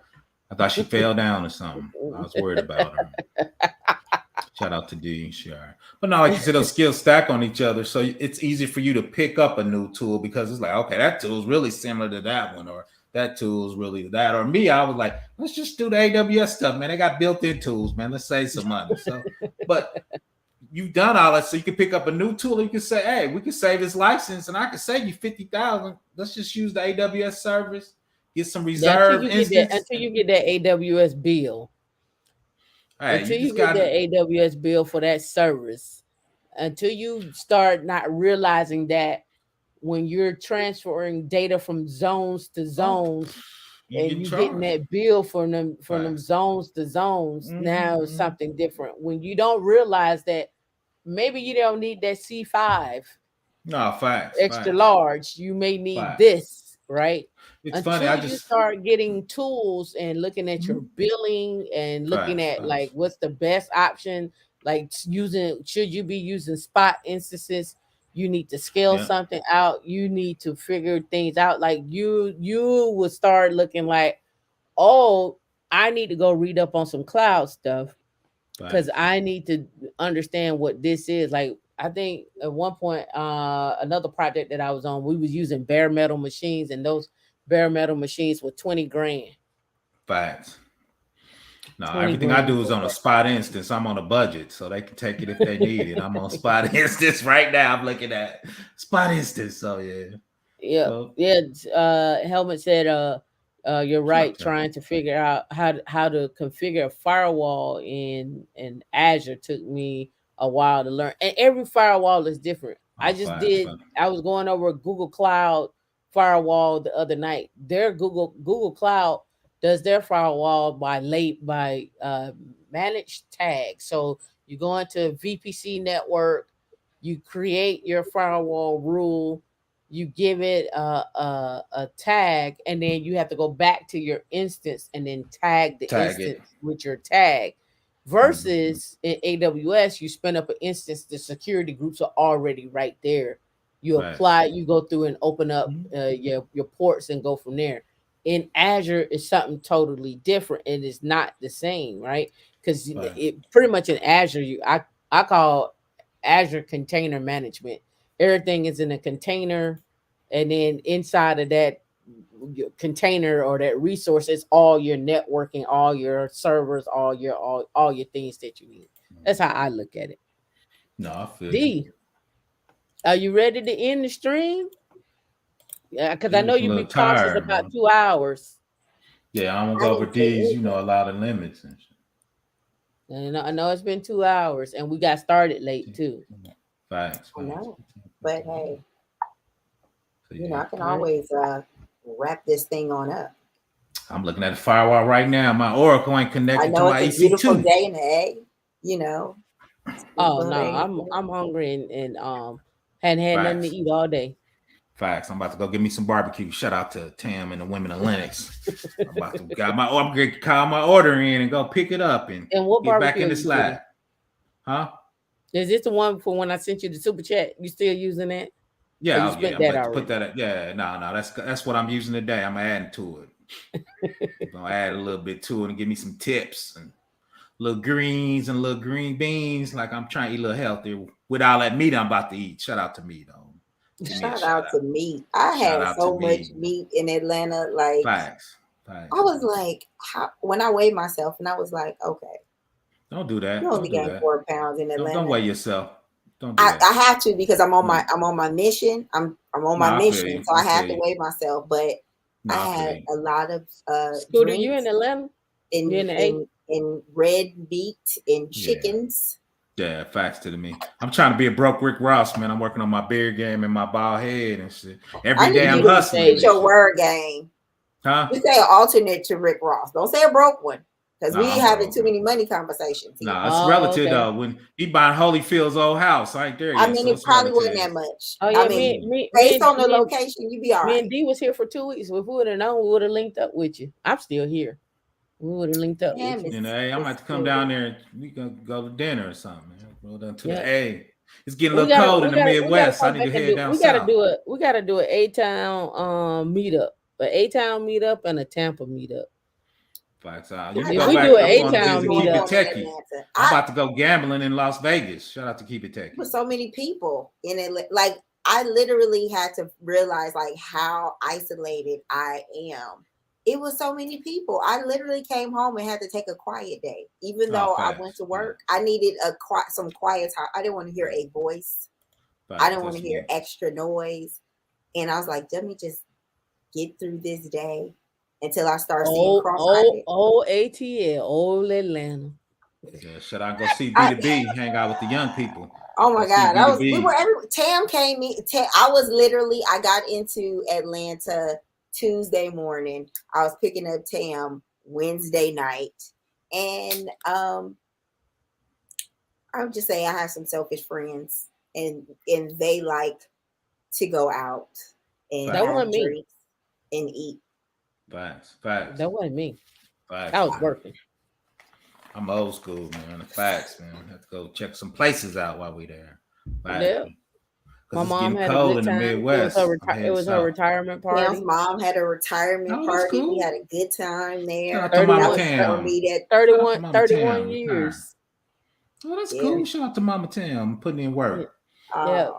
S5: I thought she fell down or something. I was worried about her. Shout out to D. Sure. But no, like you said, those skills stack on each other. So it's easy for you to pick up a new tool because it's like, okay, that tool is really similar to that one, or that tool is really that. Or me, I was like, let's just do the AWS stuff, man. They got built-in tools, man. Let's save some money. So, but you've done all that, so you can pick up a new tool. You can say, hey, we can save this license, and I can save you $50,000. Let's just use the AWS service, get some reserve
S1: until you get that AWS bill. Right, until you get that AWS bill for that service, until you start not realizing that when you're transferring data from zones to zones, and you getting that bill from them zones to zones, now it's something different. When you don't realize that maybe you don't need that C5 extra large, you may need this, right?
S5: It's
S1: until
S5: funny.
S1: You start getting tools and looking at your billing and looking at like what's the best option, like should you be using spot instances? You need to scale something out. You need to figure things out. Like you will start looking like, oh, I need to go read up on some cloud stuff because I need to understand what this is. Like I think at one point, another project that I was on, we was using bare metal machines, and those bare metal machines were $20,000.
S5: Facts. No, everything I do is on a spot instance. I'm on a budget, so they can take it if they need it. I'm on spot instance right now. I'm looking at spot instance. So
S1: Helmet said, you're right. Trying to figure out how to configure a firewall in Azure took me a while to learn, and every firewall is different. I was going over Google Cloud firewall the other night. Their Google Cloud does their firewall by managed tags. So you go into VPC network, you create your firewall rule, you give it a tag, and then you have to go back to your instance and then tag instance with your tag. Versus in AWS, you spin up an instance, the security groups are already right there You
S5: Right.
S1: apply, you go through and open up your ports and go from there. In Azure, is something totally different, and it's not the same, right? Because
S5: Right.
S1: it pretty much in Azure, I call Azure container management. Everything is in a container, and then inside of that your container or that resource is all your networking, all your servers, all your things that you need. That's how I look at it.
S5: No, I feel you.
S1: D, are you ready to end the stream? Yeah, because I
S5: You
S1: know
S5: looking a
S1: you be
S5: little
S1: cautious
S5: tired,
S1: about
S5: man.
S1: 2 hours.
S5: Yeah, I'm gonna
S2: I
S5: go over
S2: didn't say
S5: these,
S2: anything.
S5: a lot of limits and shit.
S1: And I know it's been 2 hours, and we got started late too.
S5: Facts.
S2: I know. But hey,
S5: So,
S2: you know, I
S5: yeah.
S2: can
S1: All right.
S2: always wrap this thing on up.
S5: I'm looking at the firewall right now. My Oracle ain't
S2: I
S5: connected to
S2: know
S5: my
S2: it's a beautiful
S5: EC2.
S2: day in the A, you know.
S1: Oh
S2: Beautiful
S1: no,
S2: day in the
S1: I'm hungry and hadn't had nothing to
S5: Facts.
S1: eat all day.
S5: Facts. I'm about to go get me some barbecue. Shout out to Tam and the women of Lennox. I'm about to I'm gonna call my order in and go pick it up and
S1: And what
S5: get back
S1: barbecue
S5: in
S1: are
S5: the
S1: you
S5: slide.
S1: getting?
S5: Huh?
S1: Is this the one for when I sent you the super chat? You still using that? Or
S5: Yeah,
S1: you
S5: oh,
S1: spent
S5: yeah.
S1: that
S5: I'm about to
S1: already?
S5: put that. Yeah, no. That's what I'm using today. I'm adding to it. I'm gonna add a little bit to it and give me some tips and little greens and little green beans. Like I'm trying to eat a little healthier with all that meat I'm about to eat. Shout out to me though. Give me a
S2: Shout
S5: shout
S2: out
S5: out.
S2: to meat. I
S5: Shout
S2: had
S5: out
S2: so
S5: to
S2: much
S5: me.
S2: meat in Atlanta. Like
S5: Facts.
S2: I was like, how, when I weighed myself, and I was like, okay,
S5: Don't do that.
S2: you only
S5: Don't do
S2: gained
S5: that.
S2: 4 pounds in Atlanta.
S5: Don't weigh yourself. Don't do
S2: I
S5: that.
S2: have to because I'm on my mission. I'm on my
S5: I feel
S2: mission,
S5: you.
S2: so I
S5: I
S2: have
S5: feel
S2: to
S5: you.
S2: weigh myself. But
S5: No,
S2: I
S5: I feel
S2: had
S5: you.
S2: a lot of
S1: Scooter, you
S2: drinks
S1: in Atlanta? You in the A?
S2: and red meat and
S5: Yeah.
S2: chickens.
S5: Yeah, facts to me. I'm trying to be a broke Rick Ross, man. I'm working on my beard game and my bald head and shit.
S2: I
S5: Every
S2: need
S5: day I'm
S2: you to
S5: hustling.
S2: get
S5: and
S2: your
S5: shit.
S2: word game.
S5: Huh?
S2: You say an alternate to Rick Ross. Don't say a broke one because
S5: No,
S2: we
S5: I'm
S2: having
S5: broke,
S2: too
S5: man.
S2: many money conversations here.
S5: No, it's
S1: Oh,
S5: relative
S1: okay.
S5: though. When he buying Holyfield's old house, I ain't there
S2: I
S5: yet.
S2: mean,
S5: So
S2: it
S5: it's
S2: probably
S5: relative.
S2: wasn't that much.
S1: Oh yeah,
S2: I mean,
S1: me
S2: based on the
S1: and
S2: location, you be all
S1: me
S2: right.
S1: and D was here for 2 weeks. If we would have known, we would have linked up with you. I'm still here. We would have linked up
S2: Damn,
S1: with you.
S5: You know, hey, I'm gonna have to come down there and we gonna go to dinner or something, man. Go down to
S1: Yeah.
S5: the A. It's getting a
S1: We
S5: little
S1: gotta
S5: cold in the Midwest. I
S1: come
S5: need to
S1: back and
S5: head down
S1: we gotta
S5: south.
S1: do an A-Town meetup. An A-Town meetup and a Tampa meetup.
S5: Facts out.
S1: If
S5: You can
S1: we
S5: go back.
S1: do an
S5: I'm going to
S1: A-Town
S5: visit Keep It
S1: meetup.
S5: Techie. I'm about to go gambling in Las Vegas. Shout out to Keep It Techie.
S2: With so many people in it, like I literally had to realize like how isolated I am. It was so many people. I literally came home and had to take a quiet day, even though I went to work. I needed some quiet time. I didn't want to hear a voice. I didn't want to hear extra noise, and I was like, let me just get through this day until I start seeing cross-eyed.
S1: Old ATL, old Atlanta.
S5: Yeah, should I go see B2B? Hang out with the young people.
S2: Oh my God, we were Tam came in. I got into Atlanta Tuesday morning. I was picking up Tam Wednesday night, and I'll just say I have some selfish friends, and they like to go out and have drinks and eat.
S5: Facts.
S1: That wasn't me.
S5: Facts.
S1: I was working.
S5: I'm old school, man. Facts, man. Have to go check some places out while we there. Facts.
S1: Yeah. My mom had a good time. It was her retirement party.
S2: Tam's mom had a retirement party. Cool. We had a good time there.
S1: 31 years.
S5: Oh, that's cool. Shout out to Mama Tam putting in work.
S2: Yeah.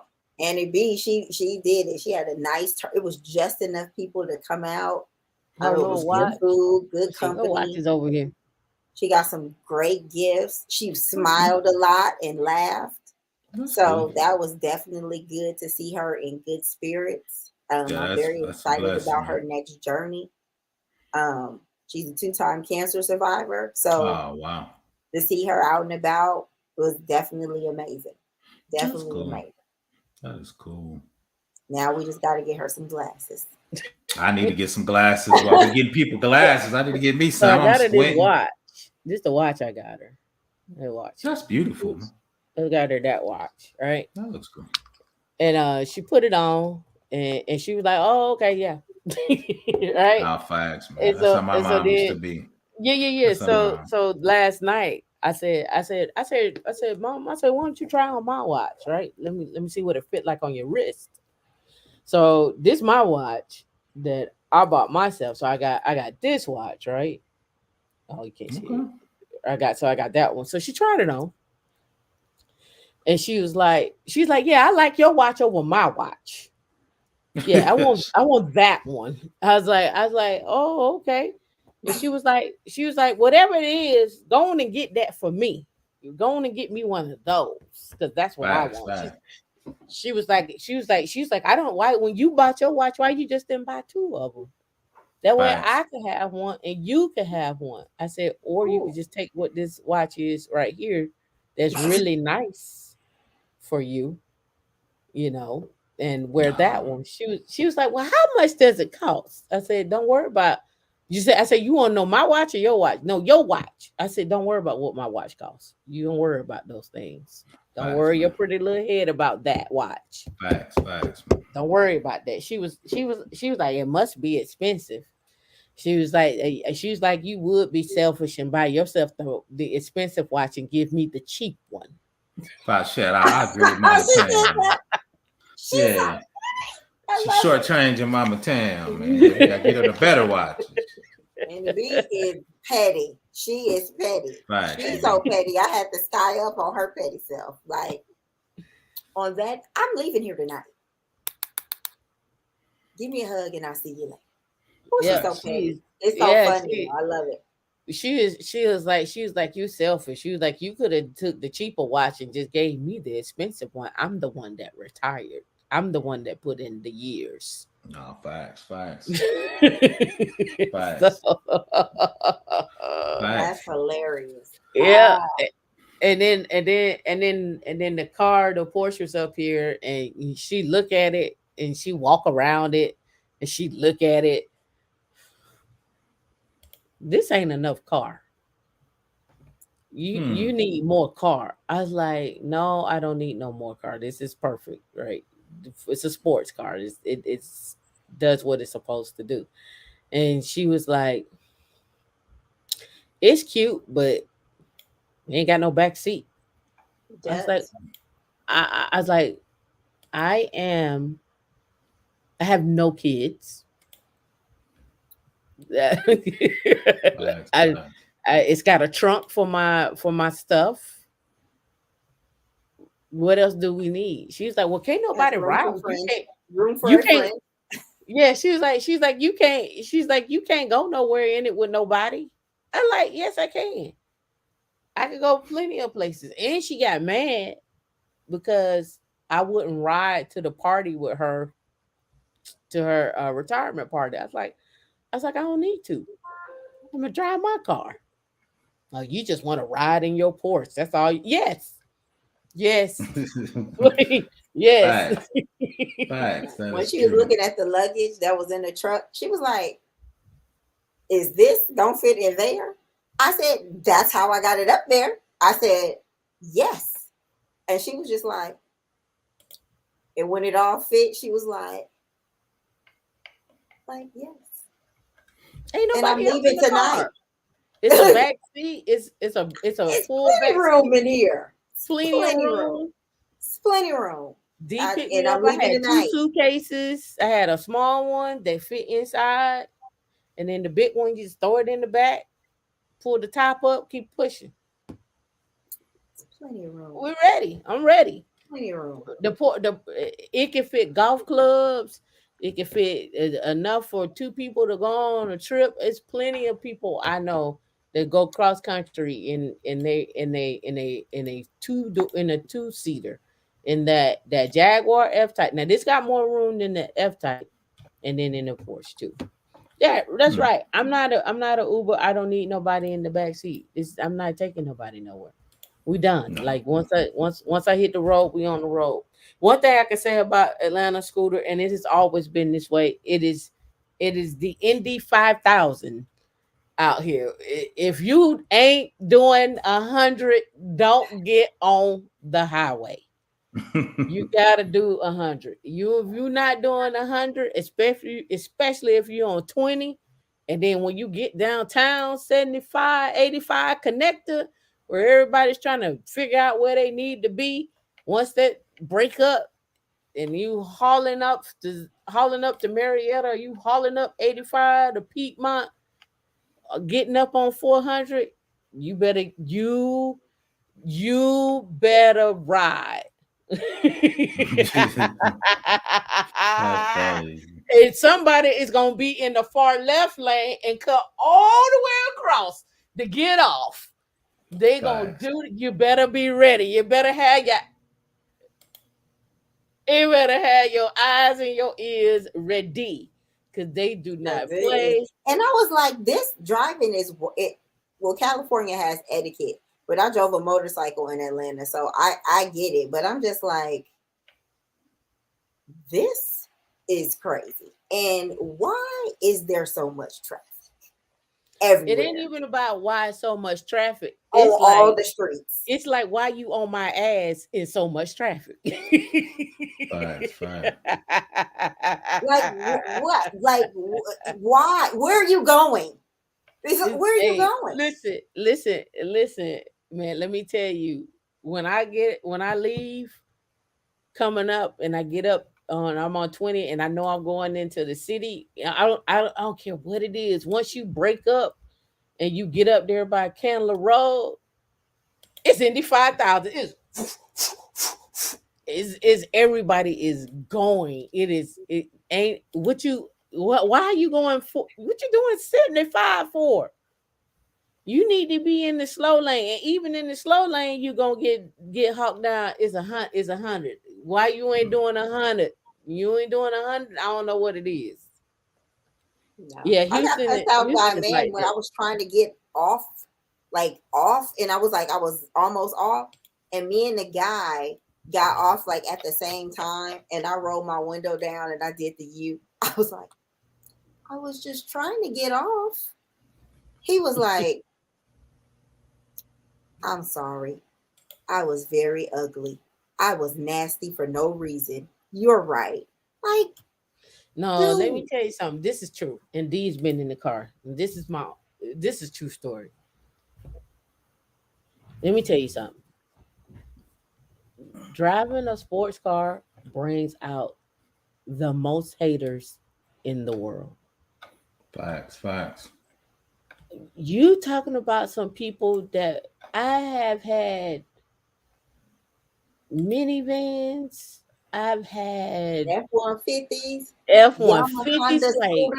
S2: Annie B, she did it. She had a nice it was just enough people to come out. It was good food, good company.
S1: Watch is over here.
S2: She got some great gifts. She smiled a lot and laughed. So that was definitely good to see her in good spirits. I'm very excited about her next journey. She's a 2-time cancer survivor. So to see her out and about was definitely amazing. Definitely amazing.
S5: That is cool.
S2: Now we just got to get her some glasses.
S5: I need to get some glasses. While we're getting people glasses, I need to get me some.
S1: So I got her this watch. This the watch I got her. That watch.
S5: That's beautiful.
S1: I got her that watch, right?
S5: That looks good.
S1: And she put it on, and she was like, "Oh, okay, yeah." Right?
S5: Oh, facts, man. That's how my mom used to be.
S1: Yeah. So last night I said, Mom, why don't you try on my watch, right? Let me see what it fit like on your wrist. So this my watch that I bought myself. So I got this watch, right? Oh, you can't see it.
S5: Okay.
S1: I got that one. So she tried it on. And she's like, yeah, I like your watch over my watch. Yeah, I want that one. I was like, oh, okay. And she was like, whatever it is, go on and get that for me. You go on and get me one of those because that's what I
S5: Facts,
S1: want.
S5: facts.
S1: She was like, I don't why when you bought your watch, why you just didn't buy two of them? That way
S5: Facts.
S1: I could have one and you could have one. I said, or you could
S2: Ooh.
S1: just take what this watch is right here that's really nice for you, you know, and wear that
S5: Nah.
S1: one. She was like, well, how much does it cost? I said, don't worry about you said I said, you want to know my watch or your watch? No, your watch. I said, don't worry about what my watch costs. You don't worry about those things. Don't
S5: Facts,
S1: worry your
S5: man.
S1: pretty little head about that watch.
S5: Facts, facts.
S1: Don't worry about that. She was like, it must be expensive. She was like, you would be selfish and buy yourself the expensive watch and give me the cheap one.
S5: Facts. Shit, I agree with Mama
S2: She said
S5: Tam.
S2: that. She's
S5: Yeah,
S2: like, I
S5: she's
S2: love it.
S5: shortchanging Mama Tam, man. You gotta get her the better watches.
S2: And the B is petty. She is petty.
S5: Facts.
S2: She's so petty. I had to sky up on her petty self. Like on that, I'm leaving here tonight. Give me a hug and I'll see you later. Oh, she's
S1: Yeah,
S2: so
S1: she's
S2: petty. It's so
S1: yeah,
S2: funny. I love it.
S1: she was like you selfish. She was like you could have took the cheaper watch and just gave me the expensive one. I'm the one that retired. I'm the one that put in the years.
S5: No, facts, facts,
S1: So-
S5: facts,
S2: That's
S5: facts.
S2: hilarious.
S1: yeah,
S2: Ah,
S1: and then the car, the Porsche was up here, and she look at it and she walk around it, and she look at it. This ain't enough car. You need more car. I was like, no, I don't need no more car. This is perfect, right? It's a sports car. It's does what it's supposed to do. And she was like, it's cute, but it ain't got no back seat. I was like,
S2: does.
S1: I was like, I have no kids.
S5: Facts,
S1: I,
S5: facts.
S1: it's got a trunk for my stuff. What else do we need? She's like, well, can't
S2: Has
S1: nobody
S2: room
S1: ride
S2: for
S1: with you.
S2: friends.
S1: Can't
S2: Room for
S1: you
S2: a
S1: can't
S2: friend.
S1: yeah, she's like, you can't go nowhere in it with nobody. I'm like, yes, I can. I could go plenty of places. And she got mad because I wouldn't ride to the party with her to her retirement party. I was like, I don't need to. I'm gonna drive my car. Oh, you just want to ride in your Porsche. That's all. Yes. Yes. Yes.
S5: Facts, facts. That
S2: When
S5: is
S2: she was
S5: true.
S2: looking at the luggage that was in the truck, she was like, is this don't fit in there? I said, that's how I got it up there. I said, yes. And she was just like, and when it all fit, she was like, yes.
S1: Ain't
S2: And I'm
S1: nobody else in
S2: leaving
S1: the
S2: tonight.
S1: car. It's a back seat. It's a
S2: It's
S1: full
S2: plenty
S1: back
S2: room
S1: seat.
S2: in here.
S1: Plenty of
S2: Plenty room.
S1: room.
S2: It's plenty room.
S1: D picked
S2: And
S1: me up.
S2: I'm
S1: I
S2: leaving
S1: had two
S2: tonight.
S1: suitcases. I had a small one that fit inside, and then the big one you just throw it in the back, pull the top up, keep pushing.
S2: It's plenty of room.
S1: We're ready. I'm ready.
S2: Plenty of room.
S1: It can fit golf clubs. It can fit enough for two people to go on a trip. It's plenty of people I know that go cross country in a two seater in that Jaguar F Type. Now this got more room than the F Type, and then in the Porsche too. Yeah, that's
S5: Hmm.
S1: right. I'm not a Uber. I don't need nobody in the back seat. I'm not taking nobody nowhere. We done.
S5: No.
S1: Like once I hit the road, we on the road. One thing I can say about Atlanta Scooter, and it has always been this way, it is the Indy 5000 out here. If you ain't doing 100, don't get on the highway. You gotta do 100. If you're not doing 100, especially if you're on 20, and then when you get downtown 75, 85 connector, where everybody's trying to figure out where they need to be, once that break up, and you hauling up to Marietta, you hauling up 85 to Piedmont, getting up on 400, you better ride.
S5: That's funny.
S1: And somebody is gonna be in the far left lane and cut all the way across to get off. They gonna
S5: Facts.
S1: do. You better be ready. You better have your eyes and your ears ready, because they do not play.
S2: And I was like, this driving is it. Well, California has etiquette, but I drove a motorcycle in Atlanta, so I get it. But I'm just like, this is crazy. And why is there so much traffic everywhere?
S1: It ain't even about why so much traffic.
S2: On
S1: It's
S2: all
S1: like,
S2: the streets.
S1: it's like, why you on my ass in so much traffic?
S5: Facts.
S2: Like what? Like why? Where are you going? Where are you going?
S1: Listen, man. Let me tell you, when I leave coming up and I get up I'm on 20 and I know I'm going into the city, I don't care what it is. Once you break up and you get up there by Candler Road, it's Indy 5000. Is everybody is going. It ain't why are you going for what you doing 75 for? You need to be in the slow lane, and even in the slow lane, you gonna get hawked down. Is 100. Why you ain't doing 100? You ain't doing 100. I don't know what it is.
S2: No.
S1: Yeah,
S2: Houston. I got cussed out by a man like when I was trying to get off, and I was almost off, and me and the guy got off like at the same time, and I rolled my window down and I did the U. I was like, I was just trying to get off. He was like, I'm sorry. I was very ugly. I was nasty for no reason. You're right. Like,
S1: no,
S2: dude.
S1: Let me tell you something. This is true. And Dee's been in the car. This is true story. Let me tell you something. Driving a sports car brings out the most haters in the world.
S5: Facts.
S1: You talking about some people that I have had minivans. I've had
S2: F-150s.
S1: F-150s, like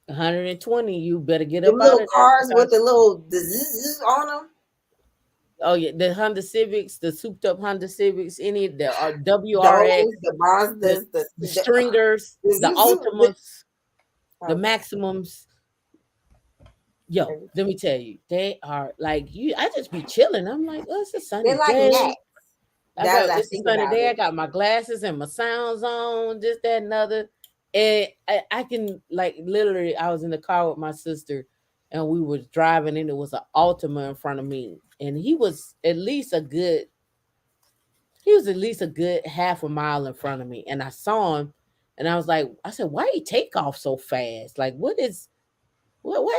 S1: 120. You better get up out of there.
S2: Cars with the little zzz on them.
S1: Oh yeah, the Honda Civics, the souped up Honda Civics, any of the WRX,
S2: the Mazdas,
S1: the Stringers, the Altimas, the Maximums. Yo, let me tell you, they are like you. I just be chilling. I'm like, oh, it's a sunny day. It's a sunny day. I got my glasses and my sounds on, this, that, and other. And I can, like, literally, I was in the car with my sister and we was driving, and it was an Altima in front of me. And he was at least a good half a mile in front of me. And I saw him and I said, why he take off so fast? Like, why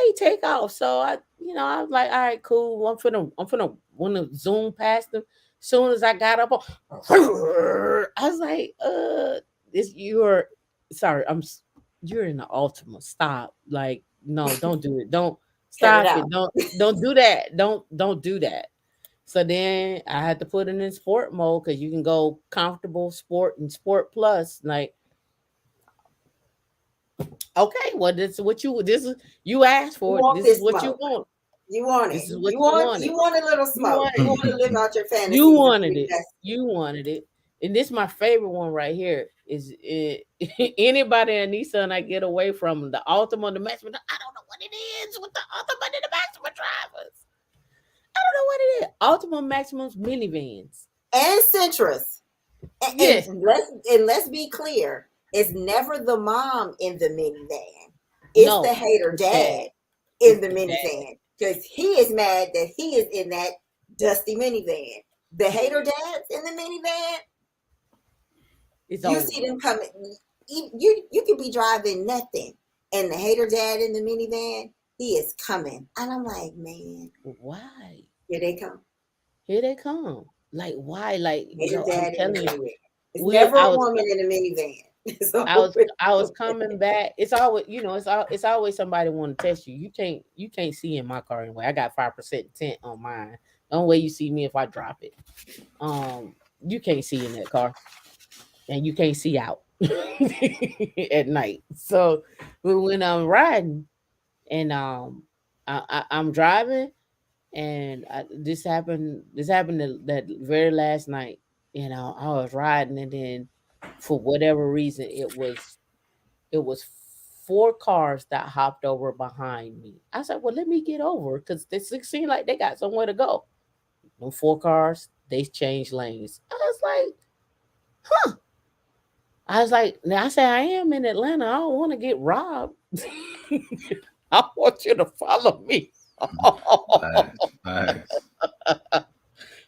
S1: he take off? So I was like, all right, cool. I'm finna want to zoom past him. Soon as I got up, I was like, you're in the Altima. Stop. Like, no, don't do it. Don't stop it. Don't do that. Don't do that. So then I had to put it in sport mode, because you can go comfortable, sport, and sport plus. Like, okay, well, you asked for. This is what you want.
S2: You want it. This is what you want. You want a little smoke. You want to live out your fantasy.
S1: You wanted it. And this is my favorite one right here. Is anybody in Nissan I get away from the Altima, the Maxima? I don't know what it is with the Altima and the Maxima drivers. I don't know what it is. Altima, Maximums, minivans,
S2: and Sentras.
S1: Yes.
S2: And let's be clear. It's never the mom in the minivan. It's the hater dad in the minivan. Because he is mad that he is in that dusty minivan. The hater dads in the minivan, you see them coming. You could be driving nothing, and the hater dad in the minivan, he is coming. And I'm like, man,
S1: why?
S2: Here they come.
S1: Here they come. Like, why? Like,
S2: Ain't a
S1: I'm
S2: dad in the
S1: telling you,
S2: minivan. It's never
S1: I
S2: a
S1: was
S2: woman in a minivan. So
S1: I was coming back. It's always, it's always somebody want to test you. You can't see in my car anyway. I got 5% tint on mine. The only way you see me if I drop it. You can't see in that car, and you can't see out at night. So, but when I'm riding and I'm driving, and this happened that very last night. I was riding, and then for whatever reason, it was four cars that hopped over behind me. I said, well, let me get over, because they seemed like they got somewhere to go. Them four cars, they changed lanes. I was like, now I said, I am in Atlanta. I don't want to get robbed. I want you to follow me.
S5: Nice.
S1: I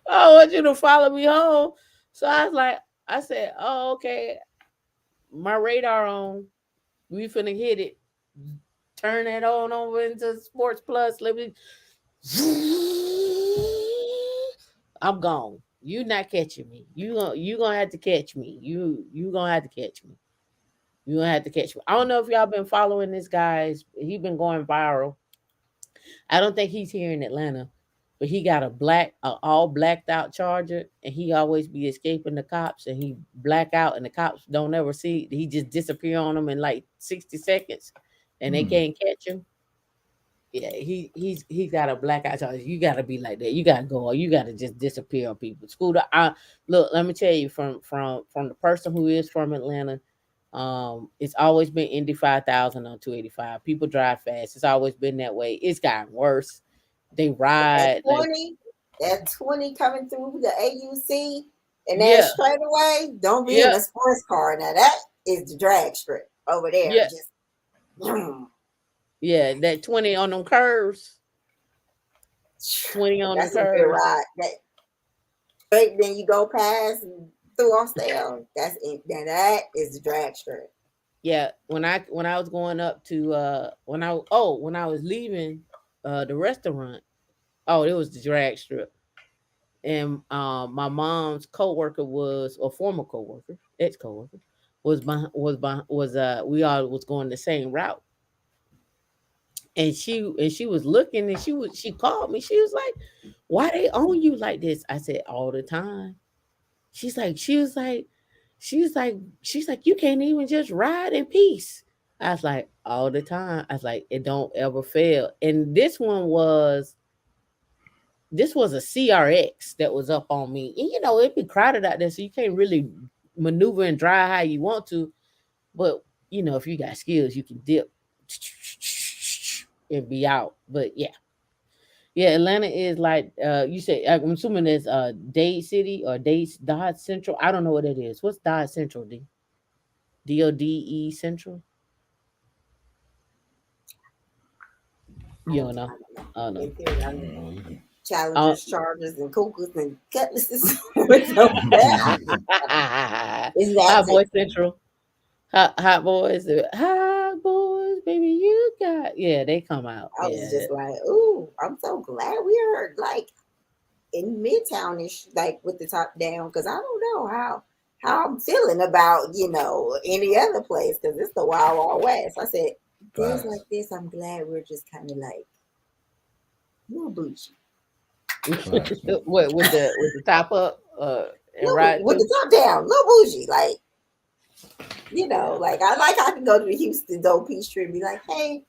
S1: want you to follow me home. So I said, oh, okay. My radar on. We finna hit it. Turn that on over into Sports Plus. Let me. I'm gone. You not catching me. You gonna have to catch me. You gonna have to catch me. You gonna have to catch me. I don't know if y'all been following this guy's. He been going viral. I don't think he's here in Atlanta, but he got a all blacked out Charger, and he always be escaping the cops, and he black out, and the cops don't ever see. He just disappear on them in like 60 seconds, and they can't catch him. Yeah, he got a blackout Charger. You gotta be like that. You gotta go. You gotta just disappear on people. Scooter, look. Let me tell you, from the person who is from Atlanta. It's always been Indy 5,000 on 285. People drive fast. It's always been that way. It's gotten worse. They ride like,
S2: that 20 coming through the AUC and that
S1: yeah,
S2: straightaway, don't be in
S1: yeah,
S2: a sports car. Now that is the drag strip over there.
S1: yeah,
S2: Just
S1: yeah. That 20 on them curves. 20 on them
S2: that's a good
S1: curves.
S2: ride. That straight, then you go past and through off sale. That's it. Now that is the drag strip.
S1: Yeah. When I was going up to when I was leaving the restaurant, oh, it was the drag strip. And my mom's coworker was, or former coworker, ex coworker, we all was going the same route. And she was looking, and she called me. She was like, why they own you like this? I said, all the time. She's like, you can't even just ride in peace. I was like, all the time. I was like, it don't ever fail. And this was a CRX that was up on me. And it'd be crowded out there, so you can't really maneuver and drive how you want to. But if you got skills, you can dip and be out. But yeah, Atlanta is like you say. I'm assuming it's Dade City or Dodge Central. I don't know what it is. What's Dodge Central? DODE Central? You don't know? I don't know.
S2: In theory, I know. Challengers, Chargers, and Cougars, and Cutlasses. Is
S1: Hot
S2: that
S1: Boy Central. Hot Boys. Hot Boys, baby, you got. Yeah, they come out.
S2: I was just like, ooh, I'm so glad we are like in Midtownish, like with the top down, because I don't know how I'm feeling about any other place, because it's the Wild Wild West. I said things like this, I'm glad we're just kind of like little bougie.
S1: What with the top up and right
S2: with the top down, little bougie, like like I can go to the Houston Dope Peachtree and be like, hey,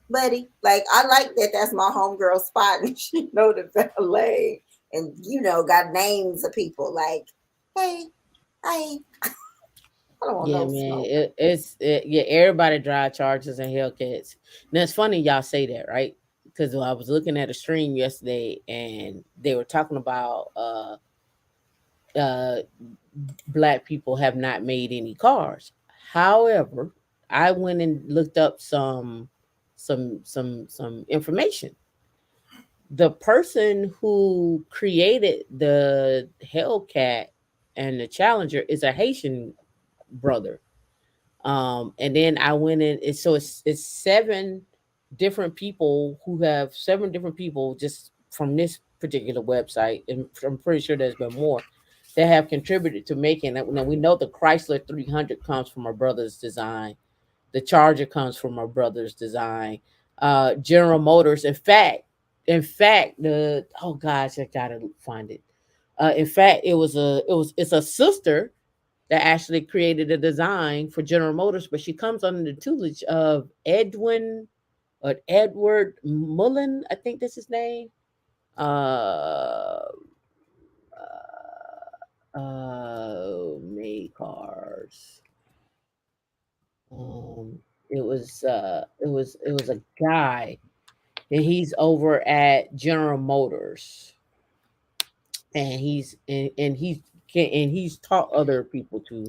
S2: buddy, like I like that's my homegirl spot, and she know the valet, and got names of people like, hey, I don't want no
S1: smoke. Everybody drive Chargers and Hellcats. Now it's funny y'all say that, right? Because I was looking at a stream yesterday, and they were talking about black people have not made any cars. However, I went and looked up some information. The person who created the Hellcat and the Challenger is a Haitian brother. And then I went in, so it's seven different people just from this particular website, and I'm pretty sure there's been more that have contributed to making it. Now we know the Chrysler 300 comes from our brother's design. The Charger comes from our brother's design. General Motors, in fact, the oh gosh, I gotta find it. In fact, it's a sister that actually created a design for General Motors, but she comes under the tutelage of Edward Mullen, I think that's his name. Uh, Made cars. Um, it was a guy, and he's over at General Motors, and he's taught other people to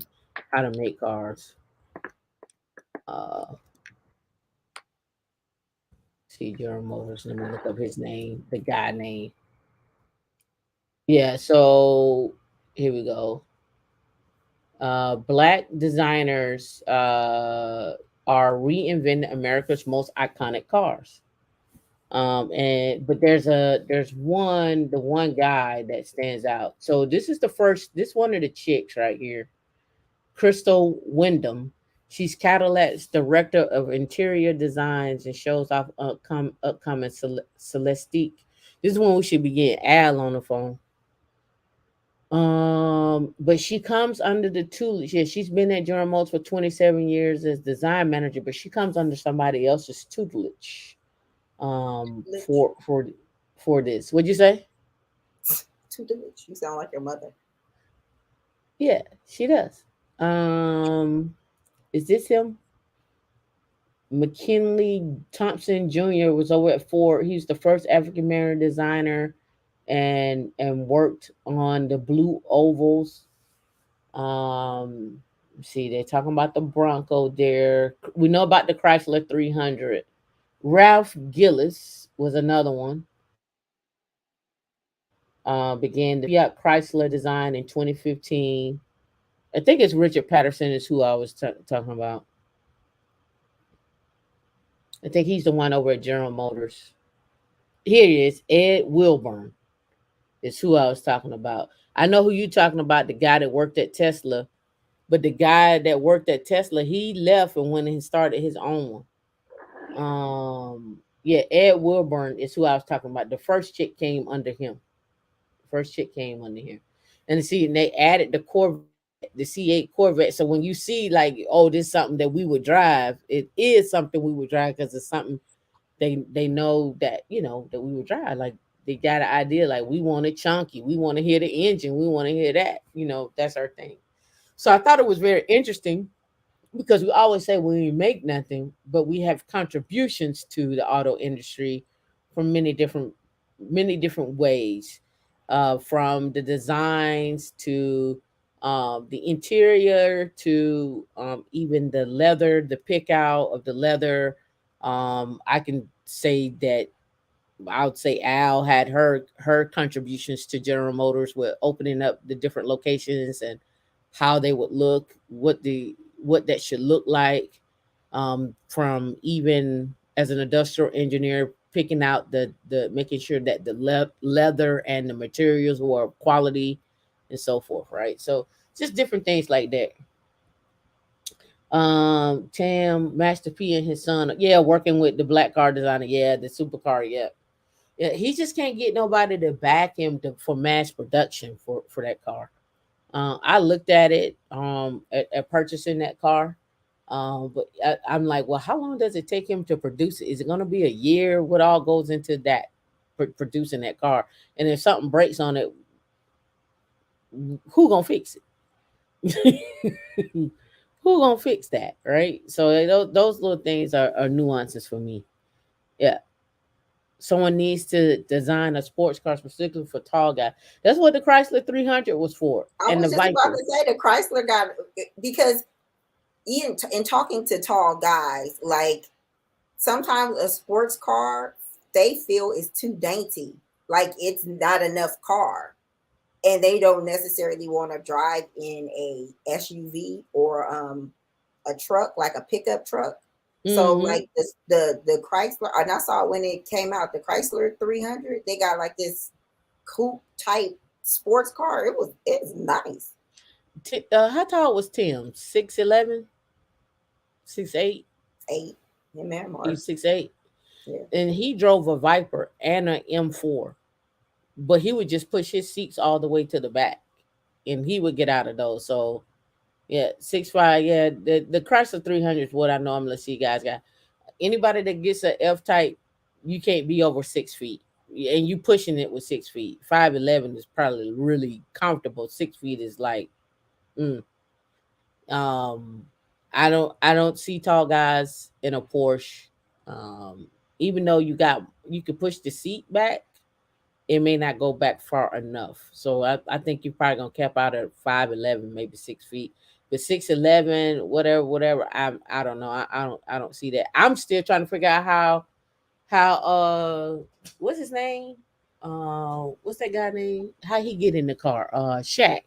S1: how to make cars. Uh, see General Motors. Let me look up his name, the guy name. Yeah, so here we go. Black designers are reinventing America's most iconic cars. And but the one guy that stands out. So this one of the chicks right here, Crystal Wyndham. She's Cadillac's director of interior designs and shows off upcoming Celestique. This is when we should be getting Al on the phone. But she comes under the tutelage. Yeah, she's been at General Motors for 27 years as design manager, but she comes under somebody else's tutelage.
S2: Tutelage.
S1: For this. What'd you say?
S2: Tutelage. You sound like your mother.
S1: Yeah, she does. Is this him? McKinley Thompson Jr. was over at Ford. He's the first African American designer and worked on the blue ovals. See, they're talking about the Bronco there. We know about the Chrysler 300. Ralph Gillis was another one. Began the Fiat Chrysler design in 2015. I think it's Richard Patterson is who I was talking about. I think he's the one over at General Motors. Here he is, Ed Wilburn is who I was talking about. I know who you're talking about, the guy that worked at Tesla. But the guy that worked at Tesla, he left and went and started his own one. Yeah, Ed Wilburn is who I was talking about. The first chick came under him. And see, and they added the Corvette, the C8 Corvette. So when you see like, oh, this is something that we would drive, it is something we would drive because it's something they know that that we would drive. Like they got an idea, like we want it chunky, we want to hear the engine, we want to hear that. That's our thing. So I thought it was very interesting because we always say we make nothing, but we have contributions to the auto industry from many different ways, from the designs to the interior to even the leather, the pick out of the leather. I can say that I would say Al had her contributions to General Motors with opening up the different locations and how they would look, what that should look like, from even as an industrial engineer picking out the making sure that the leather and the materials were quality and so forth, right? So just different things like that. Tam Master P and his son, yeah, working with the black car designer, yeah, the supercar, yeah. He just can't get nobody to back him for mass production for that car. I looked at it at purchasing that car. But I'm like, well, how long does it take him to produce it? Is it going to be a year? What all goes into that producing that car? And if something breaks on it, who gonna fix it? Who gonna fix that, right? So those little things are nuances for me. Yeah. Someone needs to design a sports car specifically for tall guys. That's what the Chrysler 300 was for.
S2: I was just about to say the Chrysler got, because in talking to tall guys, like sometimes a sports car they feel is too dainty, like it's not enough car, and they don't necessarily want to drive in a SUV or a truck, like a pickup truck. So like the Chrysler, and I saw when it came out, the Chrysler 300, they got like this coupe type sports car. It was nice.
S1: How tall was Tim? 6'11", 6'8"?
S2: 8 in
S1: He
S2: Miramar.
S1: was 6'8".
S2: Yeah.
S1: And he drove a Viper and an M4, but he would just push his seats all the way to the back, and he would get out of those. So, yeah, 6'5". Yeah, the Chrysler 300 is what I normally see guys got. Anybody that gets an F type, you can't be over 6 feet, and you pushing it with 6 feet. 5'11" is probably really comfortable. 6 feet is like, I don't see tall guys in a Porsche. Even though you could push the seat back, it may not go back far enough. So I think you're probably gonna cap out at 5'11", maybe 6 feet. But 6'11", whatever. I don't know. I don't see that. I'm still trying to figure out how what's his name? What's that guy name? How he get in the car? Shaq.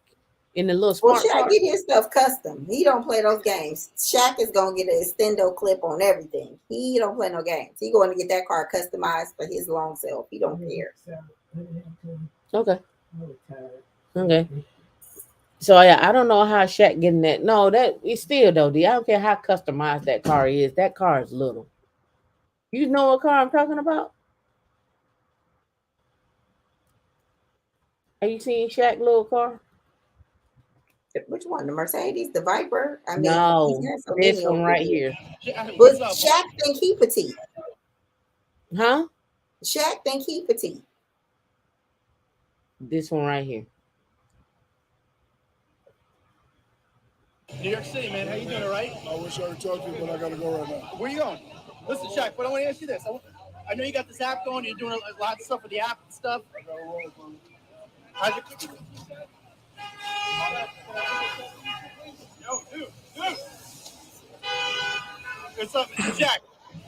S1: In the little
S2: Well,
S1: smart
S2: Shaq
S1: car.
S2: get his stuff custom. He don't play those games. Shaq is gonna get an extendo clip on everything. He don't play no games. He going to get that car customized for his long self. He don't care.
S1: Okay. Okay. So yeah, I don't know how Shaq getting that. No, that it's still though. I don't care how customized that car is. That car is little. You know what car I'm talking about? Have you seen Shaq little car?
S2: Which one? The Mercedes, the Viper? I mean,
S1: No,
S2: he's had so
S1: this
S2: many
S1: one
S2: over
S1: right
S2: the
S1: here.
S2: years. But Shaq think he petite.
S1: Huh?
S2: Shaq think he petite.
S1: This one right here.
S6: New York City, man. How you doing, all right?
S7: I wish I could talk to you, but I gotta go right now.
S6: Where you going? Listen, Shaq, but I want to ask you this. I know you got this app going. You're doing a lot of stuff with the app and stuff.
S7: I gotta roll, bro.
S6: How's it? Yo, dude. What's up, Shaq?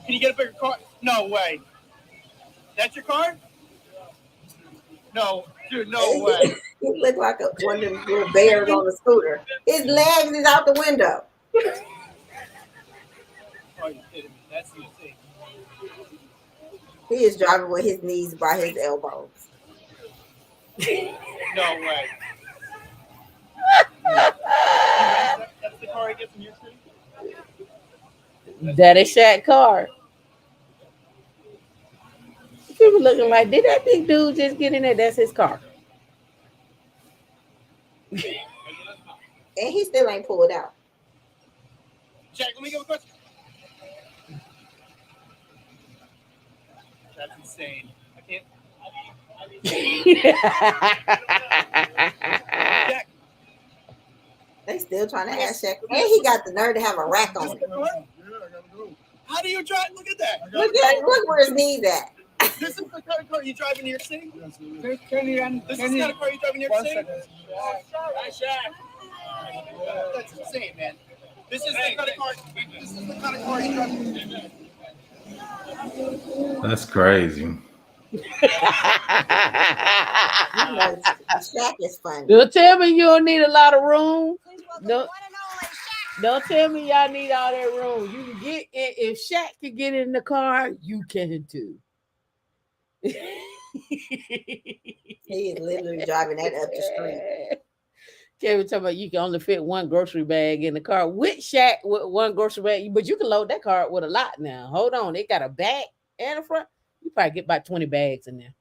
S6: Can you get a bigger car? No way. That's your car? No, dude, no way.
S2: He look like one of them little bears on a scooter. His legs is out the window.
S6: Oh, you kidding me? That's insane.
S2: He is driving with his knees by his elbows.
S6: No way. That's the car I get from your city?
S1: That is Shaq car. People looking like, did that big dude just get in there? That's his car.
S2: And he still ain't pulled out.
S6: Jack, let me give a question. That's insane. I can't. Jack,
S2: They still trying to ask Shaq. And he got the nerve to have a rack on it.
S7: Yeah, I gotta go.
S6: how do you drive? Look at that.
S2: Look where his knees at.
S6: This is the kind of car you drive in New York City?
S7: Yes, it is.
S6: This is the kind of car you drive in New York
S7: One
S6: City?
S7: second.
S6: Hi, Shaq. That's insane, man. This is the kind of car. This is the kind of car you drive.
S5: That's crazy.
S2: You know, Shaq is funny.
S1: Don't tell me you don't need a lot of room. Don't tell me y'all need all that room. You can get in. If Shaq can get in the car, you can too.
S2: He is literally driving that up the street.
S1: Kevin talking about you can only fit one grocery bag in the car with Shaq with one grocery bag, but you can load that car up with a lot now. Hold on, it got a back and a front. You probably get about 20 bags in there.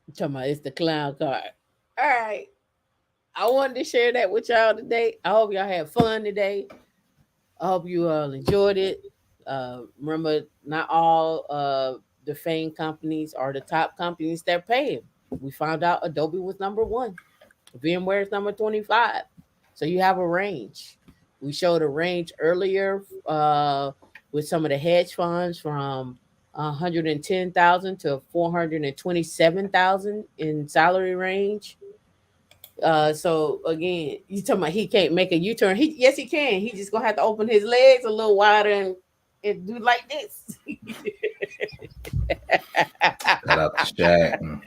S1: I'm talking about it's the clown car. All right. I wanted to share that with y'all today. I hope y'all had fun today. I hope you all enjoyed it. Remember, not all the FANG companies are the top companies that pay. We found out Adobe was number 1. VMware is number 25. So you have a range. We showed a range earlier with some of the hedge funds from 110,000 to 427,000 in salary range. So again, you talking about he can't make a U-turn. Yes, he can. He just gonna have to open his legs a little wider and do like this.
S5: Shout out to Shaq.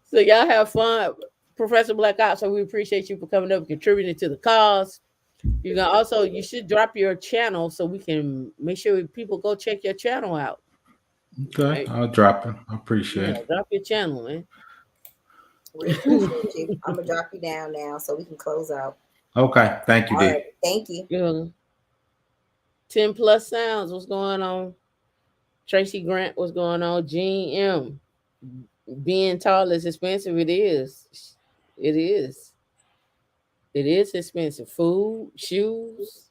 S1: So y'all have fun, Professor Black Ops. So we appreciate you for coming up and contributing to the cause. You should drop your channel so we can make sure people go check your channel out.
S5: Okay,
S1: Right?
S5: I'll drop it. I appreciate
S1: Yeah,
S5: it.
S1: drop your channel, man.
S2: We appreciate you. I'm gonna drop you down now so we can close out.
S5: Okay, thank you,
S2: All
S5: D.
S2: right, thank you.
S1: Yeah. 10 plus sounds, what's going on? Tracy Grant, what's going on? Gene M. Being tall is expensive. It is. It is. It is expensive. Food, shoes.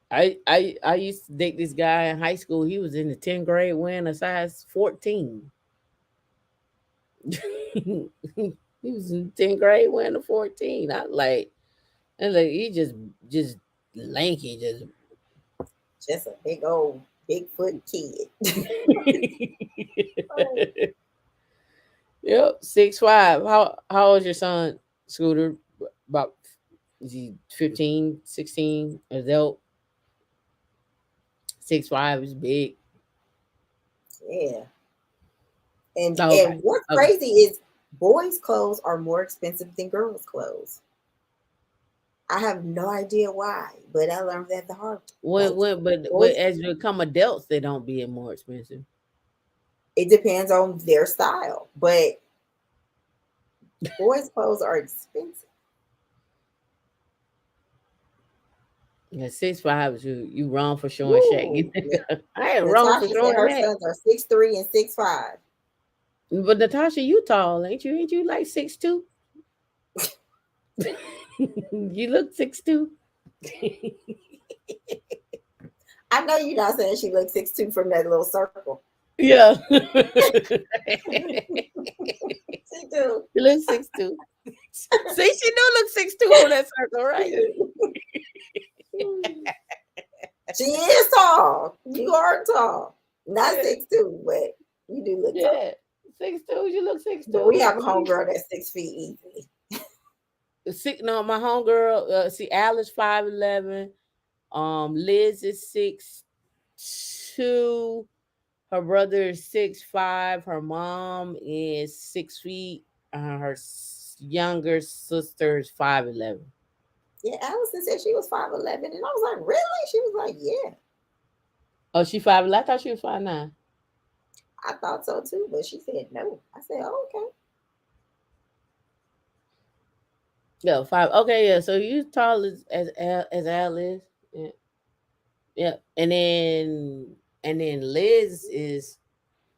S1: I used to date this guy in high school. He was in the 10th grade wearing a size 14. He was in 10th grade wearing a 14. He just lanky,
S2: Just a big old Bigfoot kid.
S1: Yep, 6'5". How old is your son, Scooter? About, is he 15, 16, adult? 6'5" is big.
S2: Yeah. And
S1: Okay.
S2: and what's
S1: Okay.
S2: crazy is boys' clothes are more expensive than girls' clothes. I have no idea why, but I learned that the hard way.
S1: But
S2: boys-
S1: as you become adults, they don't be more expensive.
S2: It depends on their style, but boys' clothes are expensive.
S1: Yeah, 6'5" is you wrong for showing
S2: Ooh,
S1: Shaq. I ain't wrong for
S2: Natasha said
S1: showing
S2: her
S1: that.
S2: sons are 6'3" and 6'5".
S1: But Natasha, you tall, ain't you? Ain't you like 6'2"? You look 6'2".
S2: I know you're not saying she looks 6'2" from that little circle.
S1: Yeah.
S2: She do.
S1: You look 6'2". See, she do look 6'2" on that circle, right?
S2: She is tall. You are tall. Not 6'2", but you do look tall.
S1: Yeah. 6'2", you look 6'2".
S2: But we have a homegirl that's 6 feet easily.
S1: No, my homegirl, see, Alice 5'11". Liz is 6'2". Her brother is 6'5". Her mom is 6 feet. Her younger sister is 5'11".
S2: Yeah, Allison said she was 5'11", and I was like, really? She was like, yeah.
S1: Oh, she 5'11". I thought she was 5'9".
S2: I thought so too, but she said no. I said, oh, okay.
S1: Yeah, 5. Okay, yeah. So you tall as Al is. Yeah. Yeah. And then Liz is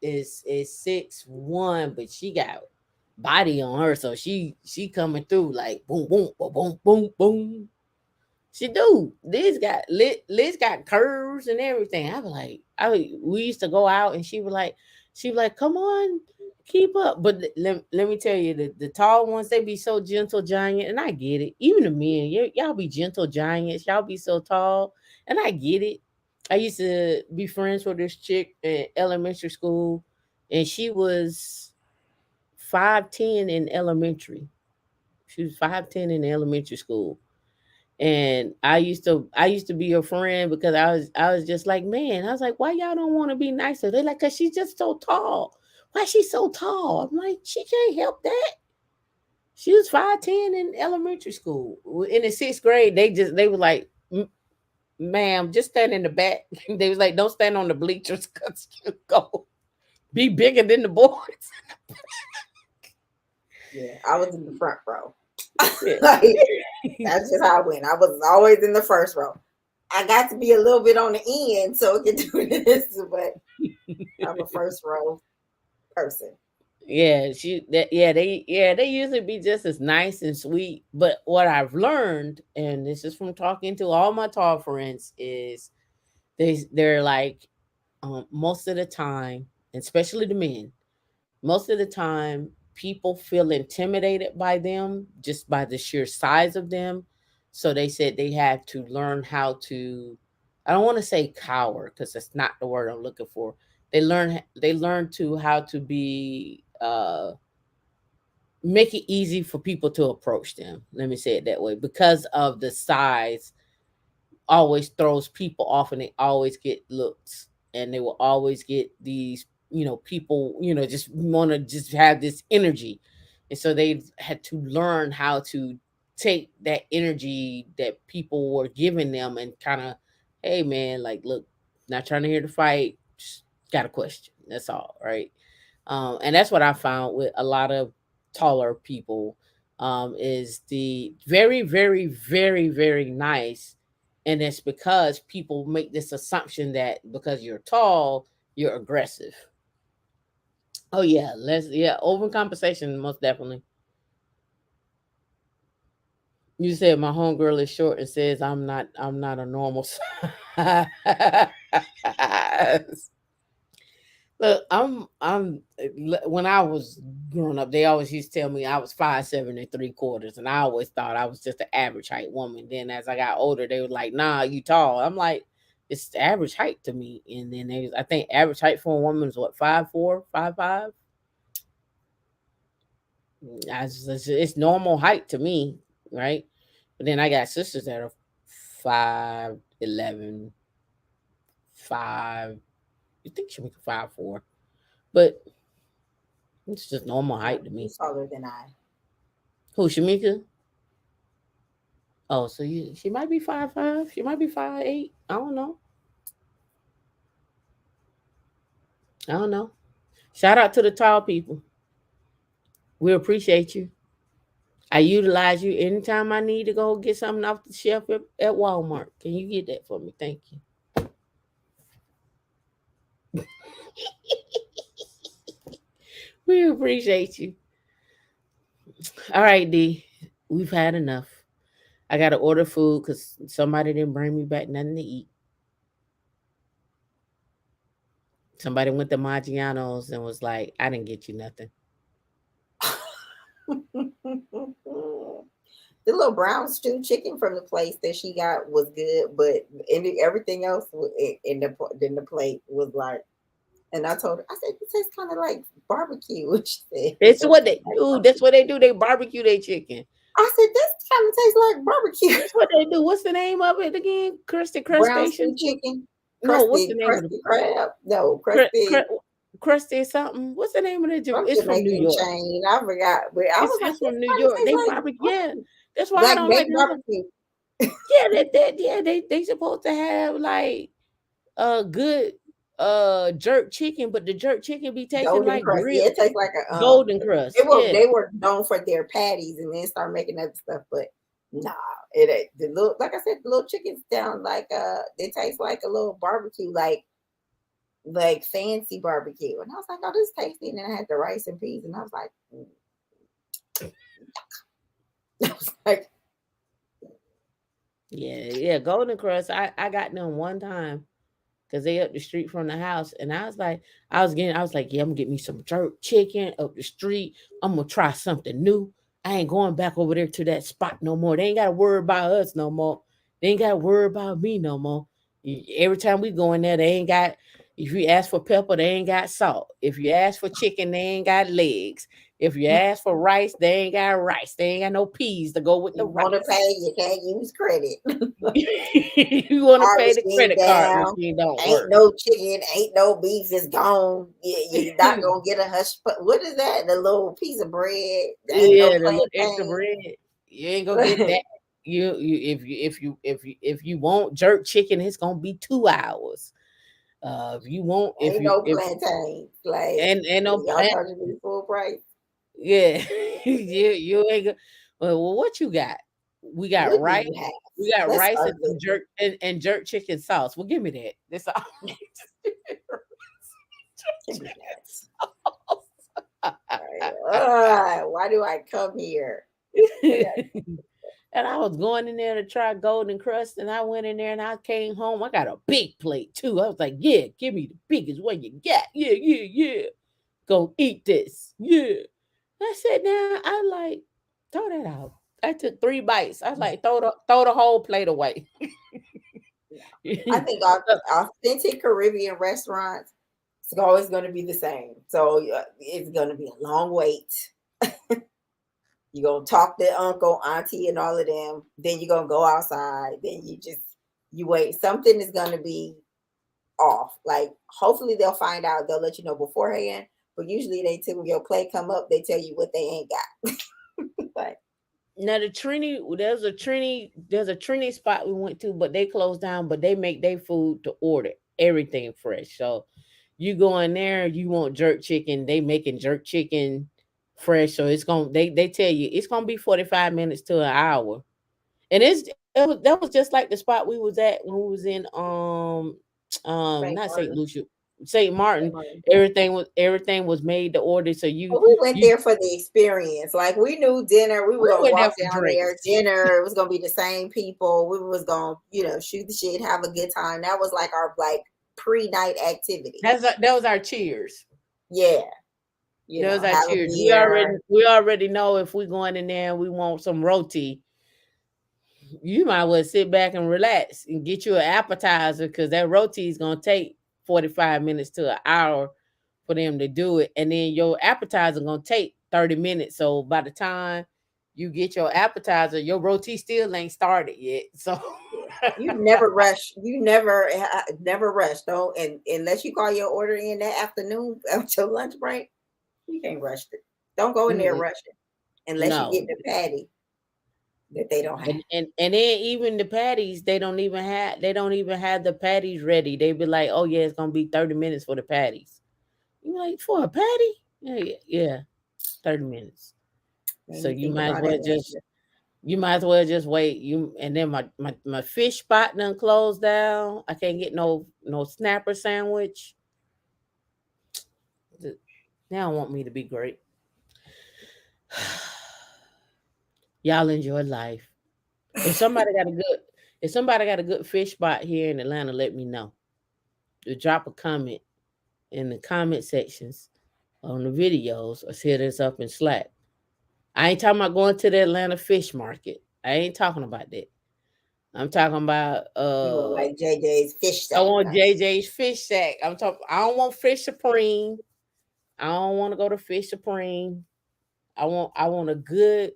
S1: 6'1", but she got body on her, so she coming through like boom, boom, boom, boom, boom, boom. She do. Liz got curves and everything. We used to go out and she was like, come on, keep up. But let me tell you, the tall ones, they be so gentle giant, and I get it. Even the men, y'all be gentle giants, y'all be so tall, and I get it. I used to be friends with this chick in elementary school, and she was 5'10" in elementary. She was 5'10" in elementary school. And I used to be your friend because I was just like, man, I was like, why y'all don't want to be nicer? They're like, cause she's just so tall. Why she so tall? I'm like, she can't help that. She was 5'10" in elementary school. In the 6th grade, they were like, ma'am, just stand in the back. They was like, don't stand on the bleachers because you go be bigger than the boys.
S2: Yeah, I was in the front row.
S1: Yeah.
S2: Like, that's just how I went. I was always in the first row. I got to be a little bit on the end so it could do this, but I'm a first row person.
S1: Yeah, they usually be just as nice and sweet. But what I've learned, and this is from talking to all my tall friends, is they're like, most of the time, especially the men, most of the time people feel intimidated by them just by the sheer size of them. So they said they have to learn how to, I don't want to say cower because that's not the word I'm looking for. They learn to how to be make it easy for people to approach them. Let me say it that way. Because of the size always throws people off, and they always get looks, and they will always get these, people, just want to just have this energy. And so they had to learn how to take that energy that people were giving them and kind of, hey man, like look, not trying to hear the fight, just got a question. That's all, right? And that's what I found with a lot of taller people, is the very, very, very, very nice. And it's because people make this assumption that because you're tall, you're aggressive. Oh yeah, overcompensation most definitely. You said my homegirl is short and says I'm not a normal size. Look, when I was growing up, they always used to tell me I was 5'7 3/4, and I always thought I was just an average height woman. Then as I got older, they were like, "Nah, you tall." I'm like, it's the average height to me. And then I think average height for a woman is what, 5'4", 5'5". It's normal height to me, right? But then I got sisters that are 5'11", 5. You think she make 5'4", but it's just normal height to me.
S2: He's taller than I.
S1: Who, Shamika? Oh, so she might be 5'5". She might be 5'8". I don't know. I don't know. Shout out to the tall people. We appreciate you. I utilize you anytime I need to go get something off the shelf at Walmart. Can you get that for me? Thank you. We appreciate you. All right, D. We've had enough. I got to order food because somebody didn't bring me back nothing to eat. Somebody went to Maggiano's and was like, I didn't get you nothing.
S2: The little brown stew chicken from the place that she got was good, but everything else in the plate was like. And I told her, I said, it tastes kind of like barbecue. She said,
S1: it's what they do. That's what they do. They barbecue their chicken.
S2: I said, this kind of tastes like barbecue.
S1: That's what they do. What's the name of it again? Crusty Crustacean
S2: chicken.
S1: No, what's the name
S2: crusty
S1: of the
S2: crab? No, crusty.
S1: Crusty something. What's the name of the?
S2: It's from New York. Chain. I forgot, but I was like,
S1: from New York. They
S2: like
S1: barbecue. Yeah, that's why
S2: like
S1: I don't like
S2: barbecue.
S1: they supposed to have like a good jerk chicken, but the jerk chicken be tasting
S2: golden
S1: like
S2: crust.
S1: grilled.
S2: Yeah, it tastes like a
S1: golden crust.
S2: They were known for their patties and then start making other stuff, but nah, it ain't. The little, like I said, the little chickens down like they taste like a little barbecue, like fancy barbecue. And I was like, oh, this is tasty. And then I had the rice and peas, and I was like, I was like,
S1: yeah, golden crust. I got them one time because they up the street from the house, and I was like, yeah, I'm gonna get me some jerk chicken up the street. I'm gonna try something new. I ain't going back over there to that spot no more. They ain't gotta worry about us no more. They ain't gotta worry about me no more. Every time we go in there, they ain't got. If you ask for pepper, they ain't got salt. If you ask for chicken, they ain't got legs. If you ask for rice, they ain't got rice. They ain't got no peas to go with the rice.
S2: You want to pay, you can't use credit.
S1: You want to pay the credit card machine don't
S2: ain't
S1: work.
S2: No chicken, ain't no beef, it's gone. You're not gonna get a hush. What is that? The little piece of bread.
S1: Yeah, the little extra bread. You ain't gonna get that. If you want jerk chicken, it's gonna be 2 hours. If you want,
S2: no plantain, like
S1: and no
S2: plantain, full price.
S1: Yeah, you ain't go. Well, what you got? We got rice. We got rice and some jerk and jerk chicken sauce. Well, give me that. That's all.
S2: Why do I come here?
S1: And I was going in there to try golden crust, and I went in there and I came home. I got a big plate too. I was like, yeah, give me the biggest one you got. Yeah. Go eat this. Yeah. I sat down. I like, throw that out. I took 3 bites. I was like, throw the whole plate away.
S2: I think authentic Caribbean restaurants, it's always going to be the same. So it's going to be a long wait. You're going to talk to uncle, auntie, and all of them. Then you're going to go outside. Then you wait. Something is going to be off. Like, hopefully they'll find out. They'll let you know beforehand. But usually when your plate come up, they tell you what they ain't got. But
S1: Now the Trini, there's a Trini spot we went to, but they closed down. But they make their food to order, everything fresh. So you go in there, you want jerk chicken, they making jerk chicken fresh. So it's gonna they tell you it's gonna be 45 minutes to an hour. And that was just like the spot we was at when we was in
S2: St.
S1: not St.
S2: Martin.
S1: Lucia, St. Martin.
S2: Martin.
S1: Everything was made to order. So
S2: But we went
S1: you
S2: there for the experience. Like we knew dinner. We were
S1: we
S2: gonna
S1: went there
S2: walk
S1: for
S2: down there.
S1: drinks.
S2: Dinner. It was gonna be the same people. We was gonna, shoot the shit, have a good time. That was like our pre-night activity.
S1: That was our cheers.
S2: Yeah.
S1: That was our
S2: have a
S1: cheers.
S2: beer.
S1: We already know if we going in there and we want some roti, you might well sit back and relax and get you an appetizer because that roti is gonna take 45 minutes to an hour for them to do it, and then your appetizer gonna take 30 minutes. So by the time you get your appetizer, your roti still ain't started yet. So
S2: You never rush. You never rush. Don't unless you call your order in that afternoon after lunch break. You can't rush it. Don't go in there rushing unless
S1: No.
S2: you get the patty that they don't have.
S1: and then even the patties, they don't even have the patties ready. They be like, oh yeah, it's gonna be 30 minutes for the patties. You like, for a patty? Yeah, 30 minutes.
S2: When
S1: So
S2: you
S1: you
S2: think
S1: might as
S2: about
S1: well
S2: it,
S1: just wait. And then my fish spot done closed down. I can't get no snapper sandwich. They don't want me to be great. Y'all enjoy life. If somebody got a good fish spot here in Atlanta, let me know. To drop a comment in the comment sections on the videos or hit us up in Slack. I ain't talking about going to the Atlanta fish market. I ain't talking about that. I'm talking about
S2: you want like JJ's fish
S1: I
S2: shack.
S1: want JJ's fish shack. I don't want Fish Supreme. I don't want to go to Fish Supreme. I want a good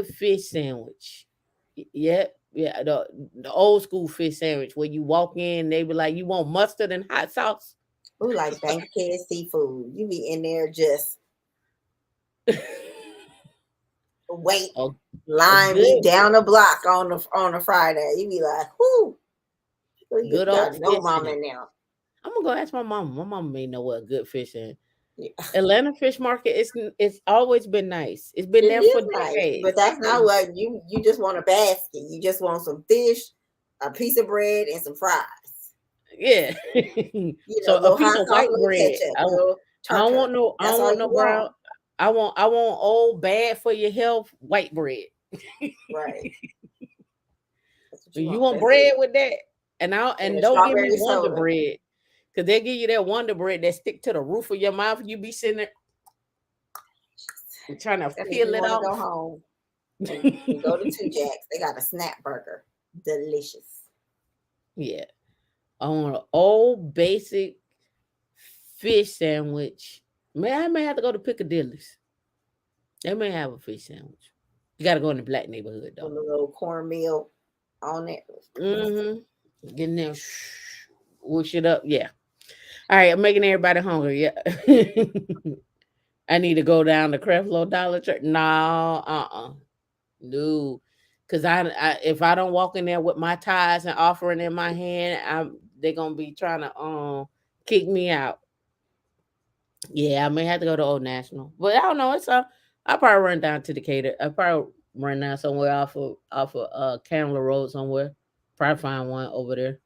S1: fish sandwich. Yep. Yeah, the old school fish sandwich where you walk in, they be like, you want mustard and hot sauce?
S2: Who like Bankhead seafood? You be in there just wait,
S1: Oh,
S2: line me down the block on a Friday. You be like, whoo, you
S1: good
S2: got
S1: old
S2: no
S1: fish
S2: mama
S1: sandwich.
S2: now.
S1: I'm gonna go ask my mama. My mama may know what a good fish is.
S2: Yeah.
S1: Atlanta fish market, it's always been nice. It's been
S2: It
S1: there
S2: is
S1: for
S2: nice,
S1: decades.
S2: but that's not what you just want a basket. You just want some fish, a piece of bread, and some fries.
S1: Yeah. So a
S2: little
S1: piece
S2: hot
S1: of
S2: sauce,
S1: white
S2: little
S1: bread.
S2: ketchup,
S1: I
S2: little
S1: don't want no
S2: That's all you
S1: brown.
S2: want.
S1: I want old bad for your health white bread.
S2: Right. That's what
S1: You want
S2: That's
S1: bread
S2: it.
S1: with that? And
S2: And
S1: don't give me
S2: strawberry
S1: Wonder
S2: soda.
S1: Bread. Because they give you that Wonder Bread that stick to the roof of your mouth. You be sitting there trying to
S2: That means
S1: peel
S2: you
S1: it
S2: want to go
S1: off.
S2: home and go to Two Jacks. They got a snap burger. Delicious.
S1: Yeah. I want an old basic fish sandwich. I may have to go to Piccadilly's. They may have a fish sandwich. You got to go in the black neighborhood
S2: With
S1: though.
S2: a little cornmeal on it.
S1: Mm-hmm. Getting there, whoosh it up. Yeah. All right, I'm making everybody hungry. Yeah. I need to go down to Creflo Dollar Tree. No, no. Cause if I don't walk in there with my tithes and offering in my hand, they're gonna be trying to kick me out. Yeah, I may have to go to Old National, but I don't know. I'll probably run down to Decatur. I'll probably run down somewhere off of Candler Road somewhere. Probably find one over there.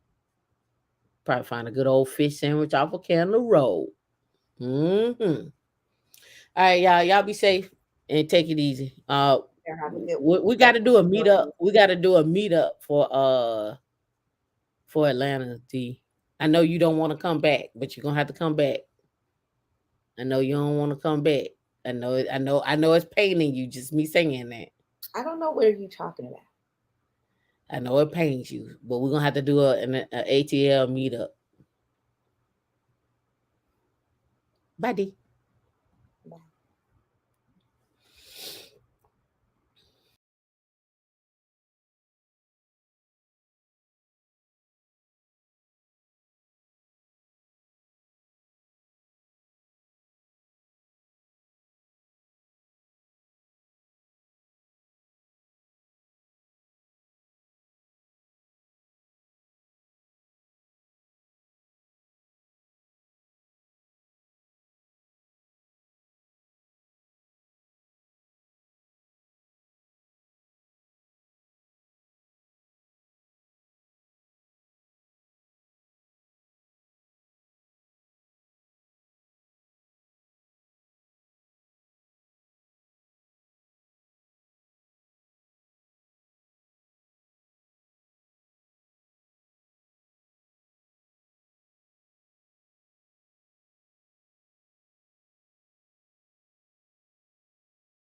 S1: Probably find a good old fish sandwich off of Candler Road. Mm-hmm. All right, y'all be safe and take it easy. We got to do a meetup. We got to do a meetup for Atlanta. D. I know you don't want to come back, but you're gonna have to come back. I know you don't want to come back. I know it's paining you just me saying that.
S2: I don't know what are you talking about.
S1: I know it pains you, but we're gonna have to do an ATL meetup. Bye, D.